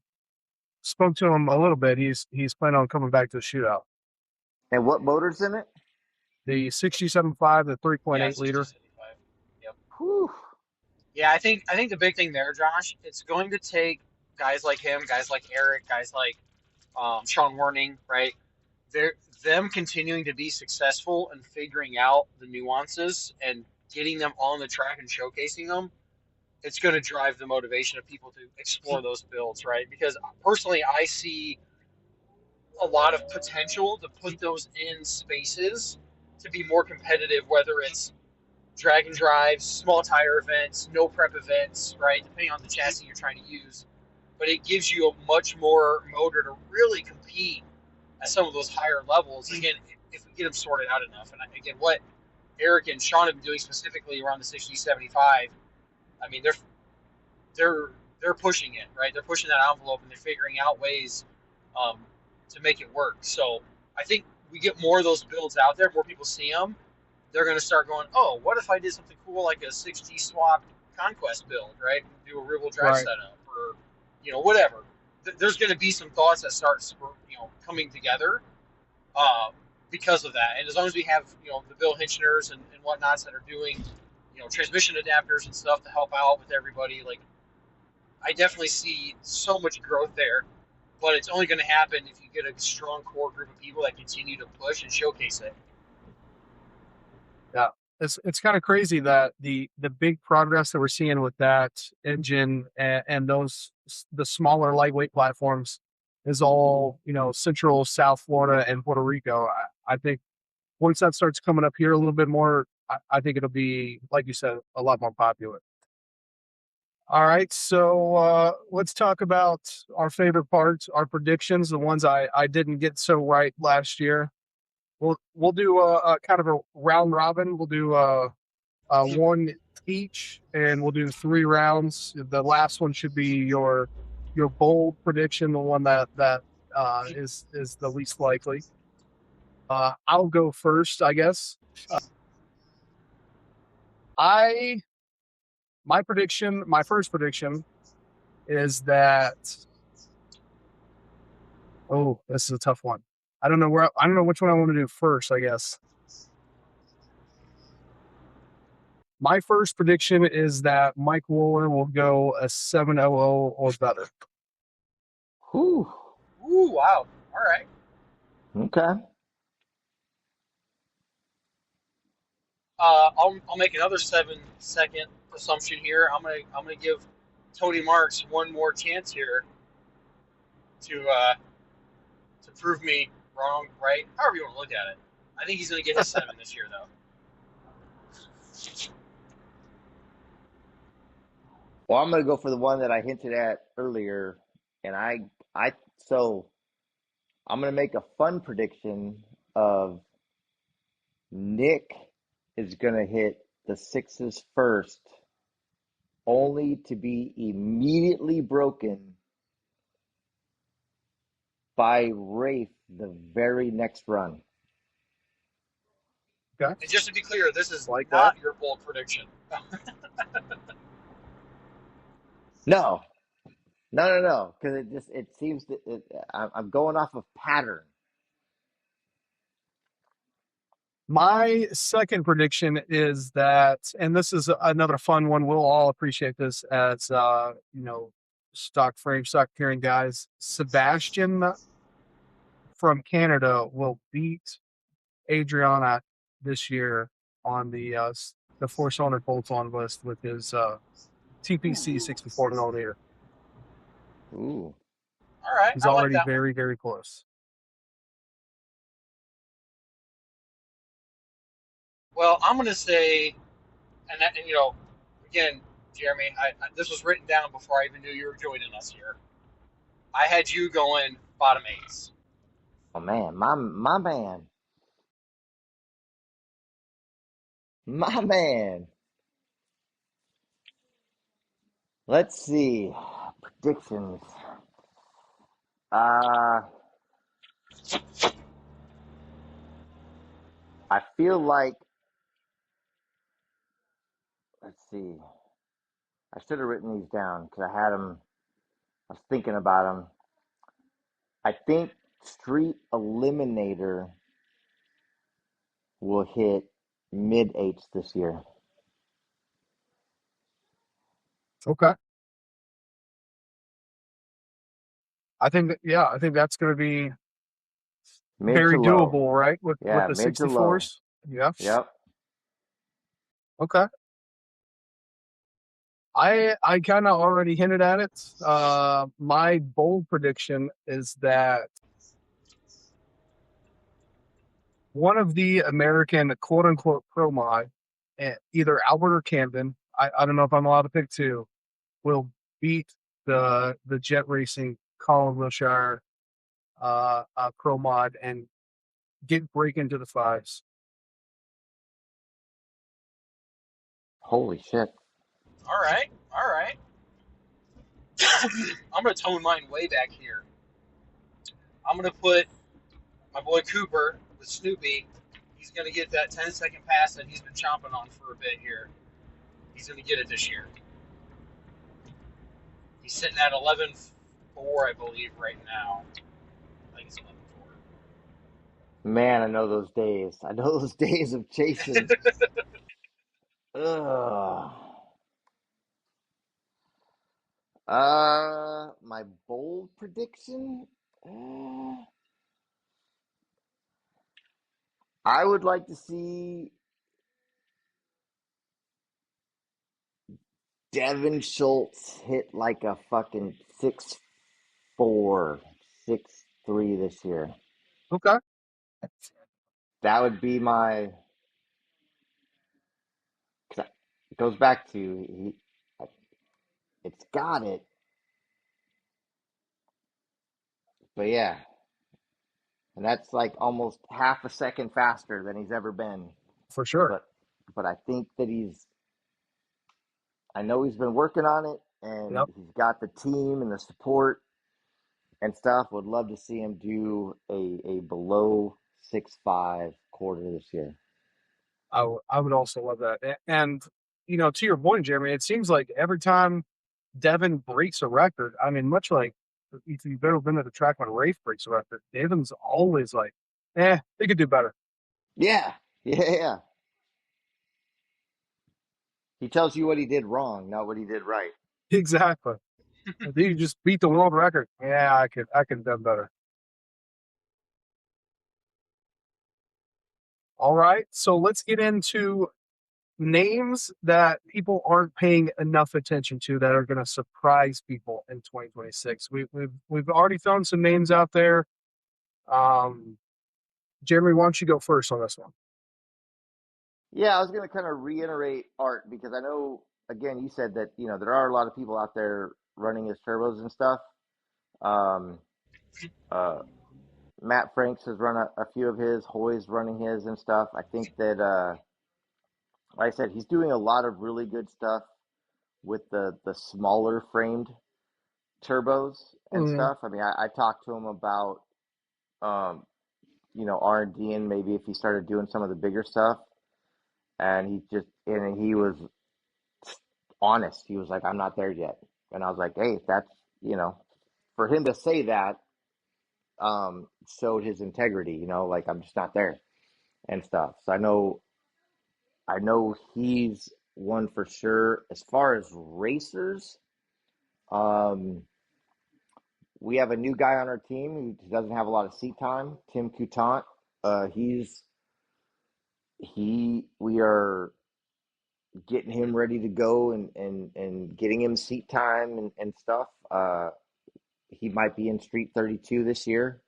spoke to him a little bit, he's planning on coming back to the shootout. And what motor's in it? The 67.5, the 3.8 Yeah, liter. 6075. Yep. Whew. Yeah, I think the big thing there, Josh, it's going to take guys like him, guys like Eric, guys like Sean Warning, right? They're them continuing to be successful and figuring out the nuances and getting them on the track and showcasing them. It's going to drive the motivation of people to explore those builds, right? Because personally, I see a lot of potential to put those in spaces to be more competitive, whether it's drag and drives, small tire events, no prep events, right? Depending on the chassis you're trying to use. But it gives you a much more motor to really compete at some of those higher levels. Again, if we get them sorted out enough. And again, what Eric and Sean have been doing specifically around the 6075, I mean, they're pushing it, right? They're pushing that envelope and they're figuring out ways to make it work. So I think we get more of those builds out there, more people see them. They're going to start going, oh, what if I did something cool like a 6G swap Conquest build, right? Do a rear-wheel drive Right. setup or, whatever. There's going to be some thoughts that start, coming together because of that. And as long as we have, the Bill Hinchners and whatnots that are doing, transmission adapters and stuff to help out with everybody, like, I definitely see so much growth there. But it's only going to happen if you get a strong core group of people that continue to push and showcase it. Yeah, it's kind of crazy that the big progress that we're seeing with that engine and those the smaller lightweight platforms is all Central, South Florida, and Puerto Rico. I think once that starts coming up here a little bit more, I think it'll be, like you said, a lot more popular. All right, so let's talk about our favorite parts, our predictions, the ones I didn't get so right last year. We'll do a kind of a round robin. We'll do one each, and we'll do 3 rounds. The last one should be your bold prediction, the one that is the least likely. I'll go first, I guess. My first prediction is that. Oh, this is a tough one. I don't know which one I want to do first, I guess. My first prediction is that Mike Wooler will go a 700 or better. Whew. Ooh, wow. All right. Okay. I'll make another 7-second assumption here. I'm gonna give Tony Marks one more chance here to prove me wrong, right? However you want to look at it. I think he's gonna get his 7 this year, though. Well, I'm going to go for the one that I hinted at earlier, and so I'm going to make a fun prediction of Nick is going to hit the 6s first, only to be immediately broken by Rafe the very next run. Okay. And just to be clear, this is Like not that. your bold prediction. No, because it seems that I'm going off of pattern. My second prediction is that, and this is another fun one. We'll all appreciate this as stock carrying guys. Sebastian from Canada will beat Adriana this year on the 4-cylinder bolt-on list with his TPC 64 millimeter. Ooh. All right, He's I like already that very, very close. Well, I'm gonna say, and again, Jeremy, this was written down before I even knew you were joining us here. I had you going bottom 8s. Oh man, my man. My man. Let's see. Predictions. I feel like, let's see. I should have written these down because I had them. I was thinking about them. I think Street Eliminator will hit mid eights this year. Okay. I think that's going to be Mid very to low. doable, right? With Yeah, the mid to low. 64s. Yeah. Yep. Okay. I kind of already hinted at it. My bold prediction is that one of the American quote unquote pro mod, either Albert or Camden, I don't know if I'm allowed to pick two, will beat the Jet Racing Colin Wilshire pro mod and break into the fives. Holy shit. All right. I'm gonna tone mine way back here. I'm gonna put my boy Cooper with Snoopy. He's gonna get that 10-second pass that he's been chomping on for a bit here. He's gonna get it this year. He's sitting at 11.4, I believe, right now. I think it's 11.4. Man, I know those days. I know those days of chasing. Ugh. My bold prediction? I would like to see Devin Schultz hit like a fucking 6'4", 6'3" this year. Okay. That would be my. Cause it goes back to it's got it, but yeah, and that's like almost half a second faster than he's ever been. For sure. But I think that I know he's been working on it, and he's got the team and the support and stuff. Would love to see him do a below 6'5" quarter this year. I would also love that. And, to your point, Jeremy, it seems like every time Devin breaks a record, I mean, much like if you've ever been to the track when Rafe breaks a record, Devin's always like, they could do better. Yeah. He tells you what he did wrong, not what he did right. Exactly. You just beat the world record. Yeah, I could have done better. All right, so let's get into names that people aren't paying enough attention to that are going to surprise people in 2026. We've already thrown some names out there. Jeremy, why don't you go first on this one? Yeah, I was going to kind of reiterate Art because I know, again, you said that, there are a lot of people out there running his turbos and stuff. Matt Franks has run a few of his, Hoy's running his and stuff. I think that, like I said, he's doing a lot of really good stuff with the smaller framed turbos and stuff. I mean, I talked to him about, R&D and maybe if he started doing some of the bigger stuff. And he was honest. He was like, I'm not there yet. And I was like, hey, that's, for him to say that, showed his integrity, like I'm just not there and stuff. So I know he's one for sure. As far as racers, we have a new guy on our team who doesn't have a lot of seat time, Tim Coutant. We are getting him ready to go and getting him seat time and stuff. He might be in Street 32 this year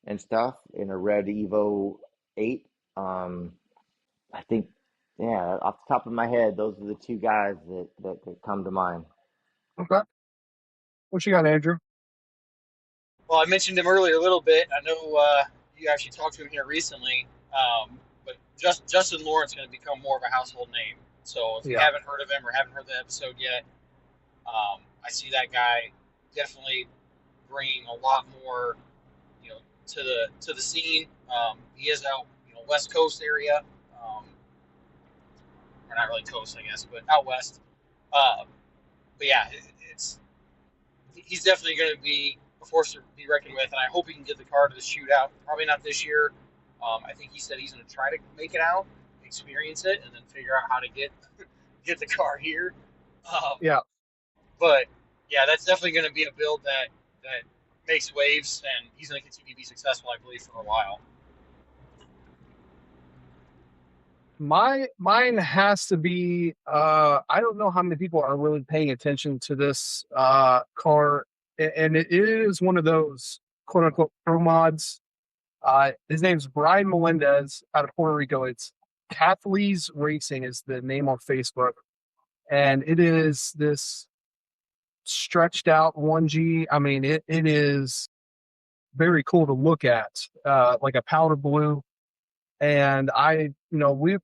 and stuff in a red Evo 8. I think, yeah, off the top of my head, those are the two guys that come to mind. Okay. What you got, Andrew? Well, I mentioned him earlier a little bit. I know you actually talked to him here recently, but Justin Lawrence is going to become more of a household name. So if you haven't heard of him or haven't heard the episode yet, I see that guy definitely bringing a lot more, to the scene. He is out, West Coast area, or not really coast, I guess, but out west. Uh, but yeah, it's he's definitely going to be a force to be reckoned with, and I hope he can get the car to the shootout. Probably not this year. I think he said he's going to try to make it out, experience it, and then figure out how to get the car here. Yeah. But yeah, that's definitely going to be a build that makes waves, and he's going to continue to be successful, I believe, for a while. Mine has to be I don't know how many people are really paying attention to this car, and it is one of those quote unquote pro mods. His name's Brian Melendez out of Puerto Rico. It's Cathleys Racing is the name on Facebook, and it is this stretched out 1G. I mean, it is very cool to look at, like a powder blue. And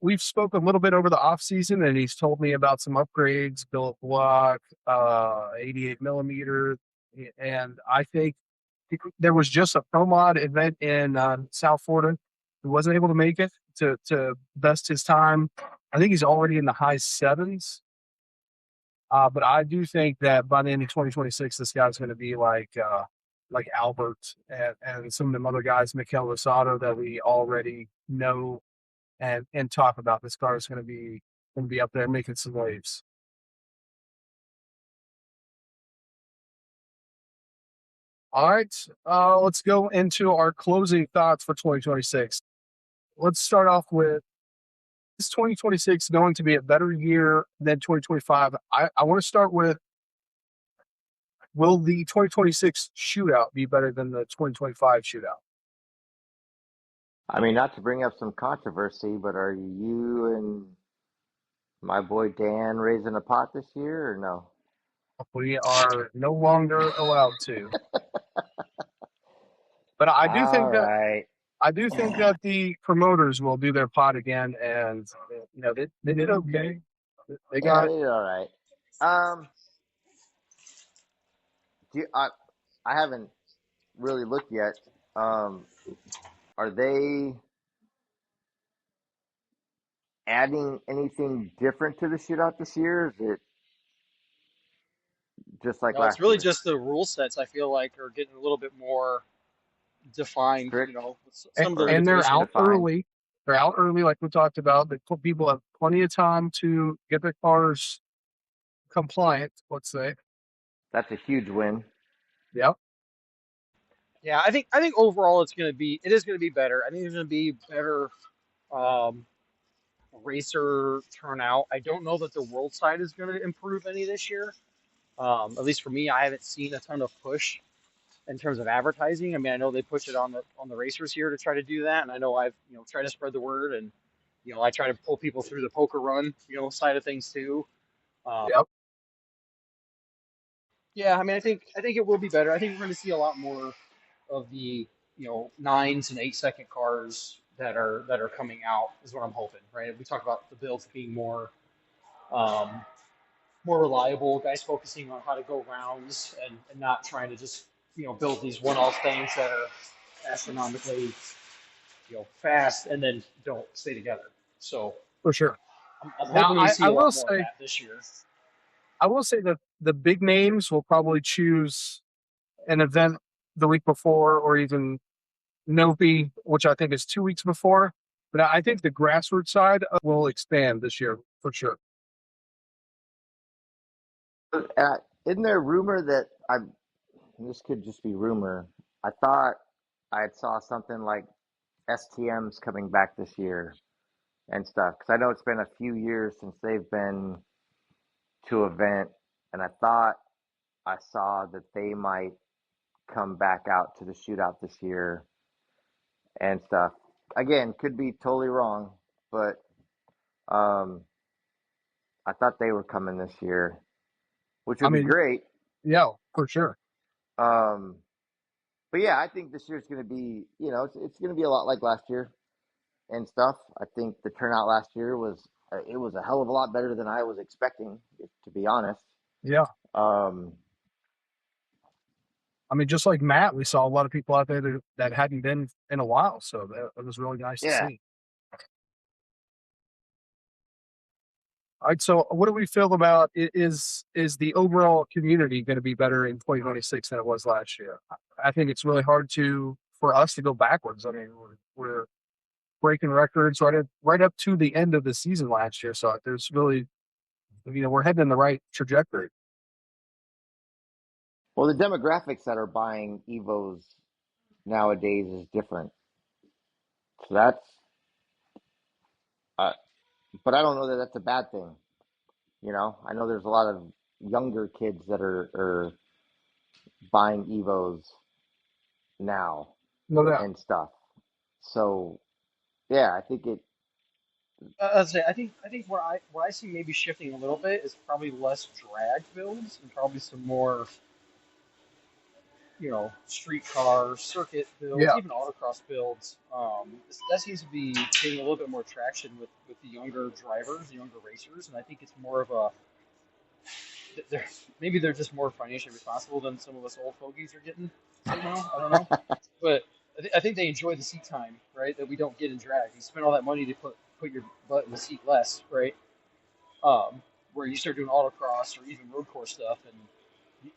we've spoken a little bit over the off season, and he's told me about some upgrades, billet block, 88 millimeter, and I think there was just a pro mod event in South Florida. He wasn't able to make it to best his time. I think he's already in the high sevens. But I do think that by the end of 2026, this guy's going to be like Albert and some of them other guys, Mikel Rosado, that we already know and talk about. This car is going to be up there making some waves. All right, let's go into our closing thoughts for 2026. Let's start off with, is 2026 going to be a better year than 2025? I want to start with, will the 2026 shootout be better than the 2025 shootout? I mean, not to bring up some controversy, but are you and my boy Dan raising a pot this year or no? We are no longer allowed to. But I do All think that right. the promoters will do their pot again, and they did okay. They Yeah, got they did all right. I haven't really looked yet. Are they adding anything different to the shootout this year? Or is it just like No, it's last really year? just the rule sets. I feel like are getting a little bit more defined. Strict Some of the or and they're limitations. out defined? early. They're out early, like we talked about. People have plenty of time to get their cars compliant. Let's say, That's a huge win. yep. Yeah, I think overall it is going to be better. I think there's going to be better um, racer turnout. I don't know that the world side is going to improve any this year. At least for me, I haven't seen a ton of push in terms of advertising. I mean, I know they push it on the racers here to try to do that, and I know I've tried to spread the word, and I try to pull people through the poker run side of things too. Yep. Yeah, I mean, I think it will be better. I think we're going to see a lot more of the 9s and 8 second cars that are coming out is what I'm hoping. Right? We talk about the builds being um, more reliable, guys focusing on how to go rounds and not trying to just build these one-off things that are astronomically fast and then don't stay together. So For sure. I'm Now, hoping we see I a will lot more of say, that this year. that the big names will probably choose an event the week before, or even Nopi, which I think is 2 weeks before. But I think the grassroots side will expand this year for sure. Isn't there a rumor that this could just be rumor. I thought I had saw something like STM's coming back this year and stuff because I know it's been a few years since they've been to event, and I thought I saw that they might come back out to the shootout this year and stuff. Again, could be totally wrong, but um, I thought they were coming this year, which I would be mean, great. yeah, for sure. Um, but yeah, I think this year's going to be, it's going to be a lot like last year and stuff. I think the turnout last year was it was a hell of a lot better than I was expecting, to be honest. Yeah. Um, I mean, just like Matt, we saw a lot of people out there that hadn't been in a while, so that was really nice to Yeah. see. All right, so what do we feel about is the overall community going to be better in 2026 than it was last year? I think it's really hard for us to go backwards. I mean, we're breaking records right up to the end of the season last year, so there's really, we're heading in the right trajectory. Well, the demographics that are buying Evos nowadays is different. So uh, but I don't know that that's a bad thing. I know there's a lot of younger kids that are buying Evos now No doubt. and stuff. So yeah, I think it. I'd say I think what I see maybe shifting a little bit is probably less drag builds and probably some more streetcar circuit builds, Yeah, even autocross builds. That seems to be getting a little bit more traction with the younger drivers, the younger racers, and I think it's more of a they're maybe they're just more financially responsible than some of us old fogies are getting right now. I don't know, but I think they enjoy the seat time, right? That we don't get in drag. You spend all that money to put your butt in the seat less, right? Where you start doing autocross or even road course stuff, and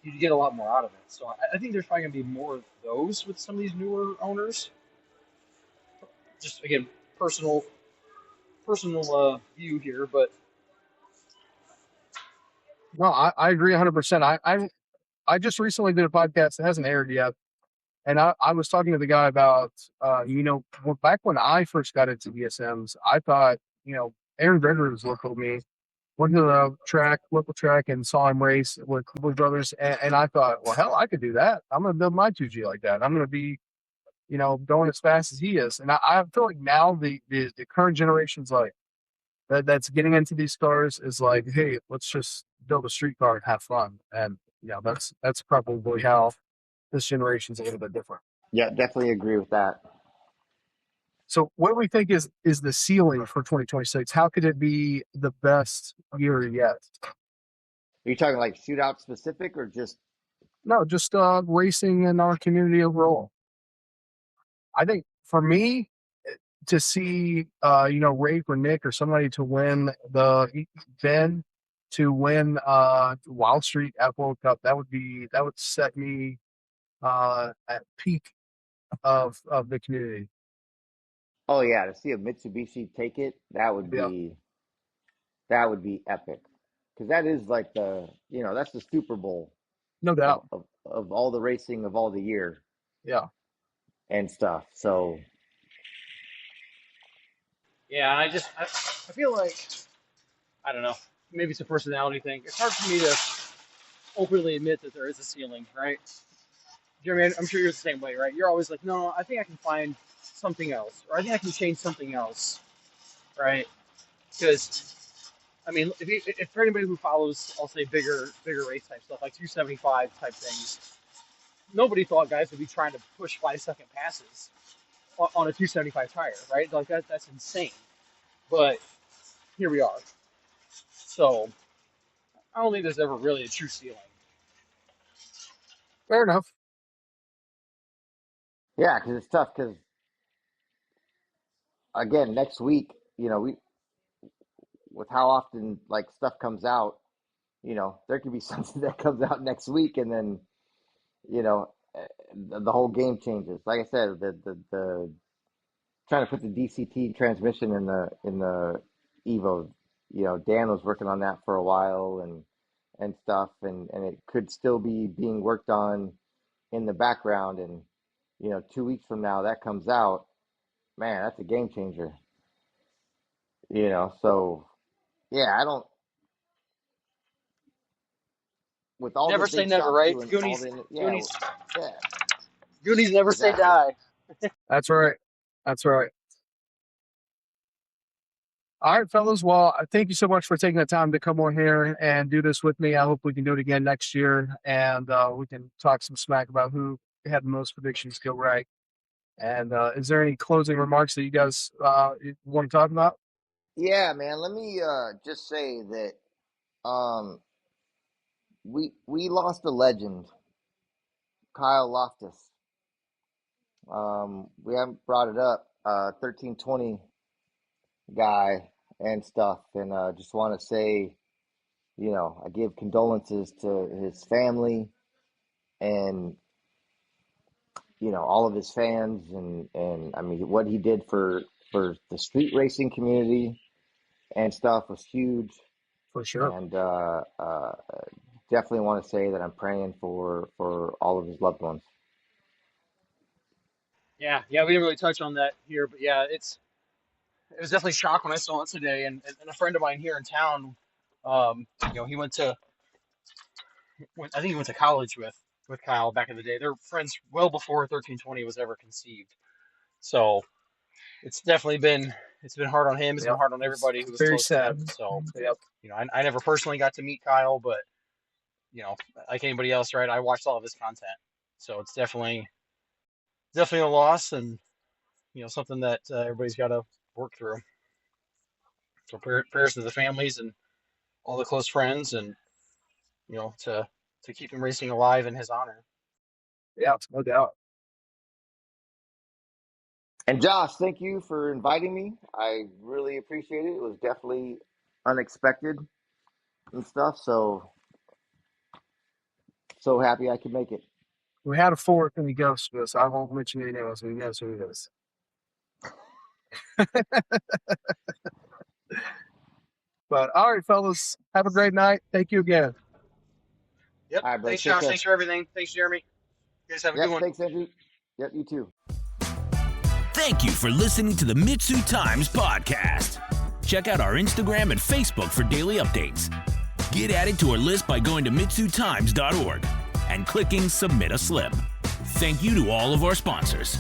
you get a lot more out of it. So I think there's probably going to be more of those with some of these newer owners. Just again, personal view here, but no, I agree 100%. I just recently did a podcast that hasn't aired yet, and I was talking to the guy about, back when I first got into DSMs, I thought, Aaron Gregory was local to me. Went to the local track, and saw him race with Cooper Brothers, and I thought, well, hell, I could do that. I'm going to build my 2G like that. I'm going to be, going as fast as he is. And I feel like now the current generation's like that's getting into these cars is like, hey, let's just build a street car and have fun. And that's probably how this generation's a little bit different. Yeah, definitely agree with that. So what do we think is the ceiling for 2026? How could it be the best year yet? Are you talking like shootout specific or just? No, just racing in our community overall. I think for me to see, Rafe or Nick or somebody to win Ben to win Wild Street at World Cup, that would set me at peak of the community. Oh yeah, to see a Mitsubishi take it, Yeah, that would be epic, because that is like that's the Super Bowl no of, doubt. of all the racing of all the year Yeah, and stuff. So yeah, I feel like I don't know. Maybe it's a personality thing. It's hard for me to openly admit that there is a ceiling, right? Jeremy, I'm sure you're the same way, right? You're always like, no, I think I can find something else, or I think I can change something else, right? Because I mean, if for anybody who follows, I'll say bigger race type stuff like 275 type things, nobody thought guys would be trying to push 5 second passes on a 275 tire, right? Like that's insane. But here we are. So I don't think there's ever really a true ceiling. fair enough. yeah, because it's tough. Because again, next week, we with how often like stuff comes out, there could be something that comes out next week, and then you know the whole game changes. Like I said, the trying to put the DCT transmission in the Evo. Dan was working on that for a while and stuff, and it could still be being worked on in the background. And 2 weeks from now, that comes out. Man, that's a game changer. So yeah, I don't. With all the Never say big never, shops right? doing all Goonies, the yeah, Goonies, yeah, Goonies never say exactly. die. That's right. That's right. All right, fellas. Well, thank you so much for taking the time to come on here and do this with me. I hope we can do it again next year, and we can talk some smack about who had the most predictions go right. And is there any closing remarks that you guys want to talk about? Yeah, man. Let me just say that um, we lost a legend Kyle Loftus. We haven't brought it up. 1320 guy and stuff, and just want to say, I give condolences to his family and all of his fans, and I mean what he did for the street racing community and stuff was huge. For sure. And definitely want to say that I'm praying for all of his loved ones. Yeah, we didn't really touch on that here, but yeah, it was definitely a shock when I saw it today. And a friend of mine here in town, he I think he went to college with Kyle back in the day. They're friends well before 1320 was ever conceived. So it's definitely been hard on him. It's been hard on everybody who was very close sad. to him. So Yep. I never personally got to meet Kyle, but like anybody else, right? I watched all of his content. So it's definitely a loss, and something that everybody's got to work through. So prayers to the families and all the close friends, and to keep him racing alive in his honor. Yeah, no doubt. And Josh, thank you for inviting me. I really appreciate it. It was definitely unexpected and stuff. So happy I could make it. We had a fourth and he ghosted us. I won't mention any names, but he knows who he is. But all right, fellas, have a great night. Thank you again. Yep. All right, thanks, Josh. Thanks for everything. Thanks, Jeremy. You guys have a good one. Thanks, Andrew. Yep, you too. Thank you for listening to the MitsuTimes podcast. Check out our Instagram and Facebook for daily updates. Get added to our list by going to MitsuTimes.org and clicking Submit a Slip. Thank you to all of our sponsors.